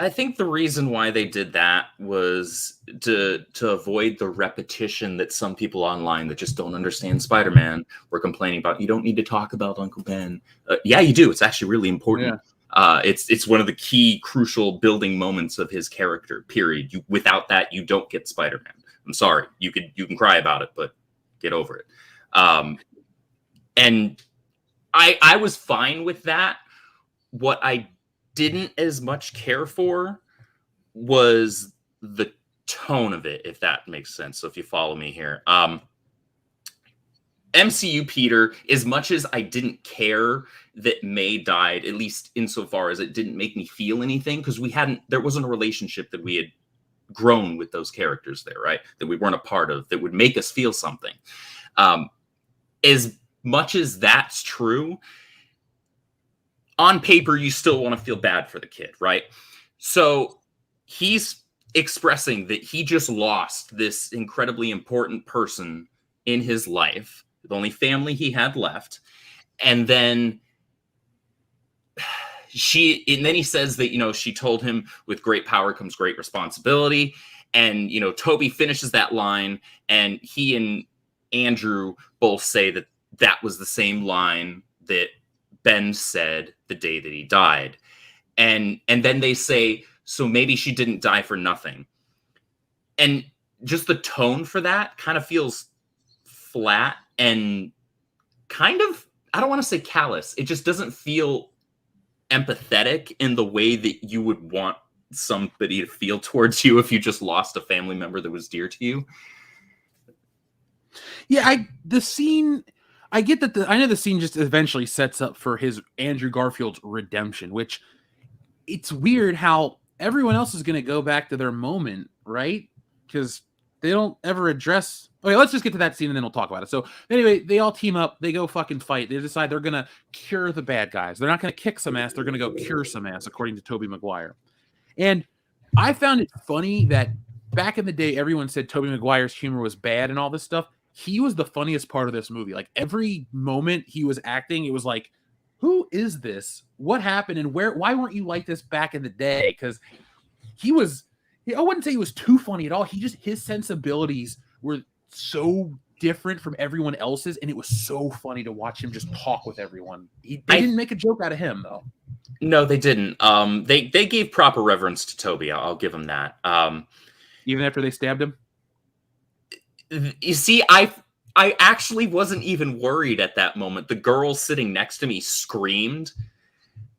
I think the reason why they did that was to avoid the repetition that some people online that just don't understand Spider-Man were complaining about. You don't need to talk about Uncle Ben. Yeah, you do. It's actually really important. Yeah. It's one of the key crucial building moments of his character, period. Without that, you don't get Spider-Man. I'm sorry. You can cry about it, but get over it. And I was fine with that. What I didn't as much care for was the tone of it, if that makes sense. So if you follow me here, MCU Peter, as much as I didn't care that May died, at least insofar as it didn't make me feel anything, because there wasn't a relationship that we had grown with those characters there, right? That we weren't a part of, that would make us feel something. As much as that's true, on paper, you still want to feel bad for the kid, right? So he's expressing that he just lost this incredibly important person in his life, the only family he had left. And then he says that, she told him with great power comes great responsibility. And, Toby finishes that line, and he and Andrew both say that was the same line that Ben said the day that he died. And then they say, so maybe she didn't die for nothing. And just the tone for that kind of feels flat and kind of, I don't want to say callous. It just doesn't feel empathetic in the way that you would want somebody to feel towards you if you just lost a family member that was dear to you. Yeah, I get that. I know the scene just eventually sets up for his Andrew Garfield's redemption, which it's weird how everyone else is going to go back to their moment, right? Because they don't ever address. Okay, let's just get to that scene and then we'll talk about it. So anyway, they all team up. They go fucking fight. They decide they're going to cure the bad guys. They're not going to kick some ass. They're going to go cure some ass, according to Tobey Maguire. And I found it funny that back in the day, everyone said Tobey Maguire's humor was bad and all this stuff. He was the funniest part of this movie. Like every moment he was acting, it was like, who is this? What happened? And why weren't you like this back in the day? Because I wouldn't say he was too funny at all. His sensibilities were so different from everyone else's. And it was so funny to watch him just talk with everyone. They didn't make a joke out of him though. No, they didn't. They gave proper reverence to Toby. I'll give him that. Even after they stabbed him? You see, I actually wasn't even worried at that moment. The girl sitting next to me screamed,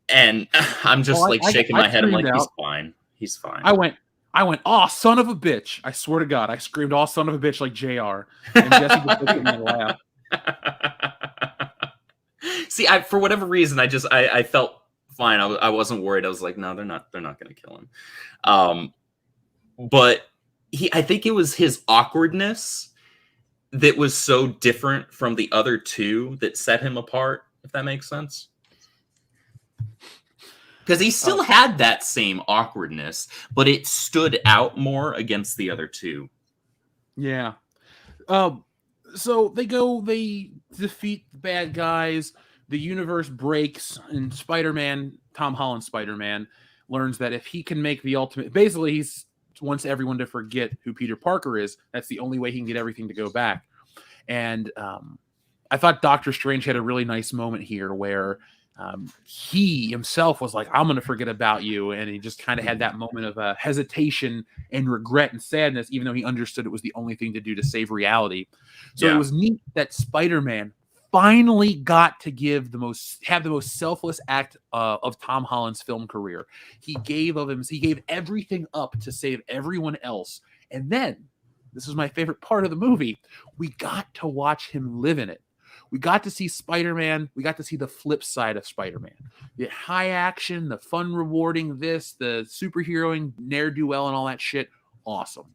and I'm just shaking my head. I'm like, he's fine. He's fine. I went, oh, son of a bitch. I swear to God, I screamed, oh, son of a bitch, like JR. And Jesse just looked at me and laughed. See, for whatever reason, I felt fine. I wasn't worried. I was like, no, they're not going to kill him. But I think it was his awkwardness that was so different from the other two that set him apart, if that makes sense. Because he still had that same awkwardness, but it stood out more against the other two. Yeah. So they defeat the bad guys. The universe breaks, and Spider-Man, Tom Holland Spider-Man, learns that if he can make the ultimate, basically he's wants everyone to forget who Peter Parker is. That's the only way he can get everything to go back. And I thought Doctor Strange had a really nice moment here where he himself was like, I'm going to forget about you. And he just kind of had that moment of hesitation and regret and sadness, even though he understood it was the only thing to do to save reality. So It was neat that Spider-Man finally got to have the most selfless act of Tom Holland's film career. He gave everything up to save everyone else. And then, this is my favorite part of the movie, we got to watch him live in it. we got to see Spider-Man. We got to see the flip side of Spider-Man. The high action, the fun, rewarding the superheroing, ne'er-do-well and all that shit. Awesome.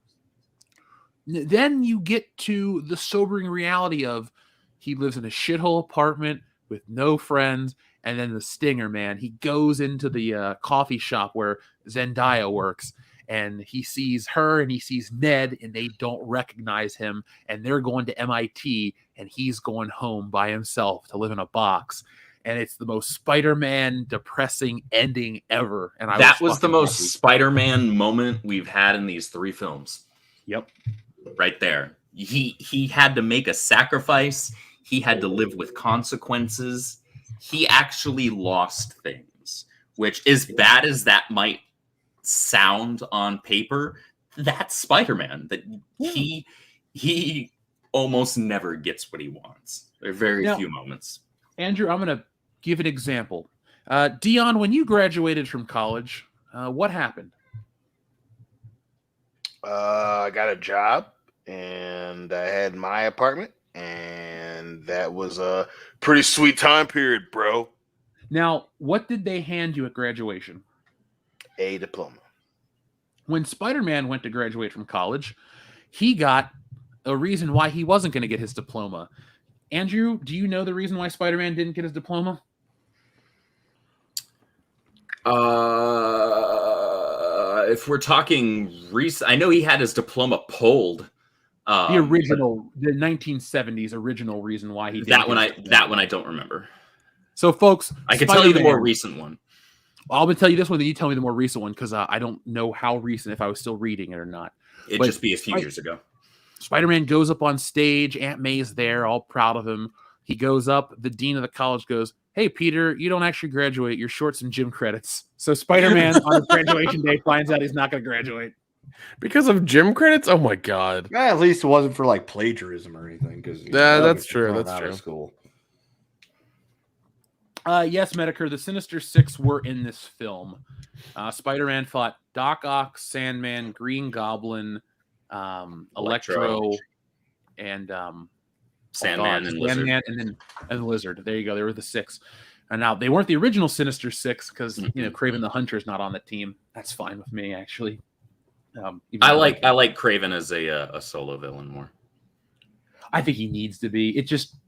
Then you get to the sobering reality of he lives in a shithole apartment with no friends, and then the stinger, man. He goes into the coffee shop where Zendaya works, and he sees her and he sees Ned, and they don't recognize him, and they're going to MIT, and he's going home by himself to live in a box. And it's the most Spider-Man depressing ending ever. And that was the most Spider-Man moment we've had in these 3 films. Yep. Right there. He had to make a sacrifice. He had to live with consequences. He actually lost things, which, as bad as that might sound on paper, that's Spider-Man. That he almost never gets what he wants. There are very few moments. Andrew, I'm going to give an example. Dion, when you graduated from college, what happened? I got a job, and I had my apartment, and that was a pretty sweet time period, bro. Now, what did they hand you at graduation? A diploma. When Spider-Man went to graduate from college, he got a reason why he wasn't going to get his diploma. Andrew, do you know the reason why Spider-Man didn't get his diploma? If we're talking recent, I know he had his diploma pulled. The 1970s original reason why he did that one. I don't remember. So, folks, I can tell you the more recent one. I'm going to tell you this one, then you tell me the more recent one, because I don't know how recent, if I was still reading it or not. It'd just be a few years ago. Spider-Man goes up on stage. Aunt May's there, all proud of him. He goes up. The dean of the college goes, "Hey, Peter, you don't actually graduate. You're short some gym credits." So Spider-Man on his graduation day finds out he's not going to graduate. Because of gym credits? Oh, my God. At least it wasn't for like plagiarism or anything. That's true. That's true. School. Yes, Medicare, the Sinister Six were in this film. Spider-Man fought Doc Ock, Sandman, Green Goblin, Electro, and Sandman and Lizard. and Lizard. There you go. They were the 6. And now they weren't the original Sinister Six because Kraven the Hunter's not on the team. That's fine with me, actually. I like Kraven as a solo villain more. I think he needs to be.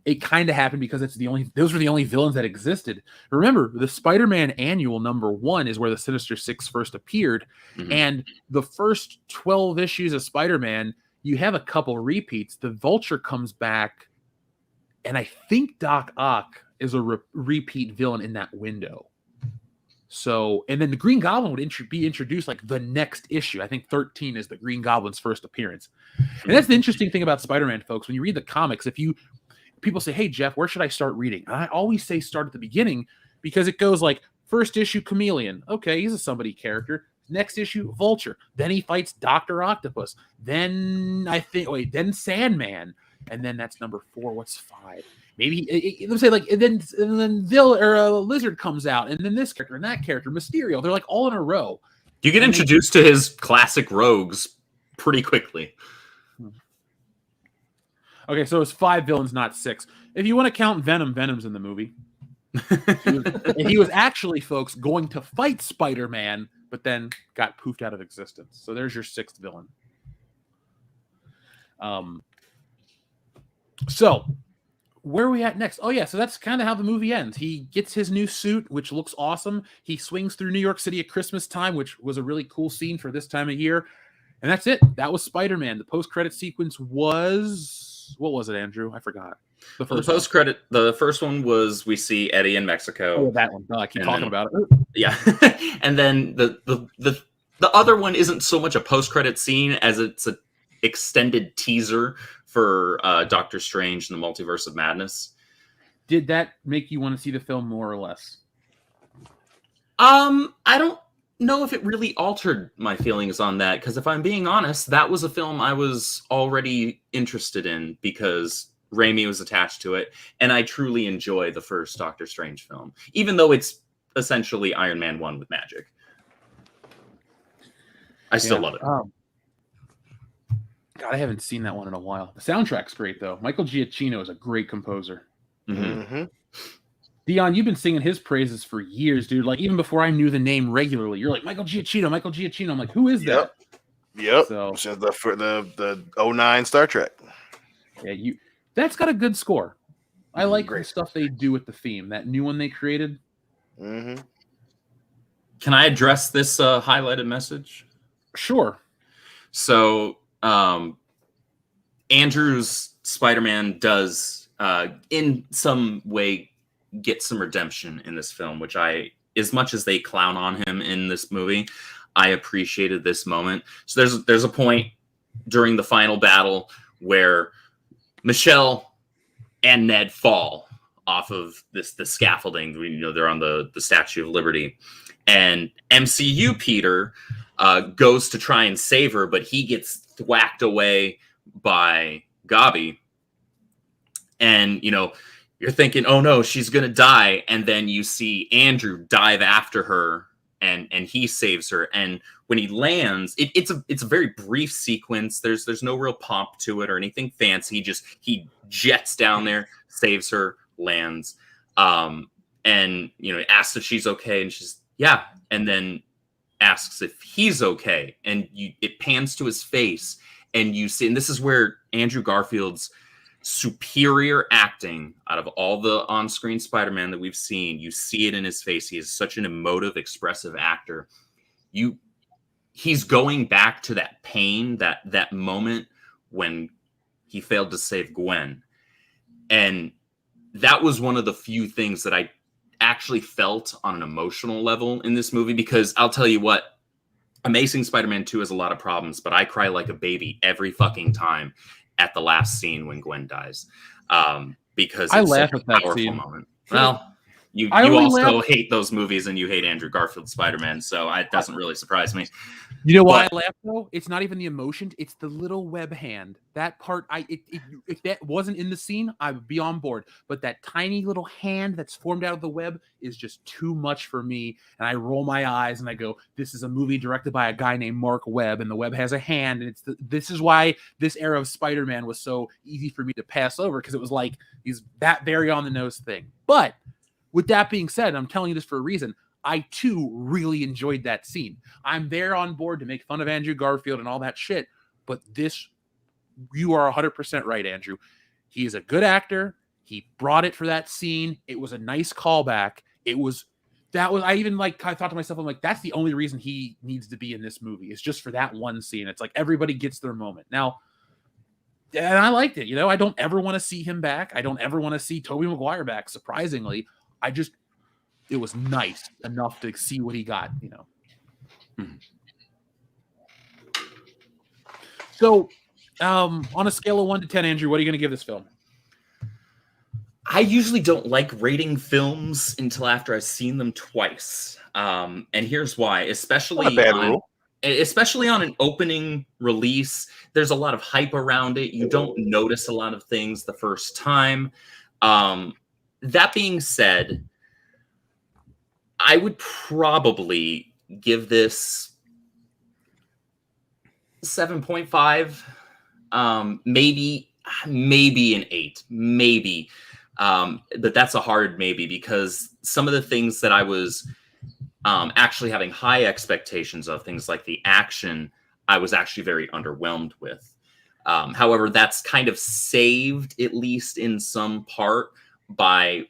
It kind of happened because those were the only villains that existed. Remember, the Spider-Man Annual #1 is where the Sinister Six first appeared. Mm-hmm. And the first 12 issues of Spider-Man, you have a couple repeats. The Vulture comes back, and I think Doc Ock is a repeat villain in that window. So, and then the Green Goblin would be introduced like the next issue. I think 13 is the Green Goblin's first appearance. And that's the interesting thing about Spider-Man, folks. When you read the comics, people say, "Hey, Jeff, where should I start reading?" And I always say start at the beginning because it goes like first issue Chameleon. Okay, he's a somebody character. Next issue Vulture. Then he fights Dr. Octopus. Then then Sandman. And then that's number 4. What's 5? Maybe let's say like and then Lizard comes out, and then this character and that character, Mysterio. They're like all in a row. You get introduced to his classic rogues pretty quickly. Okay, so it's 5 villains, not 6. If you want to count Venom, Venom's in the movie. And he was actually, folks, going to fight Spider-Man, but then got poofed out of existence. So there's your 6th villain. So where are we at next? Oh, yeah, so that's kind of how the movie ends. He gets his new suit, which looks awesome. He swings through New York City at Christmas time, which was a really cool scene for this time of year. And that's it. That was Spider-Man. The post-credit sequence was... What was it, Andrew? I forgot. The post-credit... The first one was we see Eddie in Mexico. Oh, that one. I keep talking about it. Yeah. And then the other one isn't so much a post-credit scene as it's an extended teaser for Doctor Strange and the Multiverse of Madness. Did that make you want to see the film more or less? I don't know if it really altered my feelings on that, because if I'm being honest, that was a film I was already interested in because Raimi was attached to it, and I truly enjoy the first Doctor Strange film, even though it's essentially Iron Man 1 with magic. I still love it. God, I haven't seen that one in a while. The soundtrack's great, though. Michael Giacchino is a great composer. Mm-hmm. Dion, you've been singing his praises for years, dude. Like even before I knew the name regularly, you're like Michael Giacchino, Michael Giacchino. I'm like, who is that? Yep. So Since the 09 Star Trek. yeah, that's got a good score. I like the Great. stuff they do with the theme. That new one they created. Mm-hmm. Can I address this highlighted message? Sure. So Andrew's Spider-Man does in some way get some redemption in this film, which as much as they clown on him in this movie, I appreciated this moment. So there's a point during the final battle where Michelle and Ned fall off of the scaffolding. They're on the Statue of Liberty, and MCU Peter goes to try and save her, but he gets whacked away by Gabi. And you're thinking, oh no, she's gonna die, and then you see Andrew dive after her, and he saves her. And when he lands, it's a very brief sequence. There's no real pomp to it or anything fancy. He jets down there, saves her, lands, and asks if she's okay, and she's yeah, and then asks if he's okay, and it pans to his face, and you see, and this is where Andrew Garfield's superior acting out of all the on-screen Spider-Man that we've seen, you see it in his face. He is such an emotive, expressive actor. He's going back to that pain, that moment when he failed to save Gwen. And that was one of the few things that I actually felt on an emotional level in this movie, because I'll tell you what, Amazing Spider-Man 2 has a lot of problems, but I cry like a baby every fucking time at the last scene when Gwen dies, because I it's laugh such at a that powerful scene. moment. Well, you only also laugh- hate those movies, and you hate Andrew Garfield Spider-Man, so it doesn't really surprise me. You know why I laugh though? It's not even the emotion; it's the little web hand. That part, if that wasn't in the scene, I would be on board. But that tiny little hand that's formed out of the web is just too much for me. And I roll my eyes and I go, "This is a movie directed by a guy named Mark Webb, and the web has a hand." And this is why this era of Spider-Man was so easy for me to pass over, because it was like he's that very on the nose thing. But with that being said, I'm telling you this for a reason. I too really enjoyed that scene. I'm there on board to make fun of Andrew Garfield and all that shit. But you are 100% right, Andrew. He is a good actor. He brought it for that scene. It was a nice callback. I thought to myself, I'm like, that's the only reason he needs to be in this movie. It's just for that one scene. It's like everybody gets their moment. Now, and I liked it. I don't ever want to see him back. I don't ever want to see Tobey Maguire back, surprisingly. It was nice enough to see what he got, So, on a scale of 1 to 10, Andrew, what are you going to give this film? I usually don't like rating films until after I've seen them twice. And here's why, especially on an opening release, there's a lot of hype around it. You don't notice a lot of things the first time. That being said, I would probably give this 7.5, maybe an 8, maybe. But that's a hard maybe, because some of the things that I was actually having high expectations of, things like the action, I was actually very underwhelmed with. However, that's kind of saved, at least in some part, by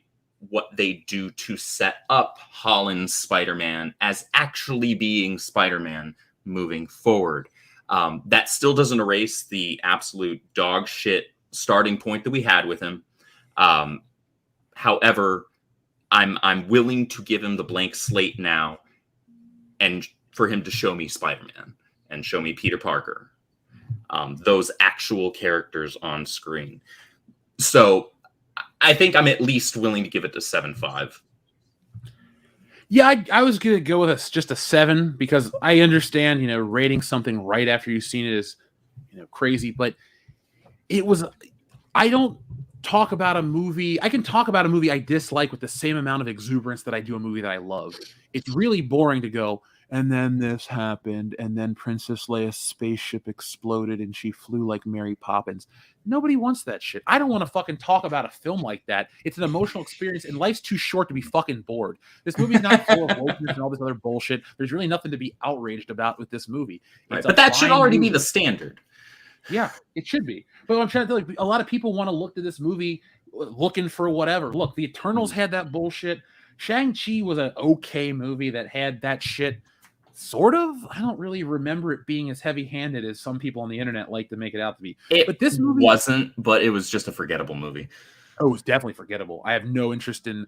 what they do to set up Holland's Spider-Man as actually being Spider-Man moving forward. That still doesn't erase the absolute dog shit starting point that we had with him. However, I'm willing to give him the blank slate now, and for him to show me Spider-Man and show me Peter Parker, those actual characters on screen. So I think I'm at least willing to give it to 7.5. Yeah, I was going to go with just a 7, because I understand, rating something right after you've seen it is, crazy. But I don't talk about a movie. I can talk about a movie I dislike with the same amount of exuberance that I do a movie that I love. It's really boring to go, and then this happened, and then Princess Leia's spaceship exploded and she flew like Mary Poppins. Nobody wants that shit. I don't want to fucking talk about a film like that. It's an emotional experience, and life's too short to be fucking bored. This movie's not full of wokeness and all this other bullshit. There's really nothing to be outraged about with this movie. Right. It's But that should fine already movie. be the standard. Yeah, it should be. But I'm trying to tell you, a lot of people want to look to this movie looking for whatever. Look, the Eternals had that bullshit. Shang-Chi was an okay movie that had that shit. Sort of. I don't really remember it being as heavy-handed as some people on the internet like to make it out to be. But this movie wasn't, but it was just a forgettable movie. Oh, it was definitely forgettable. I have no interest in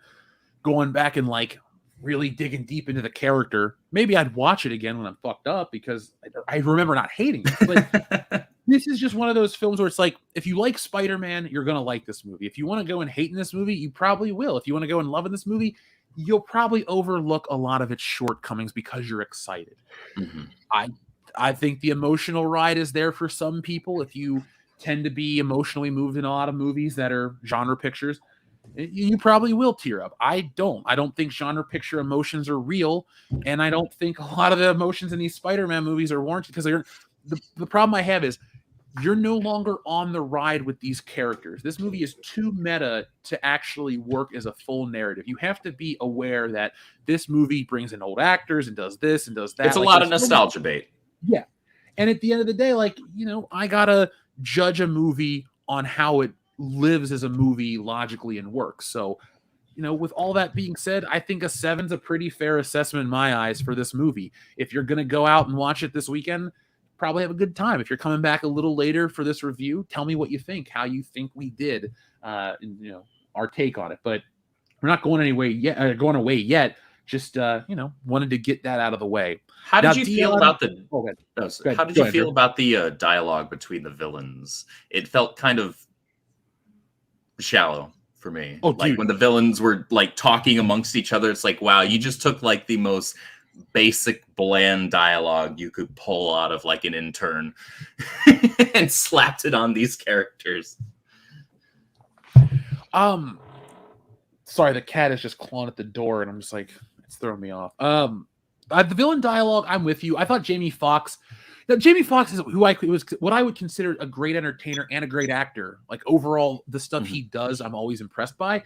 going back and like really digging deep into the character. Maybe I'd watch it again when I'm fucked up because I remember not hating it. But this is just one of those films where it's like, if you like Spider-Man, you're going to like this movie. If you want to go and hate in this movie, you probably will. If you want to go and love in this movie, you'll probably overlook a lot of its shortcomings because you're excited. Mm-hmm. I think the emotional ride is there for some people. If you tend to be emotionally moved in a lot of movies that are genre pictures, you probably will tear up. I don't think genre picture emotions are real, and I don't think a lot of the emotions in these Spider-Man movies are warranted because the problem I have is you're no longer on the ride with these characters. This movie is too meta to actually work as a full narrative. You have to be aware that this movie brings in old actors and does this and does that. It's a lot of nostalgia bait. Yeah. And at the end of the day, like, I gotta judge a movie on how it lives as a movie logically and works. So, with all that being said, I think a 7's a pretty fair assessment in my eyes for this movie. If you're gonna go out and watch it this weekend, probably have a good time. If you're coming back a little later for this review, tell me what you think, how you think we did, our take on it. But we're not going away yet. Just wanted to get that out of the way. How did you feel about the dialogue between the villains? It felt kind of shallow for me. Oh, like dude. When the villains were like talking amongst each other, it's like, wow, you just took like the most basic bland dialogue you could pull out of like an intern and slapped it on these characters. Sorry, the cat is just clawing at the door and I'm just like, it's throwing me off. The villain dialogue, I'm with you. I thought Jamie Foxx is what I would consider a great entertainer and a great actor. Like overall, the stuff he does, I'm always impressed by.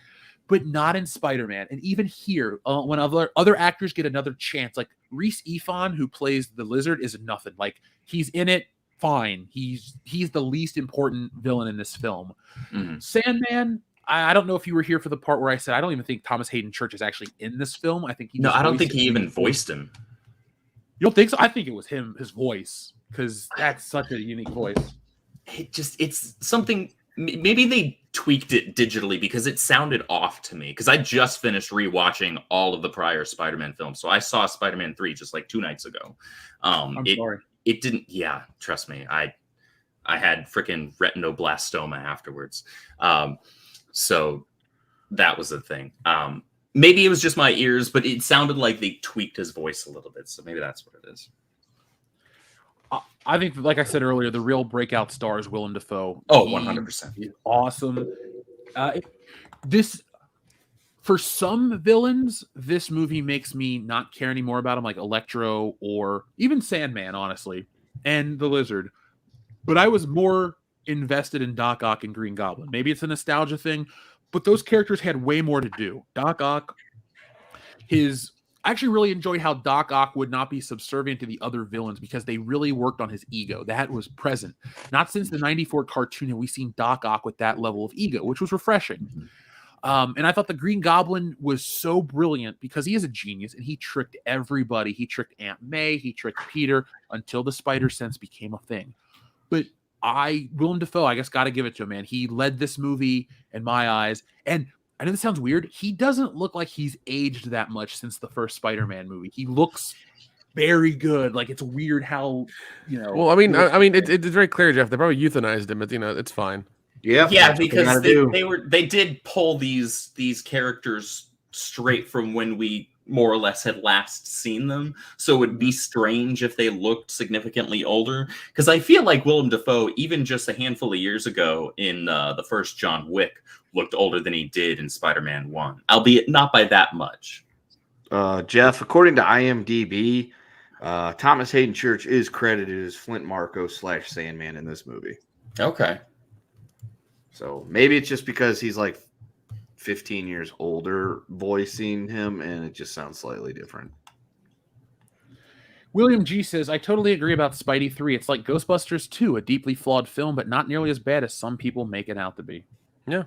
But not in Spider-Man. And even here, when other actors get another chance, like Rhys Ifan, who plays the Lizard, is nothing. Like, he's in it, fine. He's the least important villain in this film. Mm-hmm. Sandman, I don't know if you were here for the part where I said I don't even think Thomas Hayden Church is actually in this film. I think I don't think he even voiced him. You don't think so? I think it was him, his voice, because that's such a unique voice. It's something. Maybe they tweaked it digitally because it sounded off to me. Because I just finished rewatching all of the prior Spider-Man films, so I saw Spider-Man 3 just like 2 nights ago. I'm sorry. It didn't. Yeah, trust me. I had freaking retinoblastoma afterwards. So that was the thing. Maybe it was just my ears, but it sounded like they tweaked his voice a little bit. So maybe that's what it is. I think, like I said earlier, the real breakout star is Willem Dafoe. Oh, 100%. He's awesome. For some villains, this movie makes me not care anymore about him, like Electro or even Sandman, honestly, and the Lizard. But I was more invested in Doc Ock and Green Goblin. Maybe it's a nostalgia thing, but those characters had way more to do. Doc Ock, I actually really enjoyed how Doc Ock would not be subservient to the other villains because they really worked on his ego. That was present. Not since the 94 cartoon have we seen Doc Ock with that level of ego, which was refreshing. And I thought the Green Goblin was so brilliant because he is a genius and he tricked everybody. He tricked Aunt May, he tricked Peter until the spider sense became a thing. But Willem Dafoe, I guess, got to give it to him, man. He led this movie in my eyes. And I know this sounds weird. He doesn't look like he's aged that much since the first Spider-Man movie. He looks very good. Like, it's weird how, Well, I mean, it's very clear, Jeff. They probably euthanized him. It's fine. Yeah, because they did pull these characters straight from when we more or less had last seen them. So it would be strange if they looked significantly older. Because I feel like Willem Dafoe, even just a handful of years ago in the first John Wick, looked older than he did in Spider-Man 1, albeit not by that much. Jeff, according to IMDb, Thomas Hayden Church is credited as Flint Marko / Sandman in this movie. Okay. So maybe it's just because he's like 15 years older voicing him, and it just sounds slightly different. William G says, I totally agree about Spidey 3. It's like Ghostbusters 2, a deeply flawed film, but not nearly as bad as some people make it out to be. Yeah.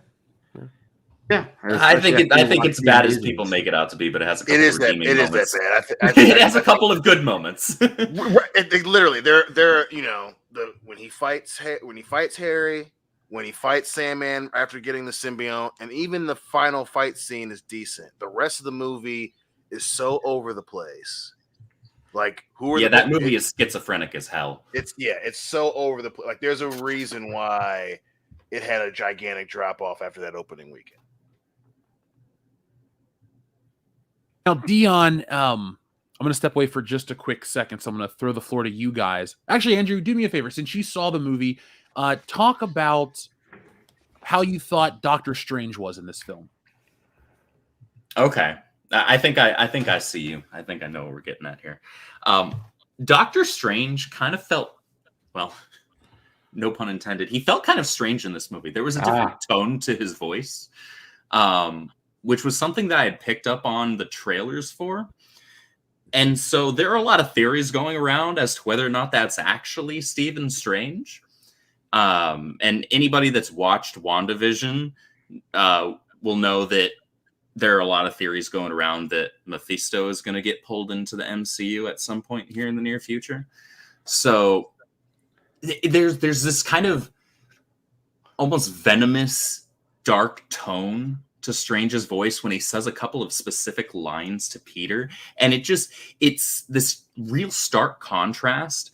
Yeah, I think it's bad as people make it out to be, but it has a couple of redeeming moments. It has a couple of good moments. Literally, they're when he fights Harry, when he fights Sandman after getting the symbiote, and even the final fight scene is decent. The rest of the movie is so over the place. Like, that movie is schizophrenic as hell. It's so over the place. Like, there's a reason why it had a gigantic drop off after that opening weekend. Now, Dion, I'm going to step away for just a quick second, so I'm going to throw the floor to you guys. Actually, Andrew, do me a favor. Since you saw the movie, talk about how you thought Doctor Strange was in this film. Okay. I think I see you. I think I know what we're getting at here. Doctor Strange kind of felt, well, no pun intended, he felt kind of strange in this movie. There was a different tone to his voice, which was something that I had picked up on the trailers for. And so there are a lot of theories going around as to whether or not that's actually Stephen Strange. And anybody that's watched WandaVision will know that there are a lot of theories going around that Mephisto is going to get pulled into the MCU at some point here in the near future. So there's this kind of almost venomous, dark tone to Strange's voice when he says a couple of specific lines to Peter. And it's this real stark contrast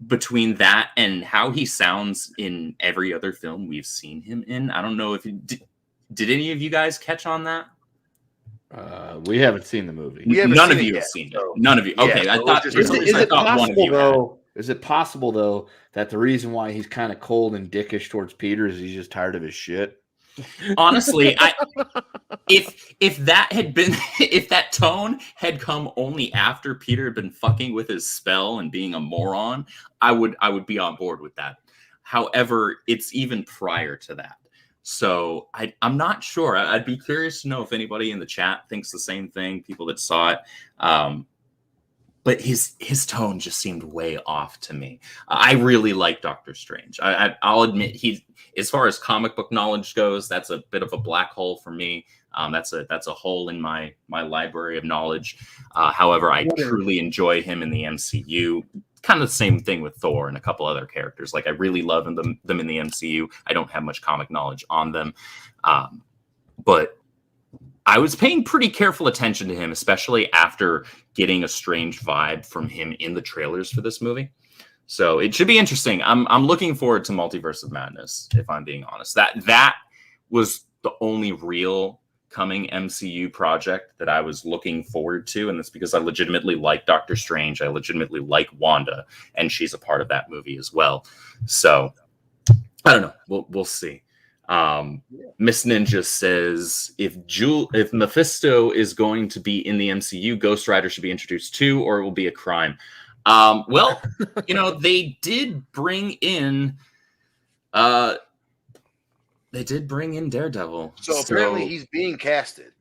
between that and how he sounds in every other film we've seen him in. I don't know if did any of you guys catch on that? We haven't seen the movie. None of you have seen it. None of you. Okay, Yeah, I thought. Is it possible though that the reason why he's kind of cold and dickish towards Peter is he's just tired of his shit? Honestly, if that tone had come only after Peter had been fucking with his spell and being a moron, I would be on board with that. However, it's even prior to that. So I'm not sure. I'd be curious to know if anybody in the chat thinks the same thing, people that saw it. But his tone just seemed way off to me. I really like Doctor Strange. I'll admit as far as comic book knowledge goes, that's a bit of a black hole for me. That's a hole in my library of knowledge. However, I truly enjoy him in the MCU. Kind of the same thing with Thor and a couple other characters. Like, I really love them in the MCU. I don't have much comic knowledge on them. But I was paying pretty careful attention to him, especially after getting a strange vibe from him in the trailers for this movie. So it should be interesting. I'm looking forward to Multiverse of Madness, if I'm being honest. That was the only real coming MCU project that I was looking forward to, and that's because I legitimately like Doctor Strange. I legitimately like Wanda, and she's a part of that movie as well. So I don't know. We'll see. Miss Ninja says if Mephisto is going to be in the MCU, Ghost Rider should be introduced too, or it will be a crime. Well, they did bring in Daredevil. So apparently he's being casted.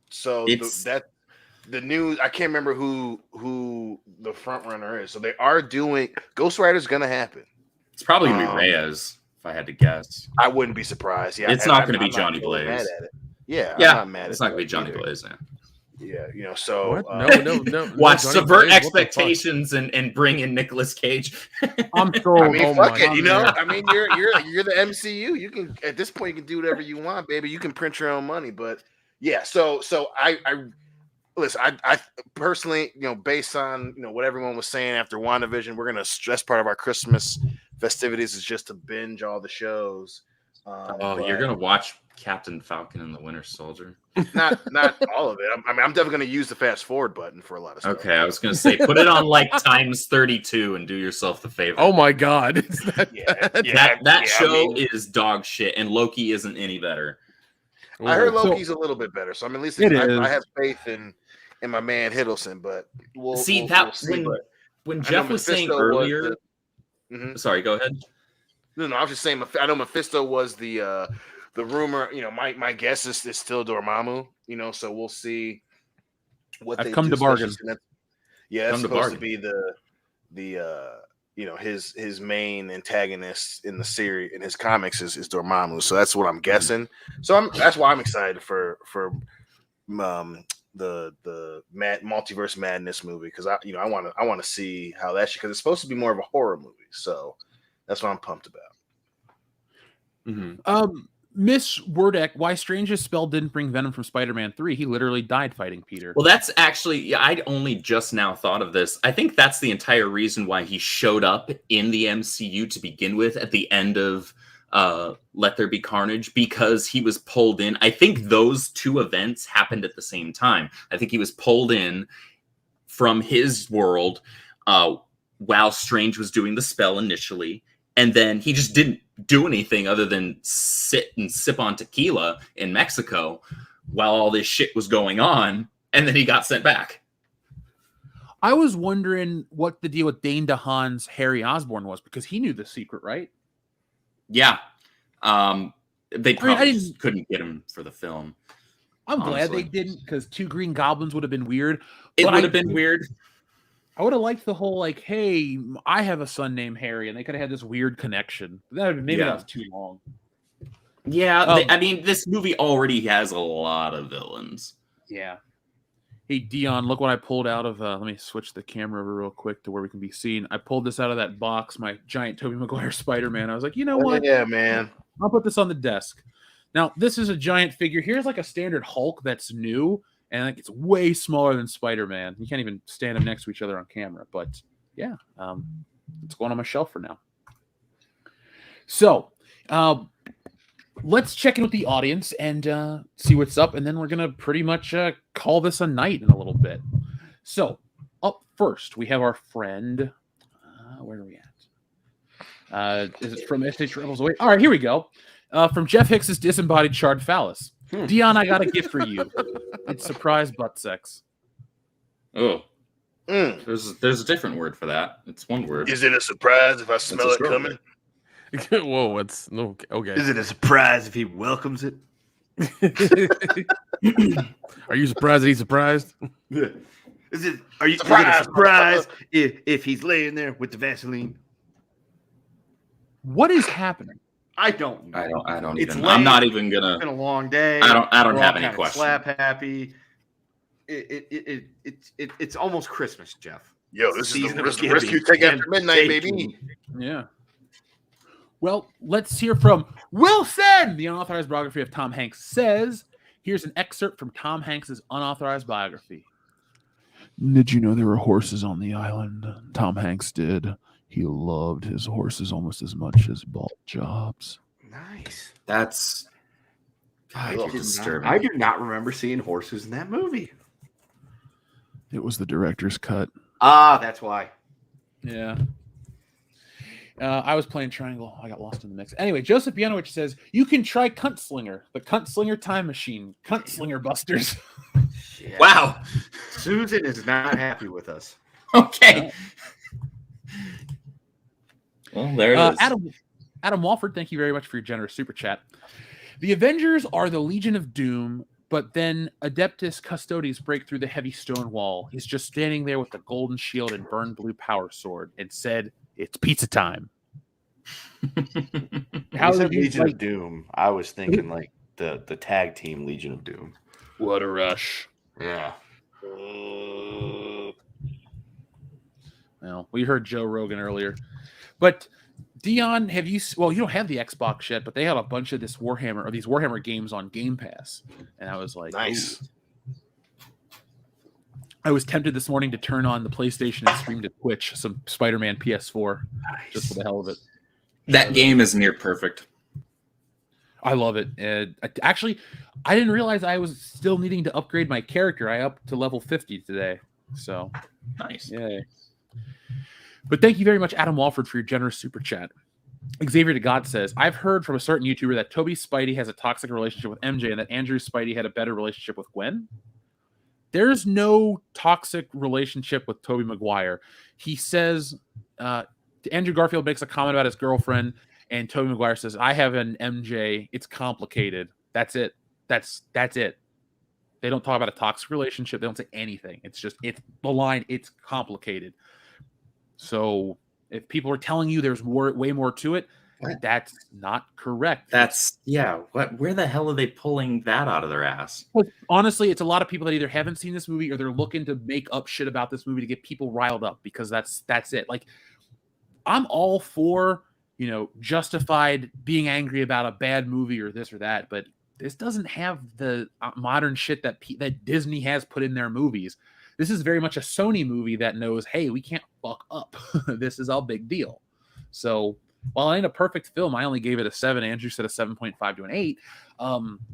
So that the news. I can't remember who the front runner is. So they are doing Ghost Rider's going to happen. It's probably gonna be Reyes, if I had to guess. I wouldn't be surprised. Yeah, it's not going to be Johnny Blaze. Mad at it. Yeah, I'm not mad at it's not going to be Johnny Blaze. Yeah, so no. Watch, Johnny subvert Blaze, expectations and bring in Nicolas Cage. I'm so. I mean, fuck it. You're the MCU. You can at this point you can do whatever you want, baby. You can print your own money, but yeah. So I listen. I personally, based on what everyone was saying after WandaVision, we're gonna stress part of our Christmas festivities is just to binge all the shows. You're gonna watch Captain Falcon and the Winter Soldier? Not all of it. I'm definitely gonna use the fast forward button for a lot of stuff. Okay, I was gonna say put it on like times 32 and do yourself the favor. Oh my god, that show is dog shit, and Loki isn't any better. I heard Loki's a little bit better, so at least I have faith in my man Hiddleston. But we'll see. When I know Jeff was saying Mephisto earlier, Mhm. sorry, go ahead. No, I was just saying. I know Mephisto was the rumor. My guess is still Dormammu. So we'll see what I've they come do. to bargain. especially since that's Come to supposed to bargain. be his main antagonist in the series in his comics is Dormammu. So that's what I'm guessing. So that's why I'm excited for the multiverse madness movie, because I want to see how that because it's supposed to be more of a horror movie. So that's what I'm pumped about. Miss Wordek, why Strange's spell didn't bring Venom from Spider-Man 3? He literally died fighting Peter. Well, that's actually, I'd only just now thought of this. I think that's the entire reason why he showed up in the MCU to begin with at the end of Let There Be Carnage, because he was pulled in. I think those two events happened at the same time. I think he was pulled in from his world while Strange was doing the spell initially, and then he just didn't do anything other than sit and sip on tequila in Mexico while all this shit was going on, and then he got sent back. I was wondering what the deal with Dane DeHaan's Harry Osborn was, because he knew the secret, right? Yeah. They probably I couldn't get him for the film. I'm honestly. glad they didn't, because 2 Green Goblins would have been weird. It But would have been weird. I would have liked the whole, like, hey, I have a son named Harry, and they could have had this weird connection. Maybe that was too long. Yeah, I mean, this movie already has a lot of villains. Yeah. Hey, Dion, look what I pulled out of... let me switch the camera over real quick to where we can be seen. I pulled this out of that box, my giant Tobey Maguire Spider-Man. I was like, you know what? Yeah, man. I'll put this on the desk. Now, this is a giant figure. Here's like a standard Hulk that's new, and like it's way smaller than Spider-Man. You can't even stand them next to each other on camera. But yeah, it's going on my shelf for now. So let's check in with the audience and see what's up, and then we're gonna pretty much call this a night in a little bit. So up first, we have our friend. Where are we at? Is it from SH Rebels Away? All right, here we go. From Jeff Hicks's Disembodied Charred Phallus. Dion, I got a gift for you. It's surprise butt sex. Oh. There's a different word for that. It's one word. Is it a surprise if I smell it coming? Whoa, it's no okay. Is it a surprise if he welcomes it? Are you surprised that he's surprised? Is it a surprise if he's laying there with the Vaseline? What is happening? I don't know. I don't It's even. late. I'm not even gonna. It's been a long day. I don't We're have all any kinda questions. Slap happy. It's almost Christmas, Jeff. Yo, this is Season the of rescue giving. take after And midnight, baking. baby. Yeah. Well, let's hear from Wilson. The unauthorized biography of Tom Hanks says, here's an excerpt from Tom Hanks's unauthorized biography. Did you know there were horses on the island? Tom Hanks did. He loved his horses almost as much as ball jobs. Nice. That's disturbing. I do not remember seeing horses in that movie. It was the director's cut. Ah, that's why. Yeah. I was playing Triangle. I got lost in the mix. Anyway, Joseph Bianowicz says, you can try Cunt Slinger, the Cunt Slinger time machine. Cunt Slinger Busters. Shit. Wow. Susan is not happy with us. Okay. Well, there it is. Adam Walford, thank you very much for your generous super chat. The Avengers are the Legion of Doom, but then Adeptus Custodes break through the heavy stone wall. He's just standing there with the golden shield and burned blue power sword and said, it's pizza time. How is Legion of Doom? I was thinking like the tag team Legion of Doom. What a rush. Yeah. Well, we heard Joe Rogan earlier. But Dion, have you? Well, you don't have the Xbox yet, but they have a bunch of these Warhammer games on Game Pass, and I was like, nice. Ooh. I was tempted this morning to turn on the PlayStation and stream to Twitch some Spider-Man PS4, just for the hell of it. That game is near perfect. I love it. Actually, I didn't realize I was still needing to upgrade my character. I upped to level 50 today, so nice. Yay. But thank you very much, Adam Walford, for your generous super chat. Xavier to God says, I've heard from a certain YouTuber that Toby Spidey has a toxic relationship with MJ and that Andrew Spidey had a better relationship with Gwen. there's no toxic relationship with Tobey Maguire. He says, Andrew Garfield makes a comment about his girlfriend, and Tobey Maguire says, I have an MJ. It's complicated. That's it. That's it. They don't talk about a toxic relationship. They don't say anything. It's the line. It's complicated. So if people are telling you there's way more to it, that's not correct. Where the hell are they pulling that out of their ass? Honestly, it's a lot of people that either haven't seen this movie or they're looking to make up shit about this movie to get people riled up, because that's it. Like, I'm all for, justified being angry about a bad movie or this or that, but this doesn't have the modern shit that Disney has put in their movies. This is very much a Sony movie that knows, hey, we can't fuck up. This is a big deal. So while it ain't a perfect film, I only gave it a 7. Andrew said a 7.5 to an 8.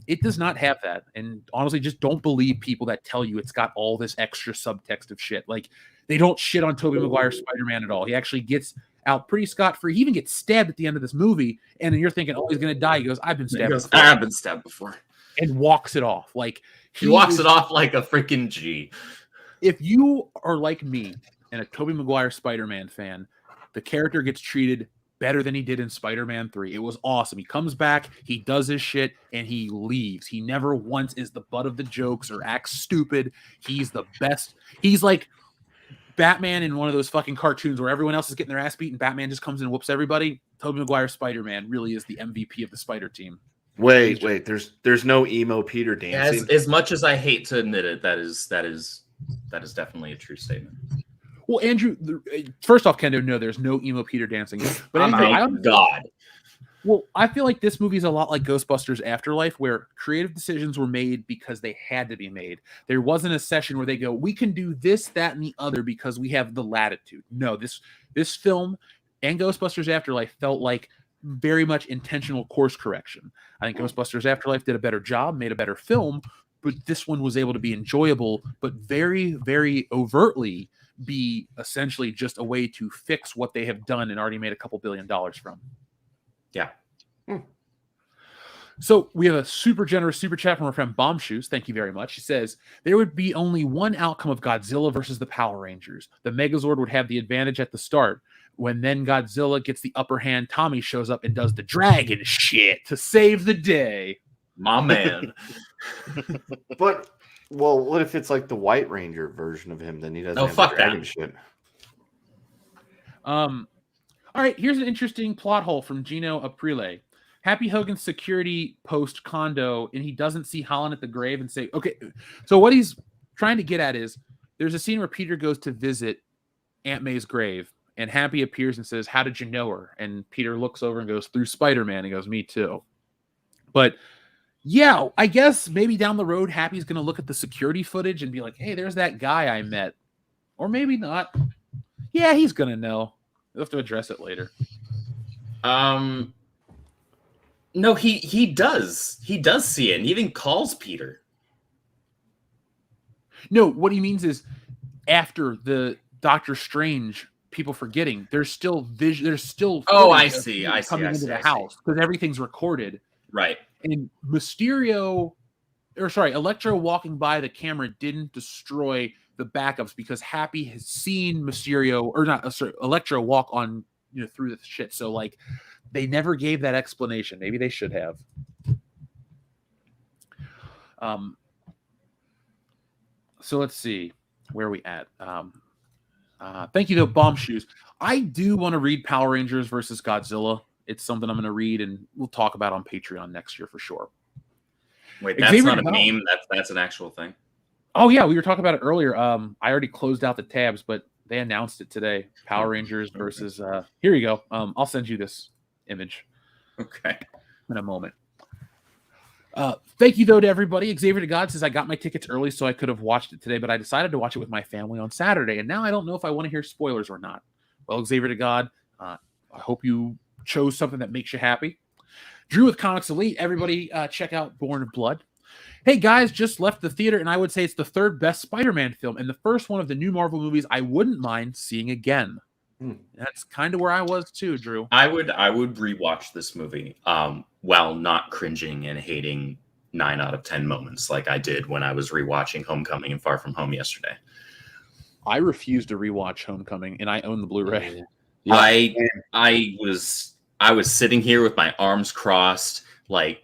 It does not have that. And honestly, just don't believe people that tell you it's got all this extra subtext of shit. Like, they don't shit on Tobey Maguire's Spider-Man at all. He actually gets out pretty scot-free. He even gets stabbed at the end of this movie, and then you're thinking, oh, he's going to die. He goes, I've been stabbed before. I've been stabbed before. And walks it off. Like, he walks it off like a freaking G. If you are like me and a Tobey Maguire Spider-Man fan, the character gets treated better than he did in Spider-Man 3. It was awesome. He comes back, he does his shit, and he leaves. He never once is the butt of the jokes or acts stupid. He's the best. He's like Batman in one of those fucking cartoons where everyone else is getting their ass beat and Batman just comes in and whoops everybody. Tobey Maguire Spider-Man really is the MVP of the Spider team. Wait, there's no emo Peter dancing. As much as I hate to admit it, that is definitely a true statement. Well, Andrew, first off, Kendo, no, there's no emo Peter dancing. But Andrew, God. Well, I feel like this movie is a lot like Ghostbusters Afterlife, where creative decisions were made because they had to be made. There wasn't a session where they go, we can do this, that, and the other because we have the latitude. No, this film and Ghostbusters Afterlife felt like very much intentional course correction. I think Ghostbusters Afterlife did a better job, made a better film, but this one was able to be enjoyable, but very, very overtly be essentially just a way to fix what they have done and already made a couple $2 billion from. Yeah. So we have a super generous super chat from our friend Bomb Shoes. Thank you very much. He says, there would be only one outcome of Godzilla versus the Power Rangers. The Megazord would have the advantage at the start. When then Godzilla gets the upper hand, Tommy shows up and does the dragon shit to save the day. My man. But, well, what if it's like the White Ranger version of him? Then he doesn't have fuck the dragon that shit. All right, here's an interesting plot hole from Gino Aprile. Happy Hogan's security post condo, and he doesn't see Holland at the grave and say, okay. So what he's trying to get at is there's a scene where Peter goes to visit Aunt May's grave, and Happy appears and says, how did you know her? And Peter looks over and goes, through Spider-Man. He goes, me too. But yeah, I guess maybe down the road, Happy's going to look at the security footage and be like, hey, there's that guy I met. Or maybe not. Yeah, he's going to know. We'll have to address it later. No, he does. He does see it, and he even calls Peter. No, what he means is after the Doctor Strange people forgetting, there's still vision. There's still I see. Coming into the house because everything's recorded. Right. And Electro walking by the camera didn't destroy the backups because Happy has seen Electro walk on through the shit. So like they never gave that explanation. Maybe they should have. So let's see where are we at. Thank you, though, Bomb Shoes. I do want to read Power Rangers versus Godzilla. It's something I'm going to read, and we'll talk about on Patreon next year for sure. Wait, that's not a meme. That's an actual thing. Oh yeah, we were talking about it earlier. I already closed out the tabs, but they announced it today. Power Rangers versus. Here you go. I'll send you this image. Okay. In a moment. Thank you, though, to everybody. Xavier to God says, I got my tickets early so I could have watched it today, but I decided to watch it with my family on Saturday, and now I don't know if I want to hear spoilers or not. Well, Xavier to God, I hope you chose something that makes you happy. Drew with Comics Elite, everybody check out Born of Blood. Hey, guys, just left the theater, and I would say it's the third best Spider-Man film, and the first one of the new Marvel movies I wouldn't mind seeing again. That's kind of where I was, too, Drew. I would rewatch this movie while not cringing and hating 9 out of 10 moments like I did when I was rewatching Homecoming and Far From Home yesterday. I refuse to rewatch Homecoming, and I own the Blu-ray. Yeah. I was sitting here with my arms crossed, like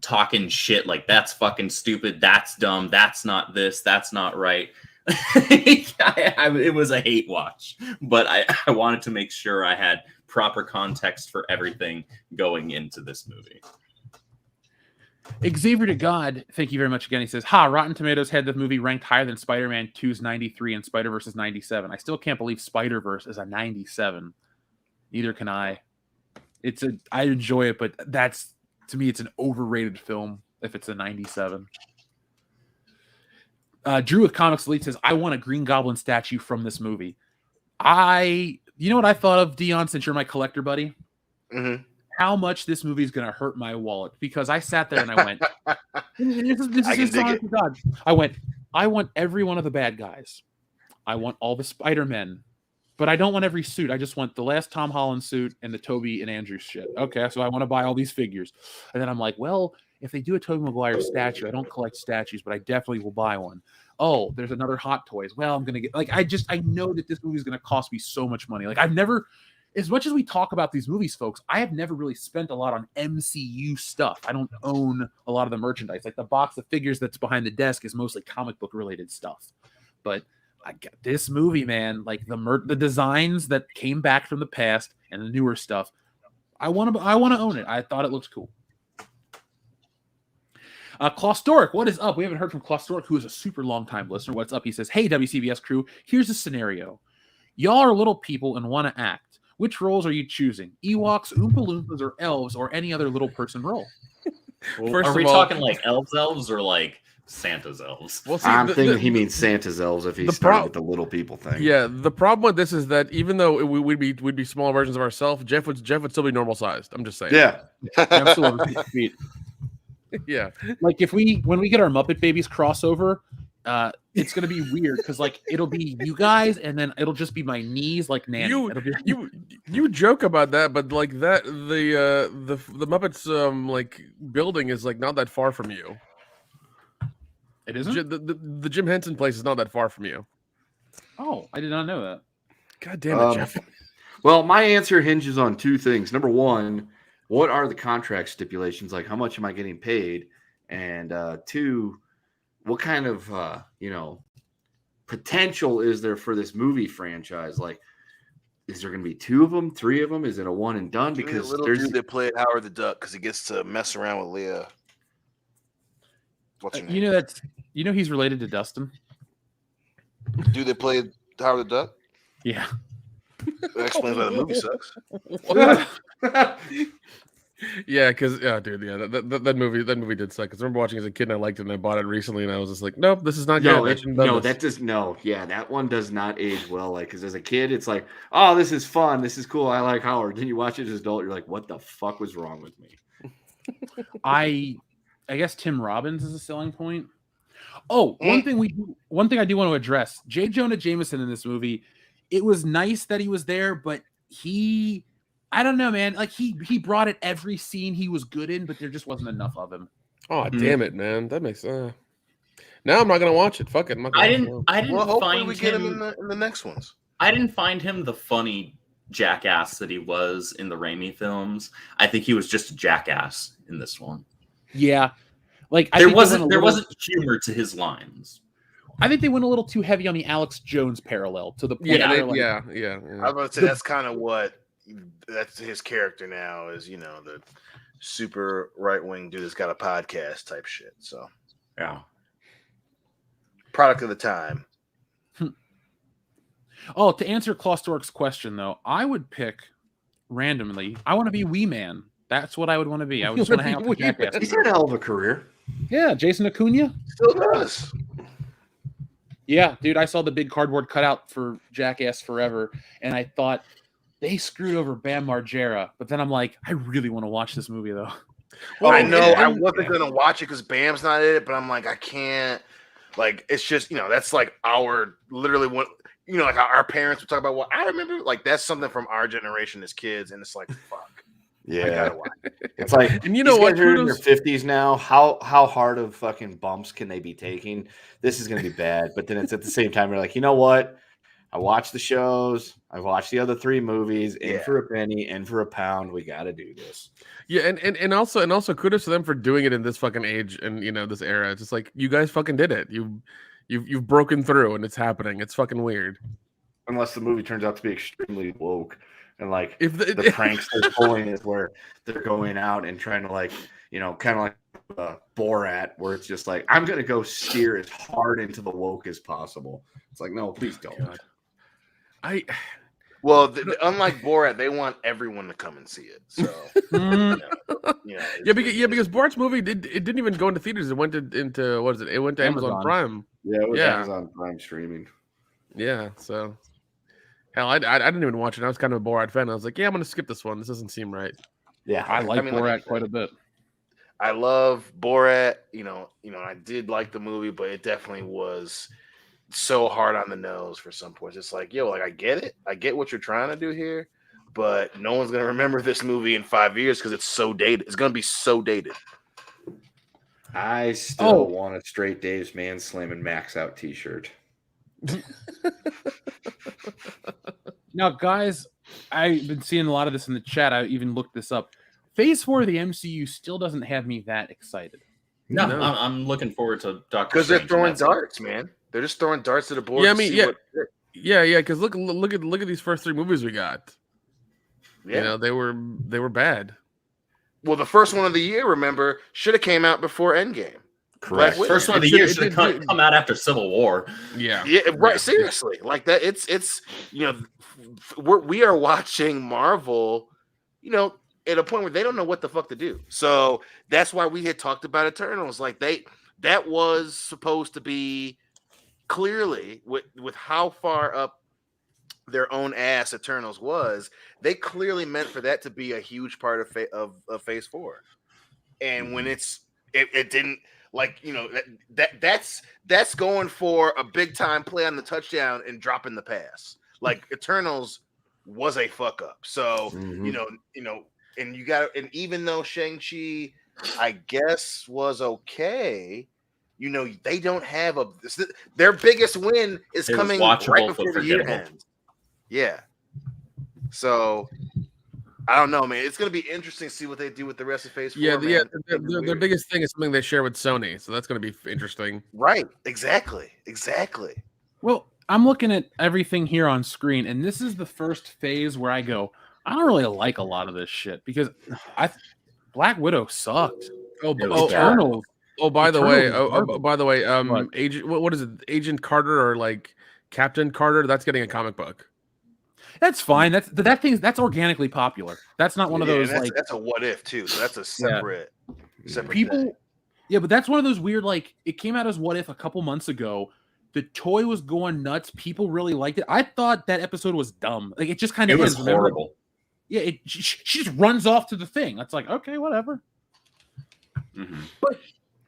talking shit, like that's fucking stupid, that's dumb, that's not this, that's not right. It was a hate watch, but I wanted to make sure I had proper context for everything going into this movie. Xavier to God, thank you very much again. He says, Rotten Tomatoes had the movie ranked higher than Spider-Man 2's 93 and Spider-Verse is 97. I still can't believe Spider-Verse is a 97. Neither can I. I enjoy it, but that's, to me, it's an overrated film if it's a 97. Drew with Comics Elite says, I want a Green Goblin statue from this movie. You know what I thought of, Dion, since you're my collector buddy? Mm-hmm. How much this movie is going to hurt my wallet, because I sat there and I went, this is honest to God. I want every one of the bad guys. I want all the Spider-Men, but I don't want every suit. I just want the last Tom Holland suit and the Tobey and Andrew shit. Okay, so I want to buy all these figures. And then I'm like, well, if they do a Tobey Maguire statue, I don't collect statues, but I definitely will buy one. Oh, there's another Hot Toys. Well, I'm going to get, like, I know that this movie is going to cost me so much money. Like, I've never, as much as we talk about these movies, folks, I have never really spent a lot on MCU stuff. I don't own a lot of the merchandise. Like, the box of figures that's behind the desk is mostly comic book related stuff. But I get this movie, man, like the designs that came back from the past and the newer stuff, I want to own it. I thought it looks cool. Claustoric, what is up? We haven't heard from Claustoric, who is a super long time listener. What's up? He says, hey, WCBS crew, here's a scenario. Y'all are little people and want to act. Which roles are you choosing? Ewoks, Oompa Loompas, or elves, or any other little person role? Well, are we talking like elves or like Santa's elves? Well, see, I'm thinking he means Santa's elves if he's starting with the little people thing. Yeah, the problem with this is that even though we'd be small versions of ourselves, Jeff would still be normal sized. I'm just saying. Yeah. Absolutely. Yeah. Like when we get our Muppet Babies crossover, it's gonna be weird because like it'll be you guys and then it'll just be my knees like Nanny. You joke about that, but like that the Muppets like building is like not that far from you. It isn't? The Jim Henson place is not that far from you. Oh, I did not know that. God damn it, Jeff. Well, my answer hinges on two things. Number one, what are the contract stipulations? Like, how much am I getting paid? And two, what kind of potential is there for this movie franchise? Like, is there going to be 2 of them, 3 of them? Is it a one and done? Because the little dude that played Howard the Duck because he gets to mess around with Leah. What's her name? He's related to Dustin. Dude that played Howard the Duck. Yeah. That explains why the movie sucks. Yeah, because dude, yeah, that movie did suck. Because I remember watching as a kid and I liked it and I bought it recently and I was just like, nope, this is not good. That one does not age well. Like, because as a kid, it's like, oh, this is fun, this is cool, I like Howard. Then you watch it as an adult, you're like, what the fuck was wrong with me? I guess Tim Robbins is a selling point. Oh, one thing I do want to address: J. Jonah Jameson in this movie. It was nice that he was there, but I don't know, man. Like he brought it every scene he was good in, but there just wasn't enough of him. Oh, damn it, man! That makes now I'm not gonna watch it. Fuck it. I didn't Hopefully find we get him in the next ones. I didn't find him the funny jackass that he was in the Raimi films. I think he was just a jackass in this one. Yeah, like there wasn't humor to his lines. I think they went a little too heavy on the Alex Jones parallel to the point. Yeah. I was about to say that's kind of that's his character now is the super right wing dude that's got a podcast type shit. So yeah, product of the time. Oh, to answer Claustoric's question though, I would pick randomly. I want to be Wee Man. That's what I would want to be. I would just want to hang out with Jackass. He's had a hell of a career. Yeah, Jason Acuna still does. Yeah, dude, I saw the big cardboard cutout for Jackass Forever, and I thought they screwed over Bam Margera. But then I'm like, I really want to watch this movie, though. Well, I know I wasn't going to watch it because Bam's not in it, but I'm like, I can't. Like, it's just, that's like literally what, like our parents would talk about, well, I remember, like, that's something from our generation as kids, and it's like, fuck. I gotta watch. It's like, And you know these what? guys are in their Kudos. 50s now. How hard of fucking bumps can they be taking? This is going to be bad. But then it's at the same time, you're like, you know what? I watched the shows. I've watched the other 3 movies. In Yeah. for a penny, in for a pound. We got to do this. Yeah, and also kudos to them for doing it in this fucking age and this era. It's just like you guys fucking did it. You've broken through and it's happening. It's fucking weird. Unless the movie turns out to be extremely woke. And like If the pranks they're pulling is where they're going out and trying to like, kind of like Borat, where it's just like, I'm going to go steer as hard into the woke as possible. It's like, no, please don't. God. Well, unlike Borat, they want everyone to come and see it. So, because Borat's movie it didn't even go into theaters. It went into what is it? It went to Amazon Prime. Yeah, it was Amazon Prime streaming. Yeah, so hell, I didn't even watch it. I was kind of a Borat fan. I was like, yeah, I'm gonna skip this one. This doesn't seem right. Yeah, I like Borat quite a bit. I love Borat. I did like the movie, but it definitely was so hard on the nose for some points. It's like, I get it. I get what you're trying to do here, but no one's gonna remember this movie in 5 years because it's so dated. It's gonna be so dated. I still want a Straight Dave's Man Slamming Max Out t-shirt. Now, guys, I've been seeing a lot of this in the chat. I even looked this up. Phase 4 of the MCU still doesn't have me that excited. No. I'm looking forward to Doctor Because they're Strange, throwing darts, man. They're just throwing darts at the board. Yeah, I mean, yeah. Because look at these first 3 movies we got. Yeah. They were bad. Well, the first one of the year, remember, should have came out before Endgame. Correct. First one of the year should have come out after Civil War. Yeah. Yeah, right. Seriously, like that. It's we are watching Marvel, at a point where they don't know what the fuck to do. So that's why we had talked about Eternals. Like that was supposed to be clearly with how far up their own ass Eternals was. They clearly meant for that to be a huge part of Phase 4, and when it didn't. Like, that's going for a big time play on the touchdown and dropping the pass. Like Eternals was a fuck up. So, and you got, and even though Shang-Chi, I guess, was okay, they don't have their biggest win is coming right before the year ends. Yeah. So I don't know, man. It's going to be interesting to see what they do with the rest of Phase 4. Yeah, man. their biggest thing is something they share with Sony, so that's going to be interesting. Right. Exactly. Well, I'm looking at everything here on screen, and this is the first phase where I go, I don't really like a lot of this shit because Black Widow sucked. Eternals. By the way, Agent, what is it? Agent Carter or like Captain Carter? That's getting a comic book. That's fine. That's organically popular. That's not one of those that's a what if too. So that's a separate people. Thing. Yeah, but that's one of those weird, like, it came out as what if a couple months ago. The toy was going nuts. People really liked it. I thought that episode was dumb. Like, it just kind of was horrible. Yeah, she just runs off to the thing. It's like, okay, whatever. Mm-hmm. But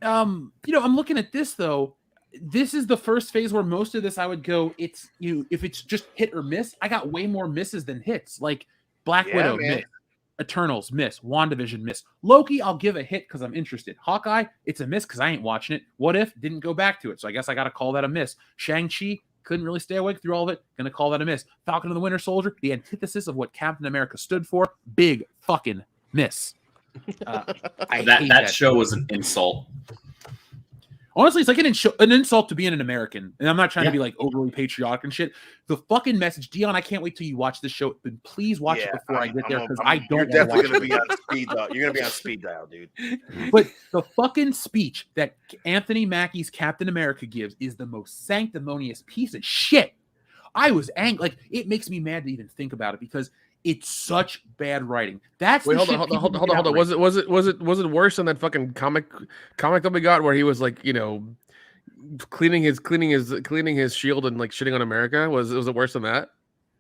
I'm looking at this though. This is the first phase where most of this I would go, it's if it's just hit or miss, I got way more misses than hits. Like Black Widow, miss. Eternals, miss. WandaVision, miss. Loki, I'll give a hit because I'm interested. Hawkeye, it's a miss because I ain't watching it. What If, didn't go back to it. So I guess I got to call that a miss. Shang-Chi, couldn't really stay awake through all of it. Going to call that a miss. Falcon and the Winter Soldier, the antithesis of what Captain America stood for. Big fucking miss. That show was an insult. Honestly, it's like an insult to being an American. And I'm not trying to be like overly patriotic and shit. The fucking message, Dion, I can't wait till you watch this show. But please watch it before I get there because I don't You're definitely going to be on speed dial. You're going to be on speed dial, dude. But the fucking speech that Anthony Mackie's Captain America gives is the most sanctimonious piece of shit. I was angry. Like, it makes me mad to even think about it because it's such bad writing. That's hold on. Was it worse than that fucking comic that we got where he was like, cleaning his shield and like shitting on America? Was it worse than that?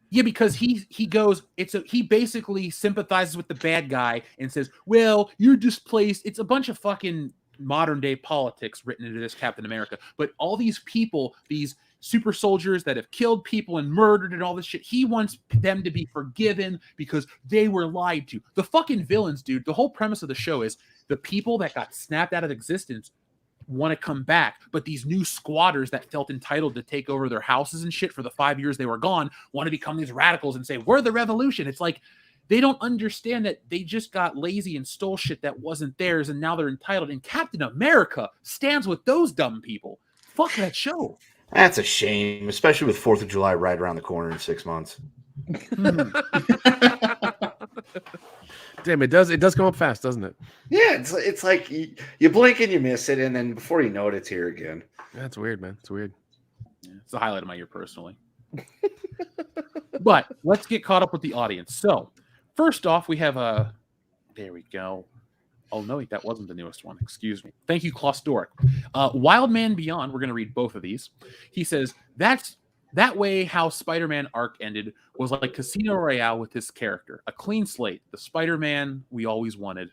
Yeah, because he goes, he basically sympathizes with the bad guy and says, well, you're displaced. It's a bunch of fucking modern day politics written into this Captain America. But all these people, these super soldiers that have killed people and murdered and all this shit. He wants them to be forgiven because they were lied to. The fucking villains, dude. The whole premise of the show is the people that got snapped out of existence want to come back, but these new squatters that felt entitled to take over their houses and shit for the 5 years they were gone want to become these radicals and say, we're the revolution. It's like, they don't understand that they just got lazy and stole shit that wasn't theirs, and now they're entitled. And Captain America stands with those dumb people. Fuck that show. That's a shame, especially with 4th of July right around the corner in 6 months. Damn, it does come up fast, doesn't it? Yeah, it's like you blink and you miss it, and then before you know it, it's here again. That's weird, man. It's weird. Yeah, it's the highlight of my year personally. But let's get caught up with the audience. So, first off, we have there we go. Oh, no, wait, that wasn't the newest one. Excuse me. Thank you, Klaus Dork. Wild Man Beyond, we're going to read both of these. He says, that way how Spider-Man arc ended was like Casino Royale with his character. A clean slate. The Spider-Man we always wanted.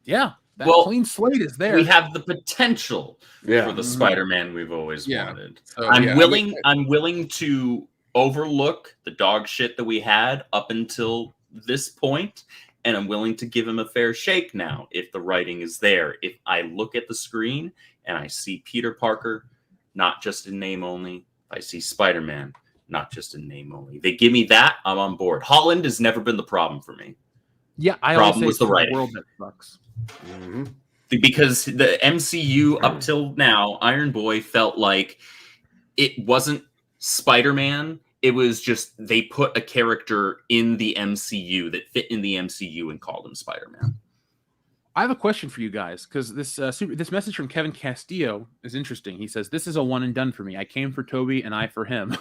Yeah, that clean slate is there. We have the potential for the Spider-Man we've always wanted. So, I'm willing to overlook the dog shit that we had up until this point, and I'm willing to give him a fair shake now if the writing is there. If I look at the screen and I see Peter Parker, not just in name only, I see Spider-Man, not just in name only. They give me that, I'm on board. Holland has never been the problem for me. Yeah, I problem always say was the writing. World that sucks. Mm-hmm. Because the MCU up till now, Iron Boy felt like it wasn't Spider-Man. It was just they put a character in the MCU that fit in the MCU and called him Spider-Man. I have a question for you guys, because this message from Kevin Castillo is interesting. He says, this is a one and done for me. I came for Toby and I for him.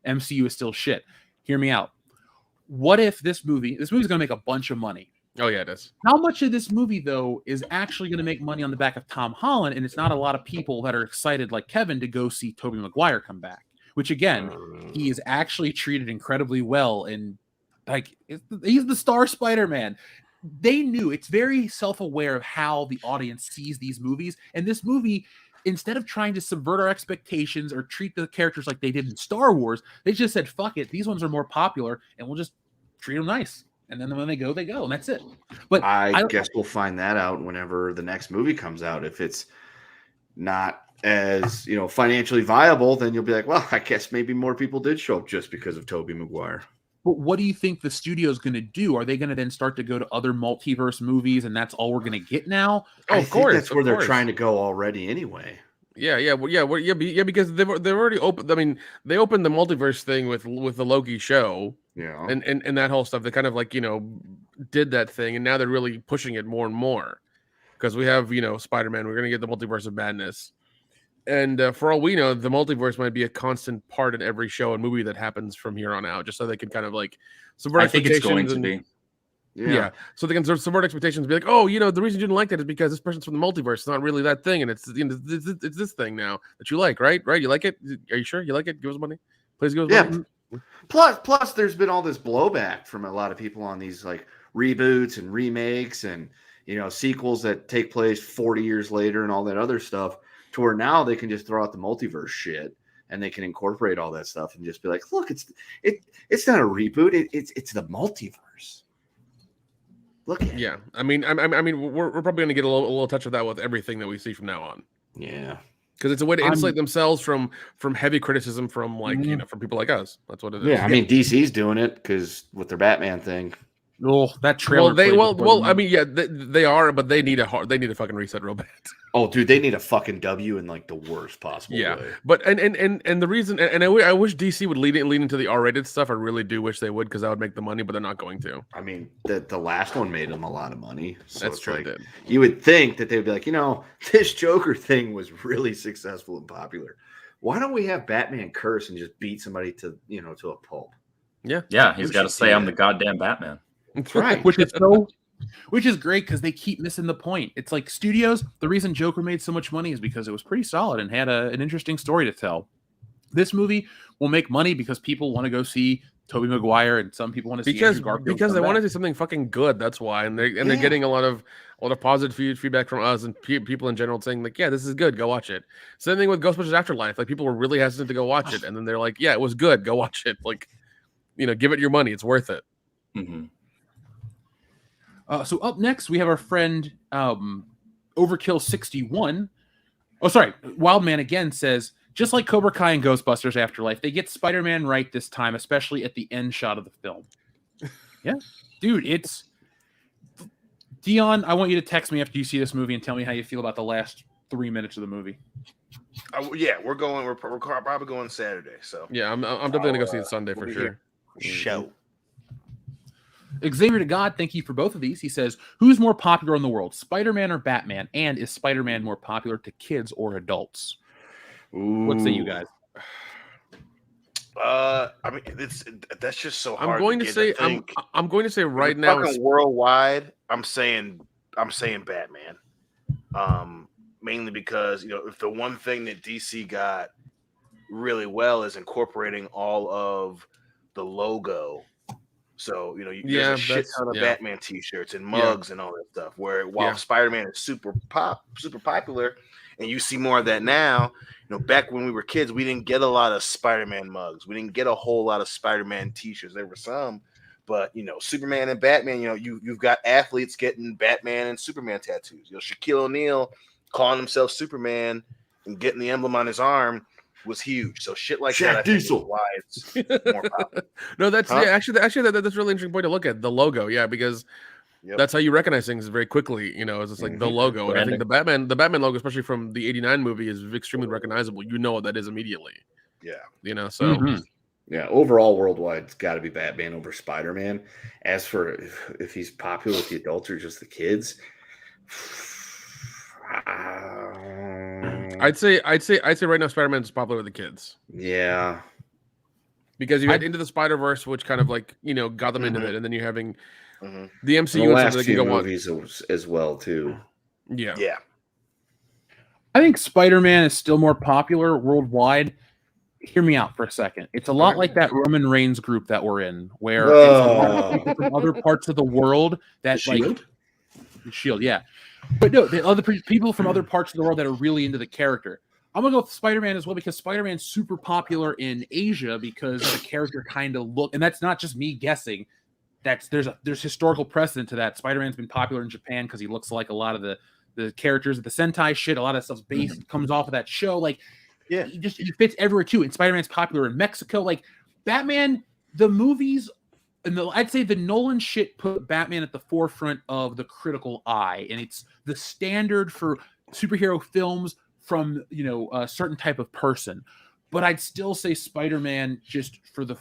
MCU is still shit. Hear me out. What if this movie's going to make a bunch of money? Oh, yeah, it is. How much of this movie, though, is actually going to make money on the back of Tom Holland, and it's not a lot of people that are excited like Kevin to go see Tobey Maguire come back? Which, again, he is actually treated incredibly well, and like he's the star Spider-Man. They knew, it's very self-aware of how the audience sees these movies, and this movie, instead of trying to subvert our expectations or treat the characters like they did in Star Wars, they just said, fuck it, these ones are more popular, and we'll just treat them nice. And then when they go, and that's it. But I guess we'll find that out whenever the next movie comes out. If it's not as financially viable, then you'll be like, well, I guess maybe more people did show up just because of Tobey Maguire. But what do you think the studio's going to do? Are they going to then start to go to other multiverse movies, and that's all we're going to get now? I think that's where they're trying to go already anyway. Because they've already opened. I mean, they opened the multiverse thing with the Loki show, and that whole stuff. They kind of did that thing, and now they're really pushing it more and more because we have Spider-Man. We're gonna get the multiverse of madness, and for all we know, the multiverse might be a constant part in every show and movie that happens from here on out, just so they can kind of subvert I think it's expectations. going to be. Yeah, so they can subvert expectations and be like, oh, the reason you didn't like that is because this person's from the multiverse. It's not really that thing, and it's it's this thing now that you like, right? Right? You like it? Are you sure you like it? Give us money, please. Give us money. Plus, there's been all this blowback from a lot of people on these reboots and remakes and sequels that take place 40 years later and all that other stuff. To where now they can just throw out the multiverse shit and they can incorporate all that stuff and just be like, look, it's not a reboot. It's the multiverse. Look at it. I mean, we're probably going to get a little touch of that with everything that we see from now on. Yeah, because it's a way to insulate themselves from heavy criticism from from people like us. That's what it is. Yeah, I mean, DC's doing it because with their Batman thing. Oh, that trailer. I mean, they are, but they need a fucking reset real bad. Oh, dude, they need a fucking W in the worst possible way. But and the reason, and I wish DC would lean into the R-rated stuff. I really do wish they would, because that would make the money, but they're not going to. I mean, the last one made them a lot of money. So that's true. You would think that they'd be like, this Joker thing was really successful and popular. Why don't we have Batman curse and just beat somebody to a pulp? Yeah, he's got to say, I'm the goddamn Batman. That's right. Which is great, because they keep missing the point. It's like studios, the reason Joker made so much money is because it was pretty solid and had an interesting story to tell. This movie will make money because people want to go see Tobey Maguire, and some people want to see Andrew Garfield because they come want to back. see something fucking good. That's why, and they're getting a lot of positive feedback from us and people in general saying like, yeah, this is good, go watch it. Same thing with Ghostbusters Afterlife. Like, people were really hesitant to go watch it, and then they're like, yeah, it was good, go watch it. Like, give it your money, it's worth it. Mm-hmm. So up next, we have our friend Overkill 61. Oh, sorry. Wildman again says, just like Cobra Kai and Ghostbusters Afterlife, they get Spider-Man right this time, especially at the end shot of the film. Yeah. Dude, it's... Dion, I want you to text me after you see this movie and tell me how you feel about the last 3 minutes of the movie. Yeah, we're probably going Saturday. So yeah, I'm definitely going to go see it Sunday for sure. Show. Xavier to God, thank you for both of these. He says, who's more popular in the world, Spider-Man or Batman? And is Spider-Man more popular to kids or adults? What say you guys? I mean, that's just so hard. I'm going to say right now, fucking worldwide. I'm saying Batman. Mainly because if the one thing that DC got really well is incorporating all of the logo. So there's a shit ton of Batman T-shirts and mugs and all that stuff. Where while Spider-Man is super popular, and you see more of that now. Back when we were kids, we didn't get a lot of Spider-Man mugs. We didn't get a whole lot of Spider-Man T-shirts. There were some, but Superman and Batman. You've got athletes getting Batman and Superman tattoos. Shaquille O'Neal calling himself Superman and getting the emblem on his arm was huge. So shit like that, I think is why it's more popular. No, that's actually that's a really interesting point to look at, the logo. Yeah, because that's how you recognize things very quickly. It's just like the logo, and I think the Batman logo, especially from the '89 movie, is extremely recognizable. You know what that is immediately. Yeah, So. Yeah, overall worldwide, it's got to be Batman over Spider-Man. As for if he's popular with the adults or just the kids, I'd say right now Spider-Man is popular with the kids. Yeah, because you had Into the Spider-Verse, which kind of like got them into it, and then you're having the MCU the and last something few that can go movies as well too. Yeah. I think Spider-Man is still more popular worldwide. Hear me out for a second. It's a lot like that Roman Reigns group that we're in, where it's a lot of people from other parts of the world that the Shield, yeah. But no, the other people from other parts of the world that are really into the character. I'm gonna go with Spider-Man as well because Spider-Man's super popular in Asia because the character kind of and that's not just me guessing. There's historical precedent to that. Spider-Man's been popular in Japan because he looks like a lot of the characters of the Sentai shit. A lot of stuff's based comes off of that show. Like, he fits everywhere too. And Spider-Man's popular in Mexico. Like, Batman, the movies, and I'd say the Nolan shit put Batman at the forefront of the critical eye, and it's the standard for superhero films from a certain type of person. But I'd still say Spider-Man just for the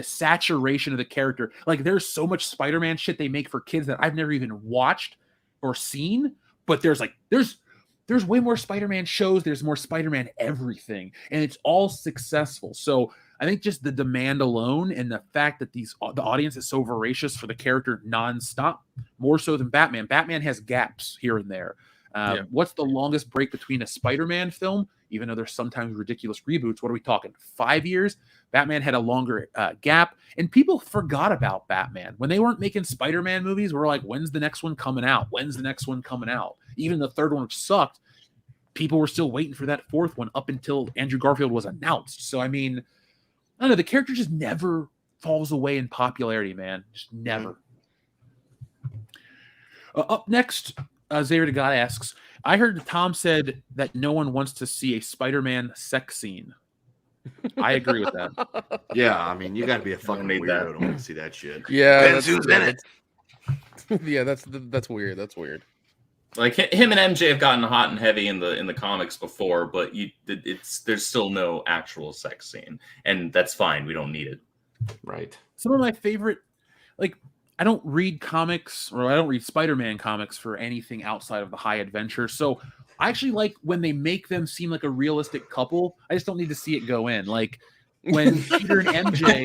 saturation of the character. Like, there's so much Spider-Man shit they make for kids that I've never even watched or seen. But there's way more Spider-Man shows. There's more Spider-Man everything, and it's all successful. So I think just the demand alone and the fact that the audience is so voracious for the character nonstop, more so than Batman. Batman has gaps here and there. What's the longest break between a Spider-Man film? Even though there's sometimes ridiculous reboots, what are we talking? 5 years? Batman had a longer gap, and people forgot about Batman. When they weren't making Spider-Man movies, we're like, when's the next one coming out? When's the next one coming out? Even the third one, which sucked, people were still waiting for that fourth one up until Andrew Garfield was announced. So, I mean, I don't know, the character just never falls away in popularity, man. Just never. Up next, Xavier to God asks, I heard Tom said that no one wants to see a Spider-Man sex scene. I agree with that. Yeah, I mean, you got to be a fucking weirdo to want to see that shit. Yeah, Who's in it? Yeah, that's weird. That's weird. Like, him and MJ have gotten hot and heavy in the comics before, but there's still no actual sex scene, and that's fine. We don't need it. Right. Some of my favorite, like, I don't read comics, or I don't read Spider-Man comics for anything outside of the high adventure. So I actually like when they make them seem like a realistic couple. I just don't need to see it go in. Like, when Peter and MJ.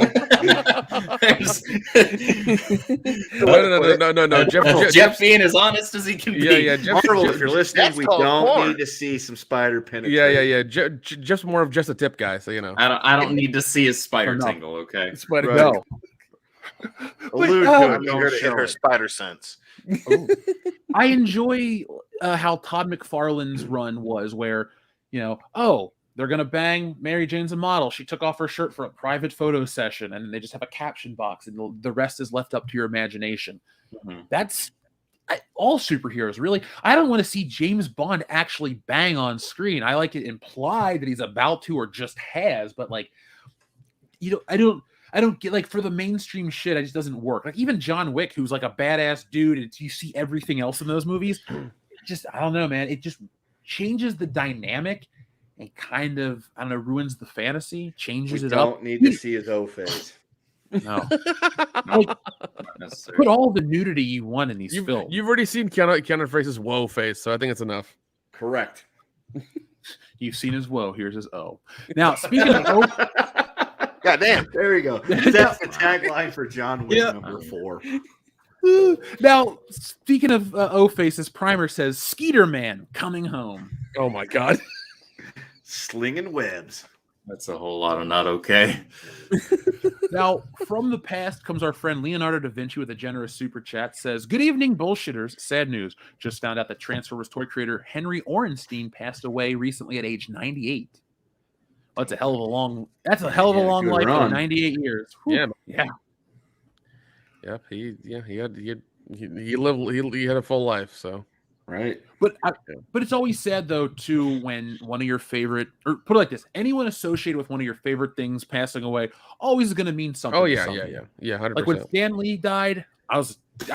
No. Jeff being as honest as he can be. Yeah. Marvel, if you're listening, That's we called don't porn. need to see some spider penetration. Yeah. Just more of just a tip guy, so you know. I don't need to see his spider no. tingle. Okay. Spider Right. No. Allude But, to I it, need don't her to show hit her it. spider sense. I enjoy how Todd McFarlane's run was, where they're gonna bang Mary Jane's a model. She took off her shirt for a private photo session, and they just have a caption box, and the rest is left up to your imagination. Mhm. That's all superheroes, really. I don't want to see James Bond actually bang on screen. I like it implied that he's about to or just has, but like, I don't get, like, for the mainstream shit, it just doesn't work. Like even John Wick, who's like a badass dude, and you see everything else in those movies. I don't know, man. It just changes the dynamic and kind of, I don't know, ruins the fantasy, changes We it up. don't need to see his O face. No. Not necessarily. Put all the nudity you want in these films. You've already seen Keanu Reeves' whoa face, so I think it's enough. Correct. You've seen his whoa. Here's his O. Now, speaking of O, God damn. There you go. That's the tagline for John Wick number 4. now speaking of O-Face, his primer says Skeeter Man coming home. Oh my god. Slinging webs. That's a whole lot of not okay. Now, from the past comes our friend Leonardo da Vinci with a generous super chat. Says, "Good evening, bullshitters. Sad news. Just found out that Transformers toy creator Henry Orenstein passed away recently at age 98. That's a hell of a long. That's a hell of a long good life. run. 98 years. Whew. Yeah. Yeah. He had a full life, so Right. But it's always sad though too when one of your favorite, or put it like this, anyone associated with one of your favorite things passing away always is going to mean something. Oh to yeah, somebody. yeah, 100%. Like when Stan Lee died, I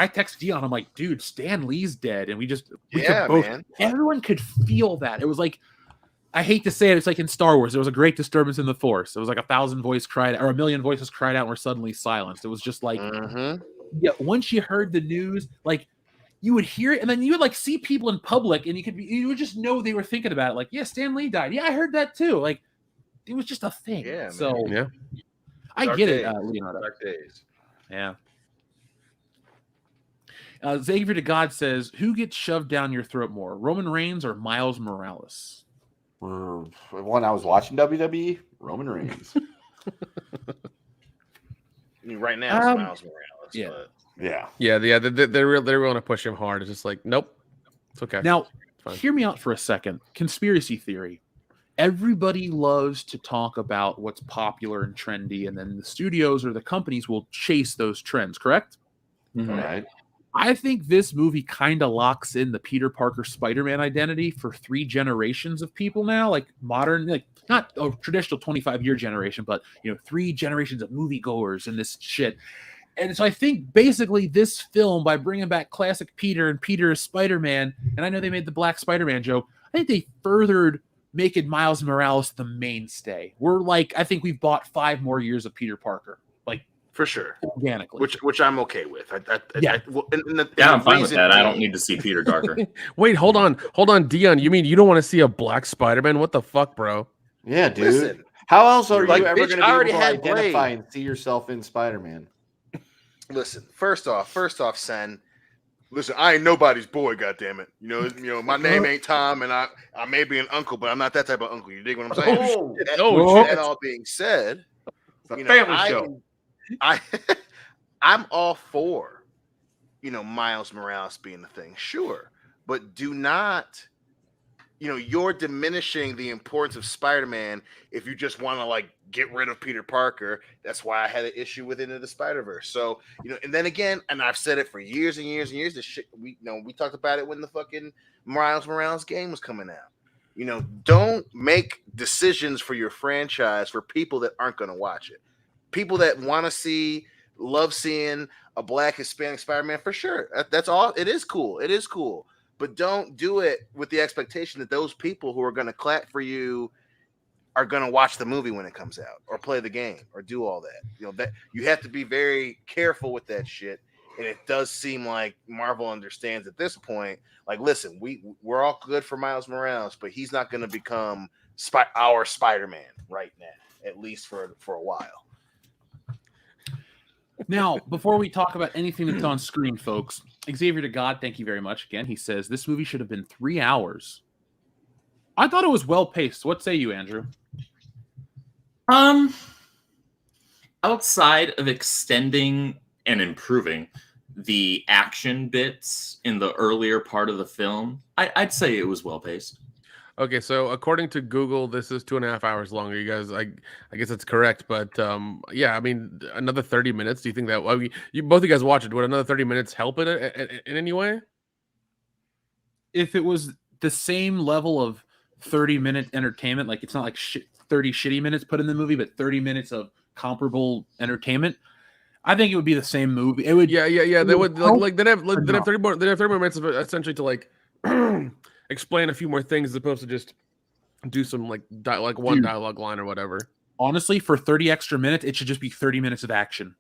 texted Dion. I'm like, dude, Stan Lee's dead, and we could both. Man. Everyone could feel that. It was like, I hate to say it, it's like in Star Wars. There was a great disturbance in the Force. It was like 1,000 voices cried, or 1,000,000 voices cried out, and were suddenly silenced. It was just like, yeah. Once you heard the news, like, you would hear it, and then you would like see people in public, and you would just know they were thinking about it. Like, yeah, Stan Lee died. Yeah, I heard that too. Like, it was just a thing. Yeah, so man. Yeah. I Dark get days. it, Leonardo. Dark days. Yeah. Xavier to God says, "Who gets shoved down your throat more, Roman Reigns or Miles Morales?" When I was watching WWE, Roman Reigns. I mean, right now, it's Miles Morales. yeah. But Yeah. They're really want to push him hard. It's just like, nope, it's okay. Now, Fine. hear me out for a second. Conspiracy theory. Everybody loves to talk about what's popular and trendy, and then the studios or the companies will chase those trends, correct? Mhm. Right. I think this movie kind of locks in the Peter Parker Spider-Man identity for 3 generations of people now, like modern, like not a traditional 25-year generation, but 3 generations of moviegoers and this shit. And so I think basically this film, by bringing back classic Peter and Peter as Spider-Man, and I know they made the Black Spider-Man joke, I think they furthered making Miles Morales the mainstay. We're like, I think we've bought 5 more years of Peter Parker, like for sure, organically. which I'm okay with. Yeah, I'm fine with that. I don't need to see Peter Parker. Wait, hold on, Dion. You mean you don't want to see a Black Spider-Man? What the fuck, bro? Yeah, dude. Listen, How else are like, you ever bitch, going to I be already able to had identify Blade. and see yourself in Spider-Man? Listen, first off, Sen. Listen, I ain't nobody's boy, goddammit. My name ain't Tom, and I may be an uncle, but I'm not that type of uncle. You dig what I'm saying? Oh, That all being said, it's a family show. I'm all for, Miles Morales being the thing, sure, but do not, you're diminishing the importance of Spider-Man if you just want to like get rid of Peter Parker. That's why I had an issue with Into the Spider-Verse. So, and then again, and I've said it for years and years and years. This shit, we talked about it when the fucking Miles Morales game was coming out. Don't make decisions for your franchise for people that aren't going to watch it. People that want to love seeing a Black Hispanic Spider-Man, for sure. That's all. It is cool. It is cool. But don't do it with the expectation that those people who are going to clap for you are going to watch the movie when it comes out or play the game or do all that. That you have to be very careful with that shit. And it does seem like Marvel understands at this point, like, listen, we're all good for Miles Morales, but he's not going to become our Spider-Man right now. at least for a while. Now, before we talk about anything that's on screen, folks, Xavier to God, thank you very much again. He says this movie should have been 3 hours. I thought it was well paced. What say you, Andrew? Outside of extending and improving the action bits in the earlier part of the film, I'd say it was well paced. Okay, so according to Google, this is 2.5 hours longer. You guys, I guess that's correct, but yeah, I mean, another 30 minutes. Do you think that? Well, you both of you guys watch it. Would another 30 minutes help it in any way? If it was the same level of 30-minute entertainment, like it's not like 30 shitty minutes put in the movie, but 30 minutes of comparable entertainment, I think it would be the same movie. It would, yeah. They would like they'd have 30 more minutes of essentially to like explain a few more things as opposed to just do some like one dialogue line or whatever. Honestly, for 30 extra minutes, it should just be 30 minutes of action.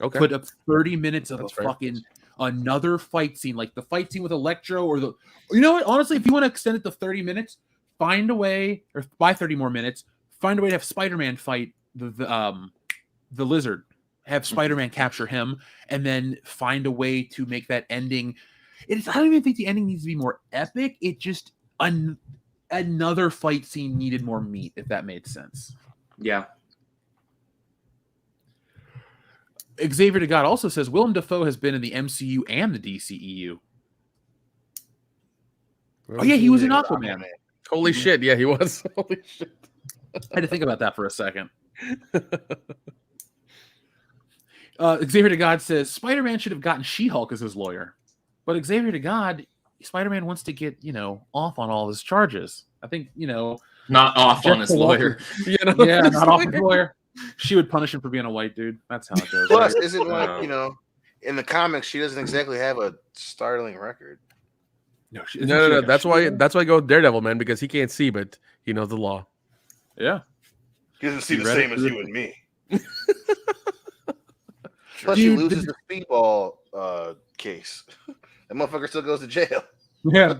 Okay. Put up 30 minutes of That's a fair. fucking another fight scene, like the fight scene with Electro, or the, you know what? Honestly, if you want to extend it to 30 minutes, find a way, or by 30 more minutes, find a way to have Spider-Man fight the lizard, have Spider-Man capture him, and then find a way to make that ending. I don't even think the ending needs to be more epic. It just another fight scene needed more meat, if that made sense. Yeah. Xavier to God also says Willem Dafoe has been in the MCU and the DCEU. Oh yeah, he was in Aquaman. Holy shit! Yeah, he was. Holy shit! I had to think about that for a second. Xavier to God says Spider-Man should have gotten She-Hulk as his lawyer, but Xavier to God, Spider-Man wants to get off on all his charges. I think not off on his lawyer. Yeah, not off his lawyer. She would punish him for being a white dude. That's how it goes. Plus, right? isn't like in the comics, she doesn't exactly have a startling record. No. That's why I go with Daredevil, man, because he can't see, but he knows the law. Yeah, he doesn't see the same as you and me. Plus, Dude, he loses the speedball case. That motherfucker still goes to jail. Yeah.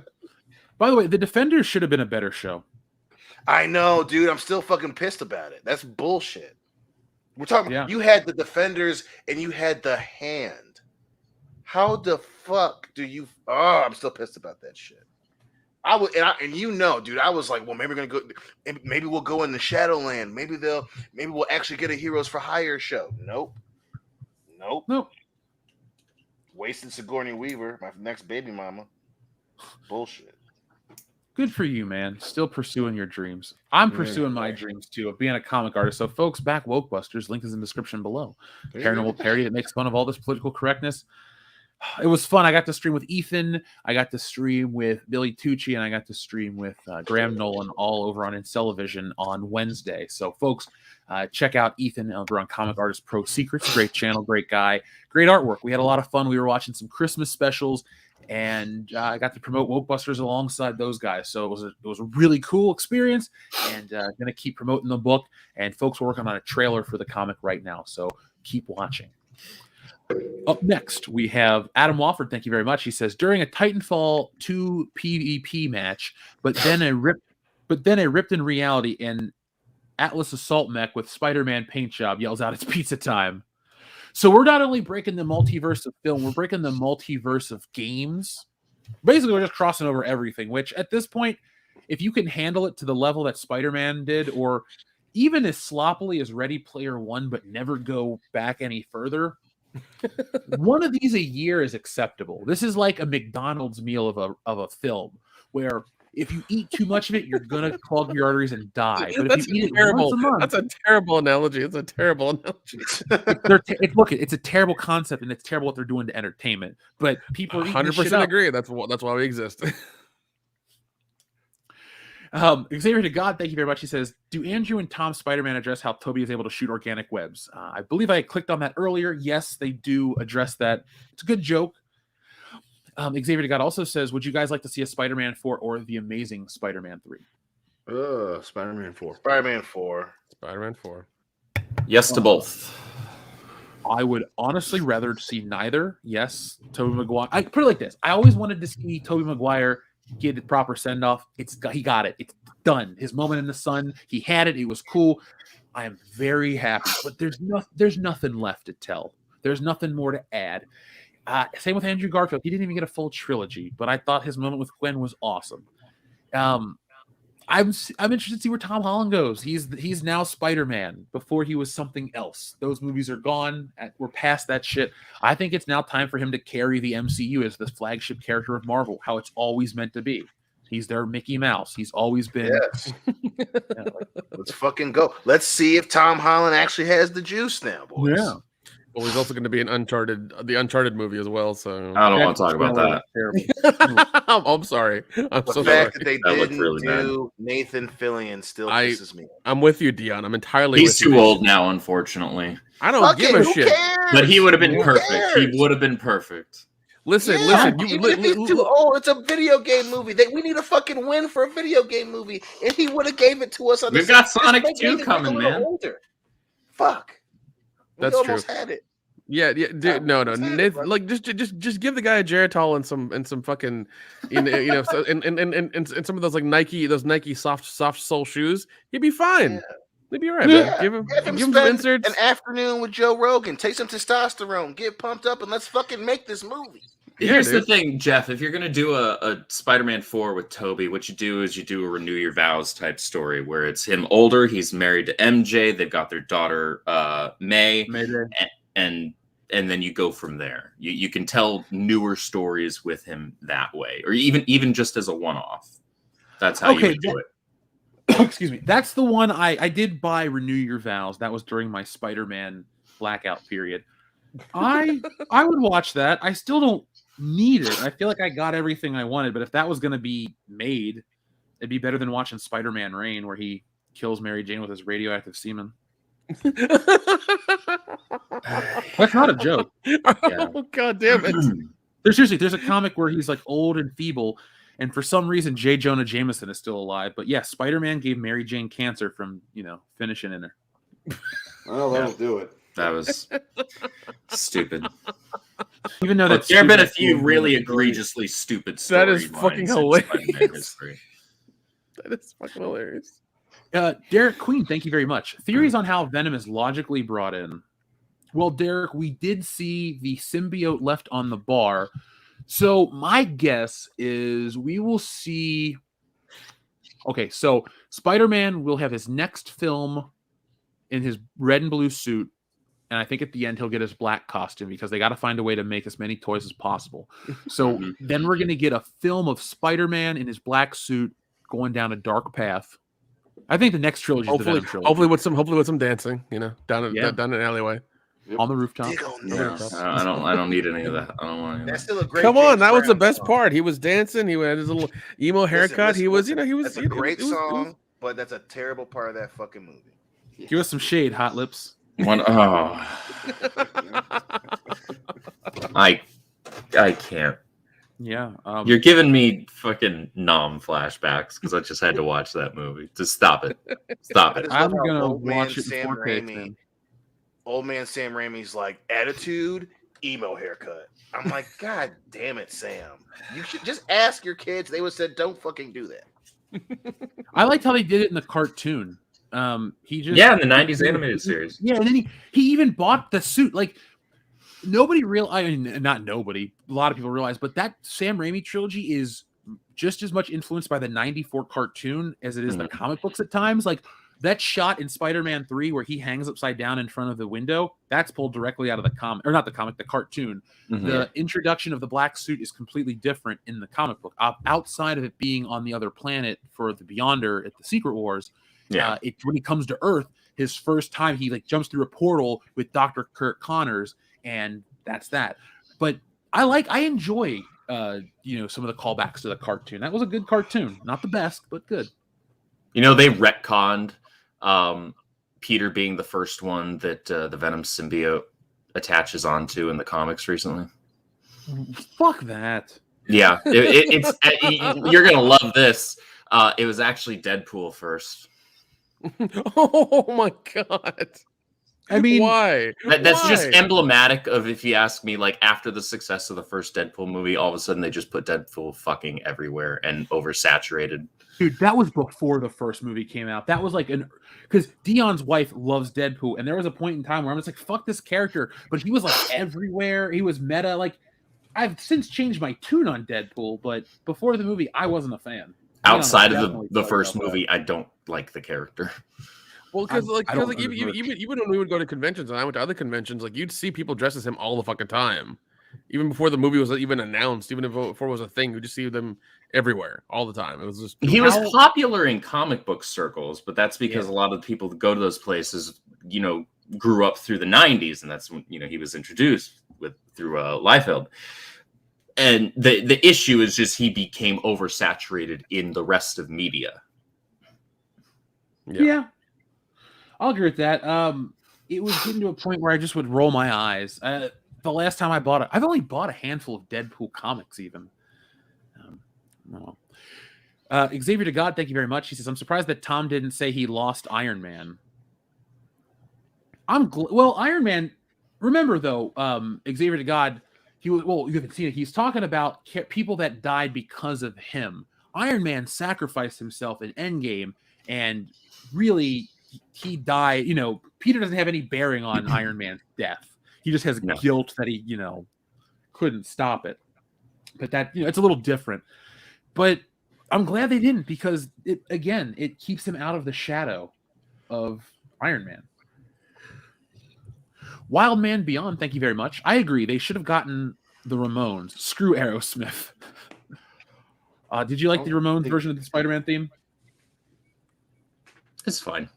By the way, the Defenders should have been a better show. I know, dude. I'm still fucking pissed about it. That's bullshit. We're talking. Yeah. You had the Defenders and you had the Hand. How the fuck do you? Oh, I'm still pissed about that shit. I would, dude. I was like, well, maybe we're gonna go. Maybe we'll go in the Shadowland. Maybe we'll actually get a Heroes for Hire show. Nope. Wasted Sigourney Weaver, my next baby mama. Bullshit. Good for you, man. Still pursuing your dreams. I'm pursuing my dreams too of being a comic artist. So, folks, back Wokebusters. Link is in the description below. Paranormal parody that makes fun of all this political correctness. It was fun. I got to stream with Ethan. I got to stream with Billy Tucci, and I got to stream with Graham Nolan all over on Incellavision on Wednesday. So, folks, check out Ethan over on Comic Artist Pro Secrets. Great channel, great guy, great artwork. We had a lot of fun. We were watching some Christmas specials, and I got to promote Wokebusters alongside those guys. So it was a really cool experience, and going to keep promoting the book. And folks, we're working on a trailer for the comic right now, so keep watching. Up next, we have Adam Wofford. Thank you very much. He says, during a Titanfall 2 PvP match, but then a ripped in reality, and Atlas assault mech with Spider-Man paint job yells out, "It's pizza time." So we're not only breaking the multiverse of film, we're breaking the multiverse of games. Basically, we're just crossing over everything, which at this point, if you can handle it to the level that Spider-Man did, or even as sloppily as Ready Player One, but never go back any further, one of these a year is acceptable. This is like a McDonald's meal of a film, where if you eat too much of it, you're gonna clog your arteries and die. But if you eat it once a month, that's a terrible analogy. It's a terrible analogy. It's a terrible concept, and it's terrible what they're doing to entertainment. But people 100% agree. That's why we exist. Xavier to God, thank you very much. He says, do Andrew and Tom Spider-Man address how Toby is able to shoot organic webs? I believe I clicked on that earlier. Yes, they do address that. It's a good joke. Xavier to God also says, would you guys like to see a Spider-Man 4 or The Amazing Spider-Man 3? Spider-Man 4. Spider-Man 4. Spider-Man 4. Yes to both. I would honestly rather see neither. Yes, Tobey Maguire. I put it like this. I always wanted to see Tobey Maguire get the proper send-off. He got it. It's done. His moment in the sun, he had it. It was cool. I am very happy, but there's nothing left to tell. There's nothing more to add. Same with Andrew Garfield. He didn't even get a full trilogy, but I thought his moment with Gwen was awesome. I'm interested to see where Tom Holland goes. He's now Spider-Man. Before he was something else. Those movies are gone. We're past that shit. I think it's now time for him to carry the MCU as the flagship character of Marvel, how it's always meant to be. He's their Mickey Mouse. He's always been. Yes. Let's fucking go. Let's see if Tom Holland actually has the juice now, boys. Yeah. Well, he's also going to be in the Uncharted movie as well. So I don't want to talk about that. I'm sorry. I'm The so fact sorry. that they didn't do Nathan Fillion still pisses me off. I'm with you, Dion. I'm entirely. He's with you. too old now, unfortunately. I don't give a who shit. cares? But he would have been Who perfect. cares? He would have been perfect. Listen. Even if he's too old, it's a video game movie. We need a fucking win for a video game movie, and he would have gave it to us. On We've the got same- Sonic Just make 2 Nathan coming, look a little man. Older. Fuck. We That's almost true. had it. Yeah, dude, no. Like just give the guy a Geritol and some fucking, so, and some of those like Nike soft sole shoes. He'd be fine. Yeah. He'd be all right, man. Give him spend some inserts. an afternoon with Joe Rogan. Take some testosterone. Get pumped up, and let's fucking make this movie. Here's the thing, Jeff. If you're going to do a Spider-Man 4 with Tobey, what you do is you do a Renew Your Vows type story where it's him older. He's married to MJ. They've got their daughter, May. And then you go from there. You can tell newer stories with him that way, or even just as a one-off. That's how you would do it. Excuse me. That's the one I did buy Renew Your Vows. That was during my Spider-Man blackout period. I would watch that. I still don't need it. I feel like I got everything I wanted, but if that was going to be made, it'd be better than watching Spider-Man Reign, where he kills Mary Jane with his radioactive semen. That's not a joke. Oh, God damn it. There's a comic where he's like old and feeble, and for some reason J. Jonah Jameson is still alive. But yeah, Spider-Man gave Mary Jane cancer from finishing in her. Well, that'll do it. That was stupid. Even though there have been a few really egregiously stupid stories. That is fucking hilarious. That is fucking hilarious. Derek Queen, thank you very much. Theories on how Venom is logically brought in. Well, Derek, we did see the symbiote left on the bar. So my guess is we will see... Okay, so Spider-Man will have his next film in his red and blue suit. And I think at the end he'll get his black costume because they got to find a way to make as many toys as possible. So then we're going to get a film of Spider-Man in his black suit going down a dark path. I think the next trilogy is the Venom trilogy. Hopefully with some dancing, down an alleyway. On the rooftop. I don't need any of that. I don't want any of that. That's still a great. Come on, James that was the Brown best song. part. He was dancing. He had his little emo haircut. Listen, he was. That's a great song, but that's a terrible part of that fucking movie. Give us some shade, Hot Lips. I can't. Yeah. You're giving me fucking nom flashbacks because I just had to watch that movie. Just stop it. Stop it. I'm going to watch it Sam before Raimi. Old man Sam Raimi's like, attitude, emo haircut. I'm like, God damn it, Sam. You should just ask your kids. They would have said, don't fucking do that. I liked how they did it in the cartoon. He just in the 90s animated series. Yeah, and then he even bought the suit. Like nobody not nobody, a lot of people realize, but that Sam Raimi trilogy is just as much influenced by the 94 cartoon as it is the comic books at times. Like that shot in Spider-Man 3 where he hangs upside down in front of the window, that's pulled directly out of the comic, or not the comic, the cartoon. The introduction of the black suit is completely different in the comic book. Outside of it being on the other planet for the Beyonder at the Secret Wars, when he comes to Earth, his first time he like jumps through a portal with Dr. Kurt Connors, and that's that. But I enjoy some of the callbacks to the cartoon. That was a good cartoon, not the best, but good. They retconned Peter being the first one that the Venom symbiote attaches onto in the comics recently. Fuck that. Yeah, it's you're gonna love this. It was actually Deadpool first. Oh my God. I mean, why? That's just emblematic of, if you ask me, like after the success of the first Deadpool movie, all of a sudden they just put Deadpool fucking everywhere and oversaturated Dude, that was before the first movie came out. That was like because Dion's wife loves Deadpool, and there was a point in time where I'm just like, fuck this character. But he was like everywhere. He was meta. Like, I've since changed my tune on Deadpool, but before the movie, I wasn't a fan. Outside of the first movie, I don't like the character. Well, because even when we would go to conventions and I went to other conventions, like you'd see people dressed as him all the fucking time. Even before the movie was even announced, even before it was a thing, you just see them everywhere all the time. It was just was popular in comic book circles, but that's because a lot of the people that go to those places, grew up through the 90s, and that's when he was introduced through Liefeld. And the issue is just he became oversaturated in the rest of media. Yeah. I'll agree with that. It was getting to a point where I just would roll my eyes. The last time I bought it, I've only bought a handful of Deadpool comics, even. Xavier to God, thank you very much. He says, I'm surprised that Tom didn't say he lost Iron Man. Iron Man, remember though, Xavier to God, you haven't seen it. He's talking about people that died because of him. Iron Man sacrificed himself in Endgame, and really, he died. Peter doesn't have any bearing on Iron Man's death. He just has guilt that he, couldn't stop it. But that, it's a little different. But I'm glad they didn't, because it keeps him out of the shadow of Iron Man. Wild Man Beyond, thank you very much. I agree. They should have gotten the Ramones. Screw Aerosmith. Did you like the Ramones version of the Spider-Man theme? It's fine.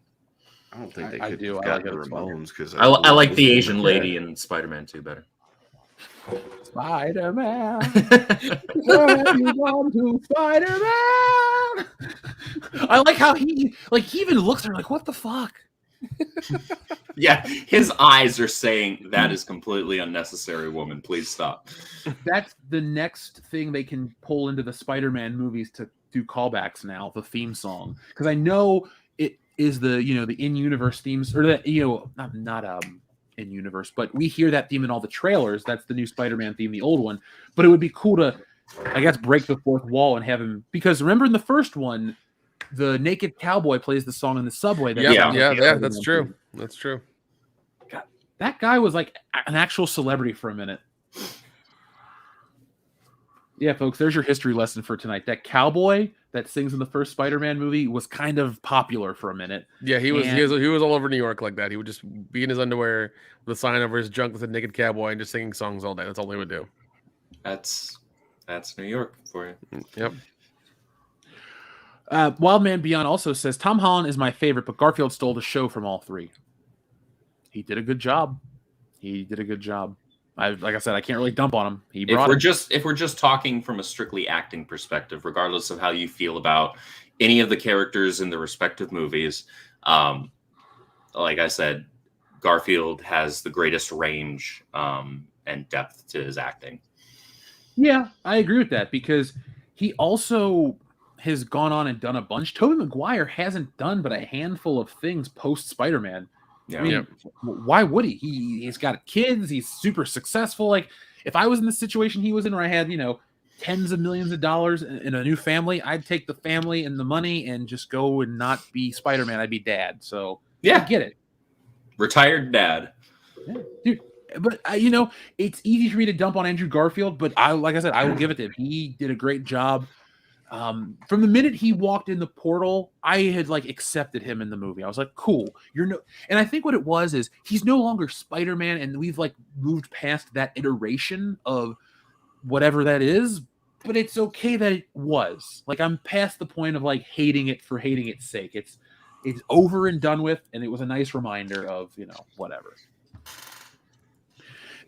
I don't think they I could do. have I like gotten it. the Ramones because I like the Asian lady in Spider-Man 2 better. Spider-Man. Where have you gone to, Spider-Man? I like how he even looks at her like, what the fuck? Yeah, his eyes are saying that is completely unnecessary, woman. Please stop. That's the next thing they can pull into the Spider-Man movies to do callbacks now, the theme song. Because I know it is the in-universe themes, or that not in-universe, but we hear that theme in all the trailers. That's the new Spider-Man theme, the old one. But it would be cool to, I guess, break the fourth wall and have him, because remember in the first one, the naked cowboy plays the song in the subway. That's true. That's true. God, that guy was like an actual celebrity for a minute. Yeah, folks, there's your history lesson for tonight. That cowboy that sings in the first Spider-Man movie was kind of popular for a minute. Yeah, he was all over New York like that. He would just be in his underwear with a sign over his junk with a naked cowboy and just singing songs all day. That's all he would do. That's New York for you. Yep. Wild Man Beyond also says, Tom Holland is my favorite, but Garfield stole the show from all three. He did a good job. Like I said, I can't really dump on him. If we're just talking from a strictly acting perspective, regardless of how you feel about any of the characters in the respective movies, like I said, Garfield has the greatest range and depth to his acting. Yeah, I agree with that, because he also has gone on and done a bunch. Tobey Maguire hasn't done but a handful of things post Spider-Man. Yeah. I mean, why would he? He's got kids. He's super successful. Like, if I was in the situation he was in, where I had, tens of millions of dollars in a new family, I'd take the family and the money and just go and not be Spider-Man. I'd be dad. So I get it. Retired dad. Yeah. Dude, but it's easy for me to dump on Andrew Garfield, but like I said, I will give it to him. He did a great job. From the minute he walked in the portal, I had accepted him in the movie. I was like, cool. And I think what it was is he's no longer Spider-Man, and we've moved past that iteration of whatever that is, but it's okay that it was. I'm past the point of hating it for hating its sake. It's over and done with, and it was a nice reminder of, whatever.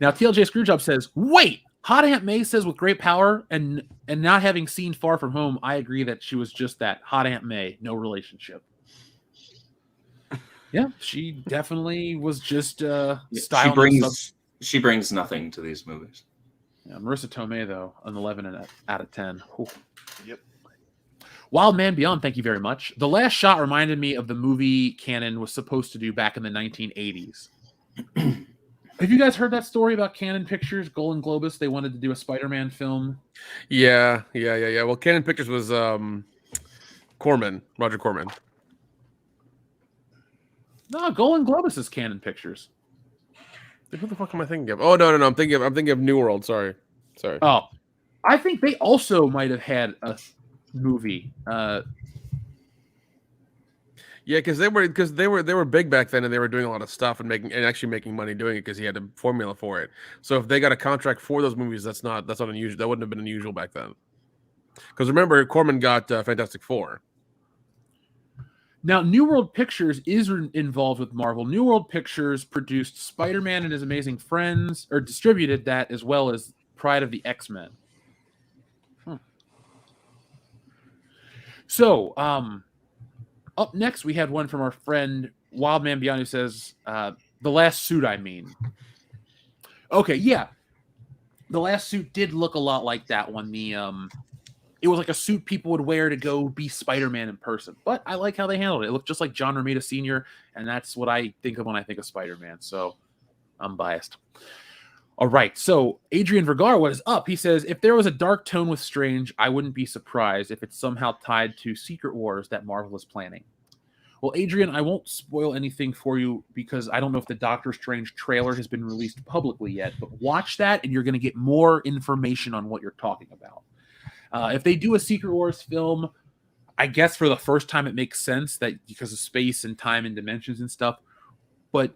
Now, TLJ Screwjob says, wait, Hot Aunt May says with great power and not having seen Far From Home, I agree that she was just that, Hot Aunt May, no relationship. Yeah, she definitely was just style. She brings nothing to these movies. Yeah, Marissa Tomei, though, an 11 out of 10. Ooh. Yep. Wild Man Beyond, thank you very much. The last shot reminded me of the movie Cannon was supposed to do back in the 1980s. Have you guys heard that story about Canon Pictures, Golden Globus? They wanted to do a Spider-Man film. Yeah. Well, Canon Pictures was Roger Corman. No, Golden Globus is Canon Pictures. Who the fuck am I thinking of? Oh no, I'm thinking of New World. Sorry. Oh, I think they also might have had a movie. Yeah, because they were big back then, and they were doing a lot of stuff and actually making money doing it because he had a formula for it. So if they got a contract for those movies, that's not unusual. That wouldn't have been unusual back then. Because remember, Corman got Fantastic Four. Now, New World Pictures is involved with Marvel. New World Pictures produced Spider-Man and His Amazing Friends, or distributed that, as well as Pride of the X-Men. So, up next, we had one from our friend Wildman Beyond who says, The Last Suit, I mean. Okay, yeah. The Last Suit did look a lot like that one. It was like a suit people would wear to go be Spider-Man in person. But I like how they handled it. It looked just like John Romita Sr., and that's what I think of when I think of Spider-Man. So I'm biased. All right, so Adrian Vergara, what is up? He says, if there was a dark tone with Strange, I wouldn't be surprised if it's somehow tied to Secret Wars that Marvel is planning. Well, Adrian, I won't spoil anything for you because I don't know if the Doctor Strange trailer has been released publicly yet, but watch that and you're going to get more information on what you're talking about. If they do a Secret Wars film, I guess for the first time it makes sense that because of space and time and dimensions and stuff, but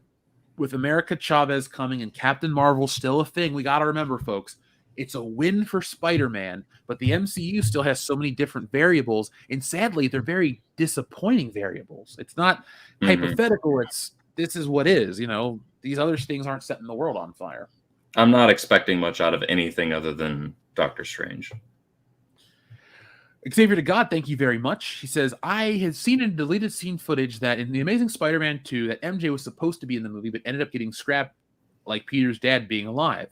with America Chavez coming and Captain Marvel still a thing, we got to remember, folks, it's a win for Spider-Man, but the MCU still has so many different variables, and sadly, they're very disappointing variables. It's not hypothetical. This is what is. These other things aren't setting the world on fire. I'm not expecting much out of anything other than Doctor Strange. Xavier to God, thank you very much. He says, I had seen in deleted scene footage that in The Amazing Spider-Man 2 that MJ was supposed to be in the movie but ended up getting scrapped like Peter's dad being alive.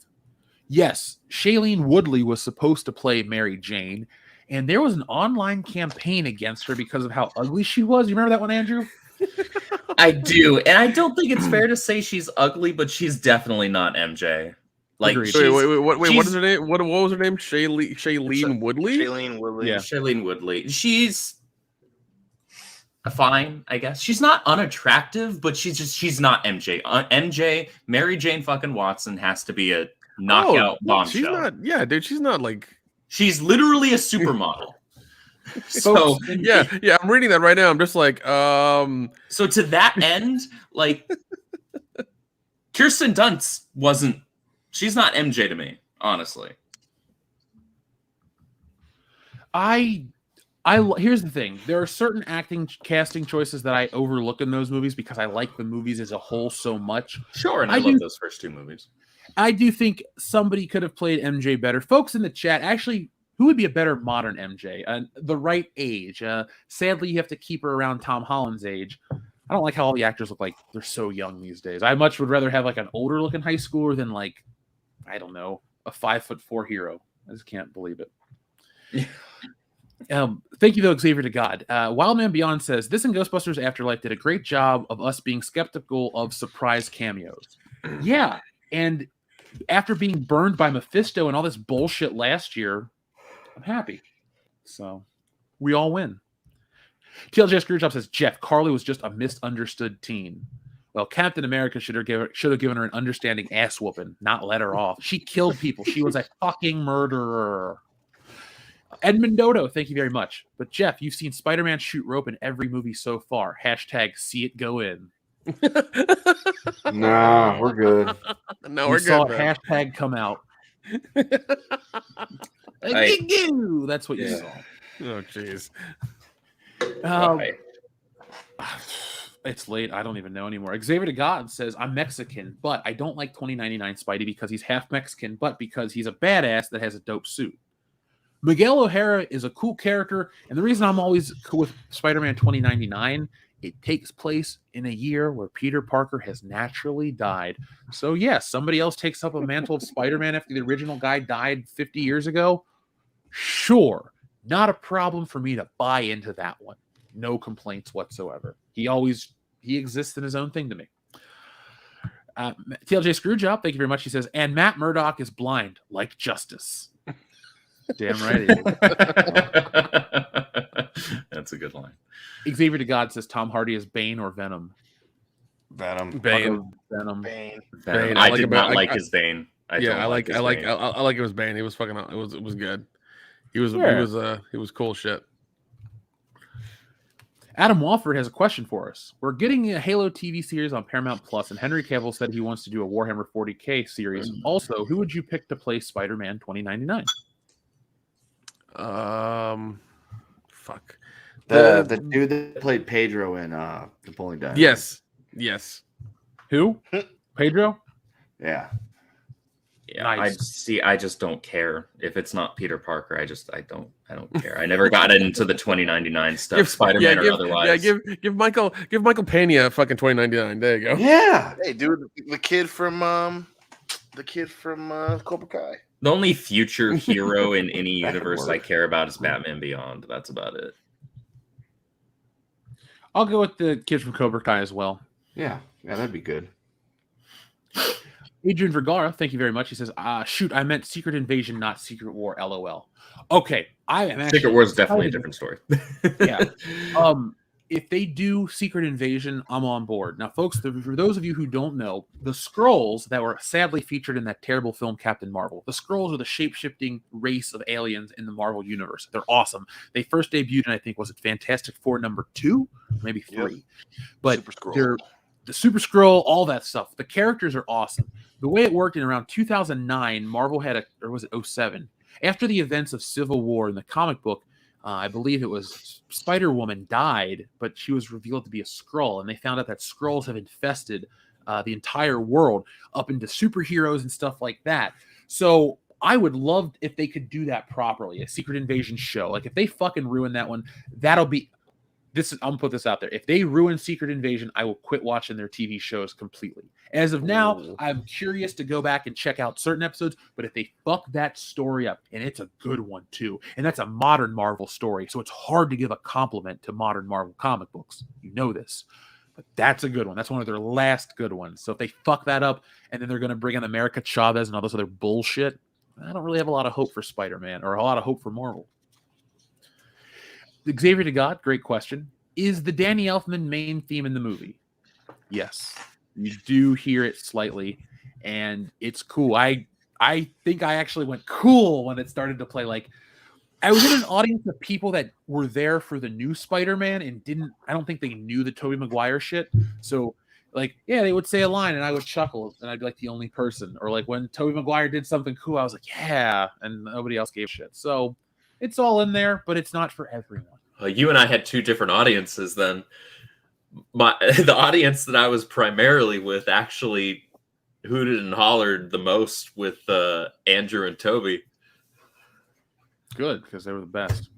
Yes, Shailene Woodley was supposed to play Mary Jane, and there was an online campaign against her because of how ugly she was. You remember that one, Andrew? I do, and I don't think it's fair to say she's ugly, but she's definitely not MJ. Like, wait, what is her name? What was her name? Shailene Woodley? Shailene Woodley. Yeah, Shailene Woodley. She's fine, I guess. She's not unattractive, but she's not MJ. MJ, Mary Jane fucking Watson has to be a knockout bombshell. She's not. Yeah, dude, she's not like. She's literally a supermodel. So yeah, I'm reading that right now. I'm just like, So to that end, like, Kirsten Dunst wasn't. She's not MJ to me, honestly. Here's the thing. There are certain casting choices that I overlook in those movies because I like the movies as a whole so much. Sure, and I love those first two movies. I do think somebody could have played MJ better. Folks in the chat, actually, who would be a better modern MJ? The right age. Sadly, you have to keep her around Tom Holland's age. I don't like how all the actors look like they're so young these days. I much would rather have like an older looking high schooler than like, I don't know, a 5'4" hero. I just can't believe it. Thank you, though, Xavier to God. Wildman Beyond says, this and Ghostbusters Afterlife did a great job of us being skeptical of surprise cameos. Yeah, and after being burned by Mephisto and all this bullshit last year, I'm happy. So, we all win. TLJ Screwjob says, Jeff, Carly was just a misunderstood teen. Well, Captain America should have given her an understanding ass whooping, not let her off. She killed people. She was a fucking murderer. Edmund Dodo, thank you very much. But Jeff, you've seen Spider-Man shoot rope in every movie so far. #, see it go in. Nah, we're good. No, You we're saw good. # come out. That's what you saw. Oh, jeez. It's late. I don't even know anymore. Xavier to God says, I'm Mexican, but I don't like 2099 Spidey because he's half Mexican, but because he's a badass that has a dope suit. Miguel O'Hara is a cool character, and the reason I'm always cool with Spider-Man 2099, it takes place in a year where Peter Parker has naturally died. So, yes, somebody else takes up a mantle of Spider-Man after the original guy died 50 years ago. Sure, not a problem for me to buy into that one. No complaints whatsoever. He exists in his own thing to me. TLJ Screwjob, thank you very much. He says, and Matt Murdock is blind, like Justice. Damn right he is. That's a good line. Xavier to God says Tom Hardy is Bane or Venom. Venom. Bane. Venom. Bane. Bane. I I did like not it. like his Bane. I like his it Bane. was Bane. He was fucking. It was good. He was cool shit. Adam Walford has a question for us. We're getting a Halo TV series on Paramount Plus, and Henry Cavill said he wants to do a Warhammer 40K series. Also, who would you pick to play Spider-Man 2099? Fuck. The dude that played Pedro in The Pulling Diamond. Yes. Who? Pedro? Yeah. Yeah, Nice. I just don't care if it's not Peter Parker. I don't care. I never got into the 2099 stuff, Spider-Man or otherwise. Yeah, give Michael Pena fucking 2099. There you go. Yeah. Hey, dude, the kid from Cobra Kai. The only future hero in any That could universe work. I care about is Batman Beyond. That's about it. I'll go with the kid from Cobra Kai as well. Yeah, that'd be good. Adrian Vergara, thank you very much. He says, shoot, I meant Secret Invasion, not Secret War, LOL. Okay, I am actually Secret War is definitely a different story. Yeah. If they do Secret Invasion, I'm on board. Now, folks, for those of you who don't know, the Skrulls that were sadly featured in that terrible film Captain Marvel, the Skrulls are the shape-shifting race of aliens in the Marvel universe. They're awesome. They first debuted in, I think, was it Fantastic Four #2? Maybe 3. Yep. But Super Skrull. they're the Super Skrull, all that stuff. The characters are awesome. The way it worked in around 2009, Marvel had or was it 07? After the events of Civil War in the comic book, I believe it was Spider-Woman died, but she was revealed to be a Skrull, and they found out that Skrulls have infested the entire world up into superheroes and stuff like that. So I would love if they could do that properly, a Secret Invasion show. Like if they fucking ruin that one, that'll be this. I'm gonna put this out there. If they ruin Secret Invasion, I will quit watching their TV shows completely. As of now, I'm curious to go back and check out certain episodes, but if they fuck that story up, and it's a good one too, and that's a modern Marvel story, so it's hard to give a compliment to modern Marvel comic books. You know this. But that's a good one. That's one of their last good ones. So if they fuck that up, and then they're going to bring in America Chavez and all this other bullshit, I don't really have a lot of hope for Spider-Man, or a lot of hope for Marvel. Xavier to God, great question. Is the Danny Elfman main theme in the movie? Yes. You do hear it slightly, and it's cool. I think I actually went cool when it started to play. Like, I was in an audience of people that were there for the new Spider-Man and I don't think they knew the Tobey Maguire shit. So, like, yeah, they would say a line, and I would chuckle, and I'd be like the only person. Or, like, when Tobey Maguire did something cool, I was like, yeah, and nobody else gave a shit. So, it's all in there, but it's not for everyone. You and I had two different audiences then. The audience that I was primarily with actually hooted and hollered the most with Andrew and Toby. Good, because they were the best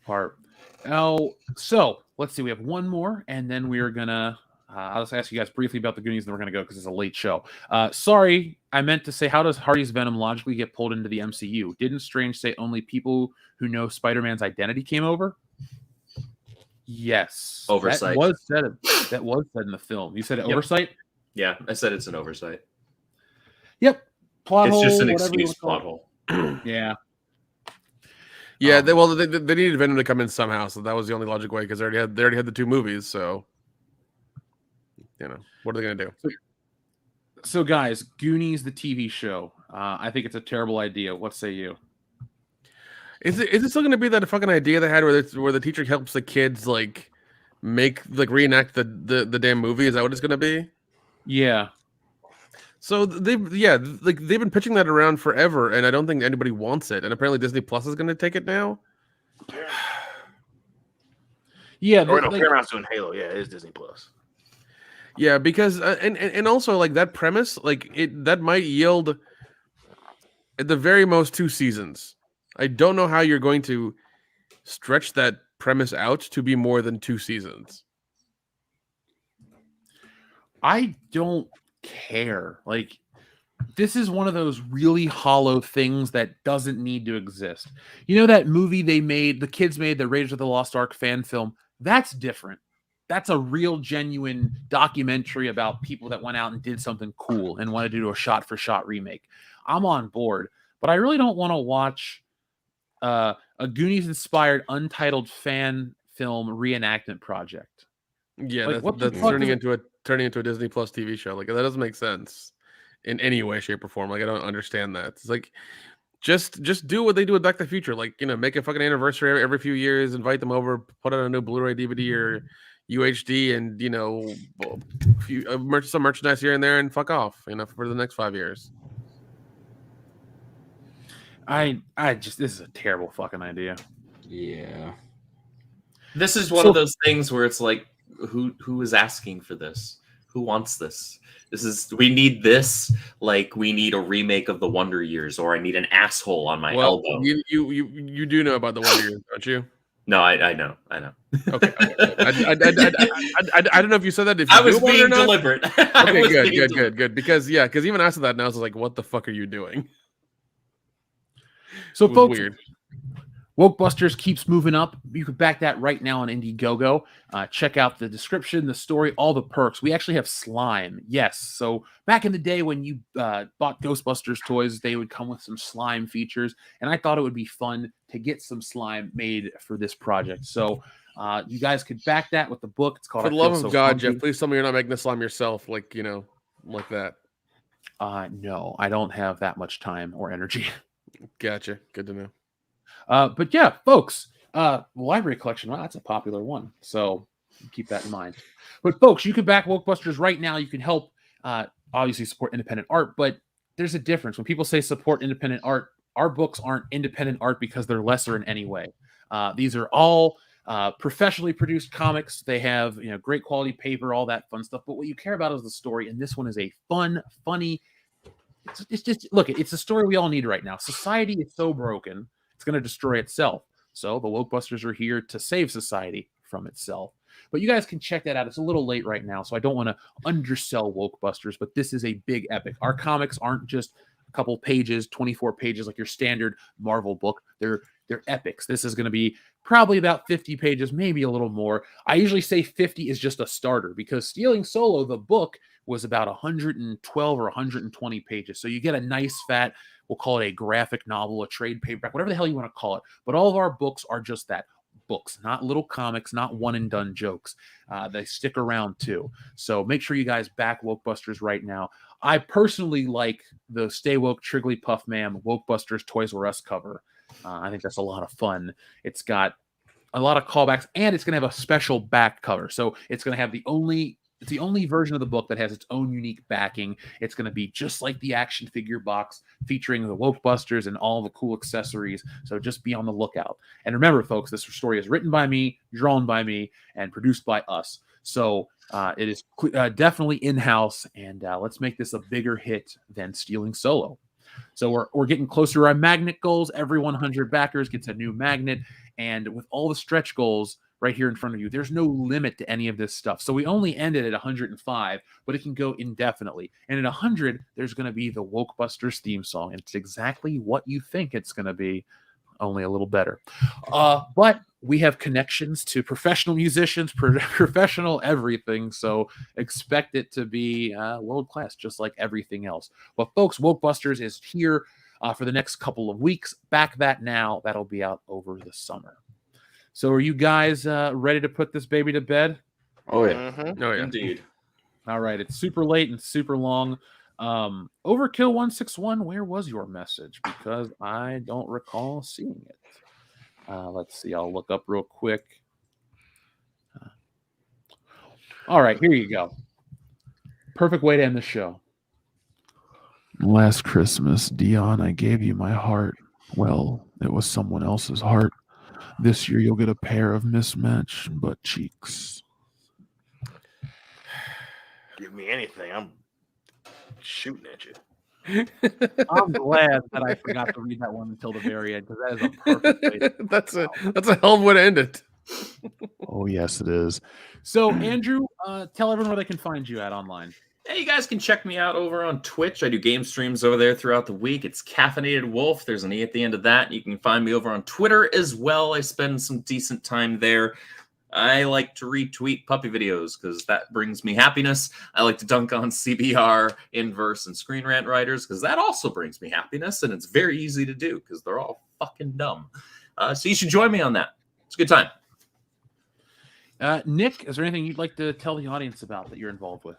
part. Now, so let's see. We have one more, and then we are gonna. I'll just ask you guys briefly about the Goonies, and then we're gonna go because it's a late show. Sorry, I meant to say, how does Hardy's Venom logically get pulled into the MCU? Didn't Strange say only people who know Spider-Man's identity came over? Yes, Oversight. That was said in the film. You said oversight. Yeah, I said it's an oversight. Yep. Plot hole. It's just an whatever you excuse wanna plot call hole. it. Yeah. Yeah, they needed Venom to come in somehow, so that was the only logic way because they already had the two movies. So, you know, what are they gonna do? So, guys, Goonies the TV show. I think it's a terrible idea. What say you? Is it still going to be that fucking idea they had where the teacher helps the kids reenact the damn movie? Is that what it's going to be? Yeah. So they've been pitching that around forever, and I don't think anybody wants it. And apparently Disney Plus is going to take it now. Yeah. Paramount's doing Halo. Yeah, it is Disney Plus. Yeah, because and also like that premise, that might yield at the very most 2 seasons. I don't know how you're going to stretch that premise out to be more than 2 seasons. I don't care. Like, this is one of those really hollow things that doesn't need to exist. You know that movie the kids made, the Raiders of the Lost Ark fan film? That's different. That's a real, genuine documentary about people that went out and did something cool and wanted to do a shot-for-shot remake. I'm on board, but I really don't want to watch a Goonies-inspired untitled fan film reenactment project. Yeah, Like, what the that's fuck turning is it? into a Disney Plus TV show. Like that doesn't make sense in any way, shape, or form. Like I don't understand that. It's like just do what they do with Back to the Future. Like, you know, make a fucking anniversary every few years, invite them over, put out a new Blu-ray, DVD, or UHD, and you know, some merchandise here and there, and fuck off. You know, for the next 5 years. I just this is a terrible fucking idea. Yeah. This is one of those things where it's like, who is asking for this? Who wants this? We need this. Like, we need a remake of the Wonder Years, or I need an asshole on my elbow. You do know about the Wonder Years, don't you? No, I know. Okay. I don't know if you said that. If you I was being or not. deliberate. Okay, good. Because even after that, now I was like, what the fuck are you doing? So, folks, weird. Wokebusters keeps moving up. You can back that right now on Indiegogo. Check out the description, the story, all the perks. We actually have slime. Yes. So back in the day when you bought Ghostbusters toys, they would come with some slime features. And I thought it would be fun to get some slime made for this project. So you guys could back that with the book. It's called For the love of God, Jeff, please tell me you're not making the slime yourself. Like, you know, like that. No, I don't have that much time or energy. Gotcha. Good to know. But yeah, folks, library collection, well, that's a popular one. So keep that in mind. But folks, you can back Wokebusters right now. You can help, obviously, support independent art. But there's a difference. When people say support independent art, our books aren't independent art because they're lesser in any way. These are all professionally produced comics. They have, you know, great quality paper, all that fun stuff. But what you care about is the story. And this one is a fun, funny. It's just, look, it's a story we all need right now. Society is so broken. It's going to destroy itself. So the Wokebusters are here to save society from itself. But you guys can check that out. It's a little late right now, so I don't want to undersell Wokebusters, but this is a big epic. Our comics aren't just a couple pages, 24 pages like your standard Marvel book. They're epics. This is going to be probably about 50 pages, maybe a little more. I usually say 50 is just a starter because Stealing Solo, the book, was about 112 or 120 pages. So you get a nice fat, we'll call it a graphic novel, a trade paperback, whatever the hell you want to call it. But all of our books are just that, books, not little comics, not one and done jokes. They stick around too. So make sure you guys back Wokebusters right now. I personally like the Stay Woke Triggly Puff Ma'am Wokebusters Toys R Us cover. I think that's a lot of fun. It's got a lot of callbacks, and it's going to have a special back cover. So it's going to have it's the only version of the book that has its own unique backing. It's going to be just like the action figure box featuring the Wokebusters and all the cool accessories. So just be on the lookout. And remember, folks, this story is written by me, drawn by me, and produced by us. So it is definitely in-house, and let's make this a bigger hit than Stealing Solo. So we're getting closer to our magnet goals. Every 100 backers gets a new magnet. And with all the stretch goals right here in front of you, there's no limit to any of this stuff. So we only ended at 105, but it can go indefinitely. And at 100, there's going to be the Wokebusters theme song. And it's exactly what you think it's going to be, only a little better. But we have connections to professional musicians, professional everything. So expect it to be world-class, just like everything else. But folks, Wokebusters is here for the next couple of weeks. Back that now. That'll be out over the summer. So are you guys ready to put this baby to bed? Oh, yeah. Mm-hmm. Oh, yeah. Indeed. All right. It's super late and super long. Overkill 161, where was your message? Because I don't recall seeing it. Let's see. I'll look up real quick. All right. Here you go. Perfect way to end the show. Last Christmas, Dion, I gave you my heart. Well, it was someone else's heart. This year, you'll get a pair of mismatched butt cheeks. Give me anything. I'm shooting at you. I'm glad that I forgot to read that one until the very end, because that is a perfect way to That's a hell of a way to end it. Oh, yes, it is. So, Andrew, tell everyone where they can find you at online. Hey, you guys can check me out over on Twitch. I do game streams over there throughout the week. It's Caffeinated Wolf. There's an E at the end of that. You can find me over on Twitter as well. I spend some decent time there. I like to retweet puppy videos because that brings me happiness. I like to dunk on CBR, Inverse, and Screen Rant writers because that also brings me happiness, and it's very easy to do because they're all fucking dumb. So you should join me on that. It's a good time. Nick, is there anything you'd like to tell the audience about that you're involved with?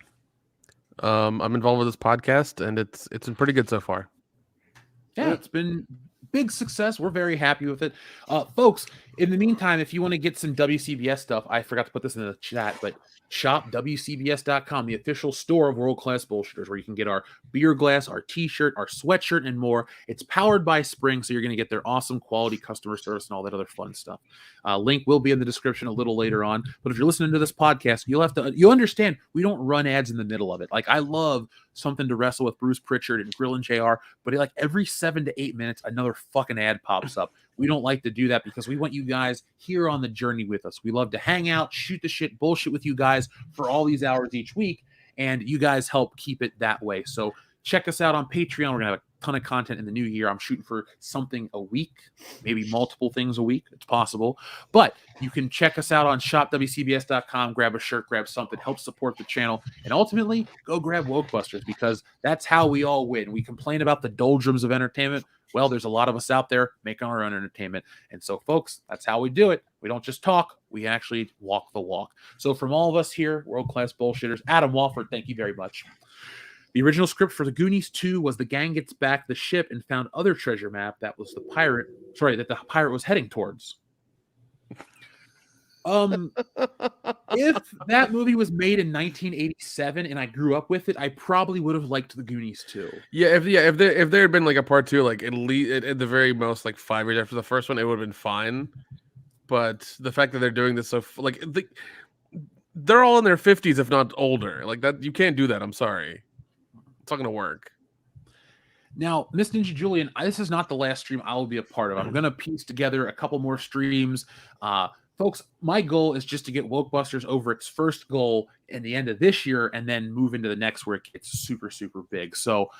I'm involved with this podcast, and it's been pretty good so far. Yeah, it's been big success. We're very happy with it. Folks, in the meantime, if you want to get some WCBS stuff, I forgot to put this in the chat, but shop WCBS.com, the official store of World Class Bullshitters, where you can get our beer glass, our t-shirt, our sweatshirt, and more. It's powered by Spring, so you're going to get their awesome quality customer service and all that other fun stuff. Link will be in the description a little later on, but if you're listening to this podcast, you'll understand we don't run ads in the middle of it. Like, I love Something to Wrestle with Bruce Pritchard and Grill and JR, but like every 7 to 8 minutes, another fucking ad pops up. We don't like to do that because we want you guys here on the journey with us. We love to hang out, shoot the shit, bullshit with you guys for all these hours each week, and you guys help keep it that way. So check us out on Patreon. We're gonna have a ton of content in the new year. I'm shooting for something a week, maybe multiple things a week. It's possible, but you can check us out on shopwcbs.com, grab a shirt, grab something, help support the channel, and ultimately go grab Wokebusters, because that's how we all win. We complain about the doldrums of entertainment. Well, there's a lot of us out there making our own entertainment. And so, folks, that's how we do it. We don't just talk, we actually walk the walk. So from all of us here, World Class Bullshitters, Adam Walford, thank you very much. The original script for The Goonies 2 was the gang gets back the ship and found other treasure map that the pirate was heading towards. If that movie was made in 1987 and I grew up with it, I probably would have liked The Goonies 2. If there had been like a part 2, like at least at the very most like 5 years after the first one, it would have been fine. But the fact that they're doing this they're all in their 50s, if not older. Like that, you can't do that. I'm sorry. It's not going to work. Now, Miss Ninja Julian, this is not the last stream I will be a part of. I'm going to piece together a couple more streams. Folks, my goal is just to get Wokebusters over its first goal in the end of this year and then move into the next where it gets super, super big. So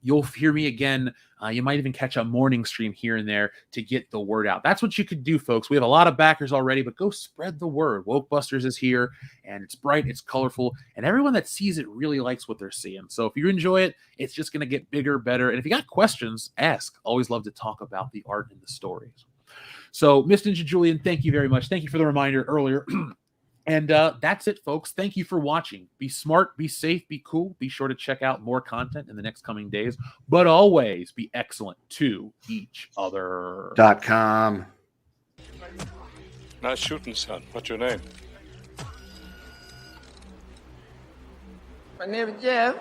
you'll hear me again. You might even catch a morning stream here and there to get the word out. That's what you could do, folks. We have a lot of backers already, but go spread the word. Wokebusters is here, and it's bright, it's colorful, and everyone that sees it really likes what they're seeing. So if you enjoy it, it's just going to get bigger, better. And if you got questions, ask. Always love to talk about the art and the stories. So, Miss Ninja Julian, thank you very much. Thank you for the reminder earlier. And that's it, folks. Thank you for watching. Be smart, be safe, be cool. Be sure to check out more content in the next coming days. But always be excellent to each other. .com. Nice shooting, son. What's your name? My name is Jeff.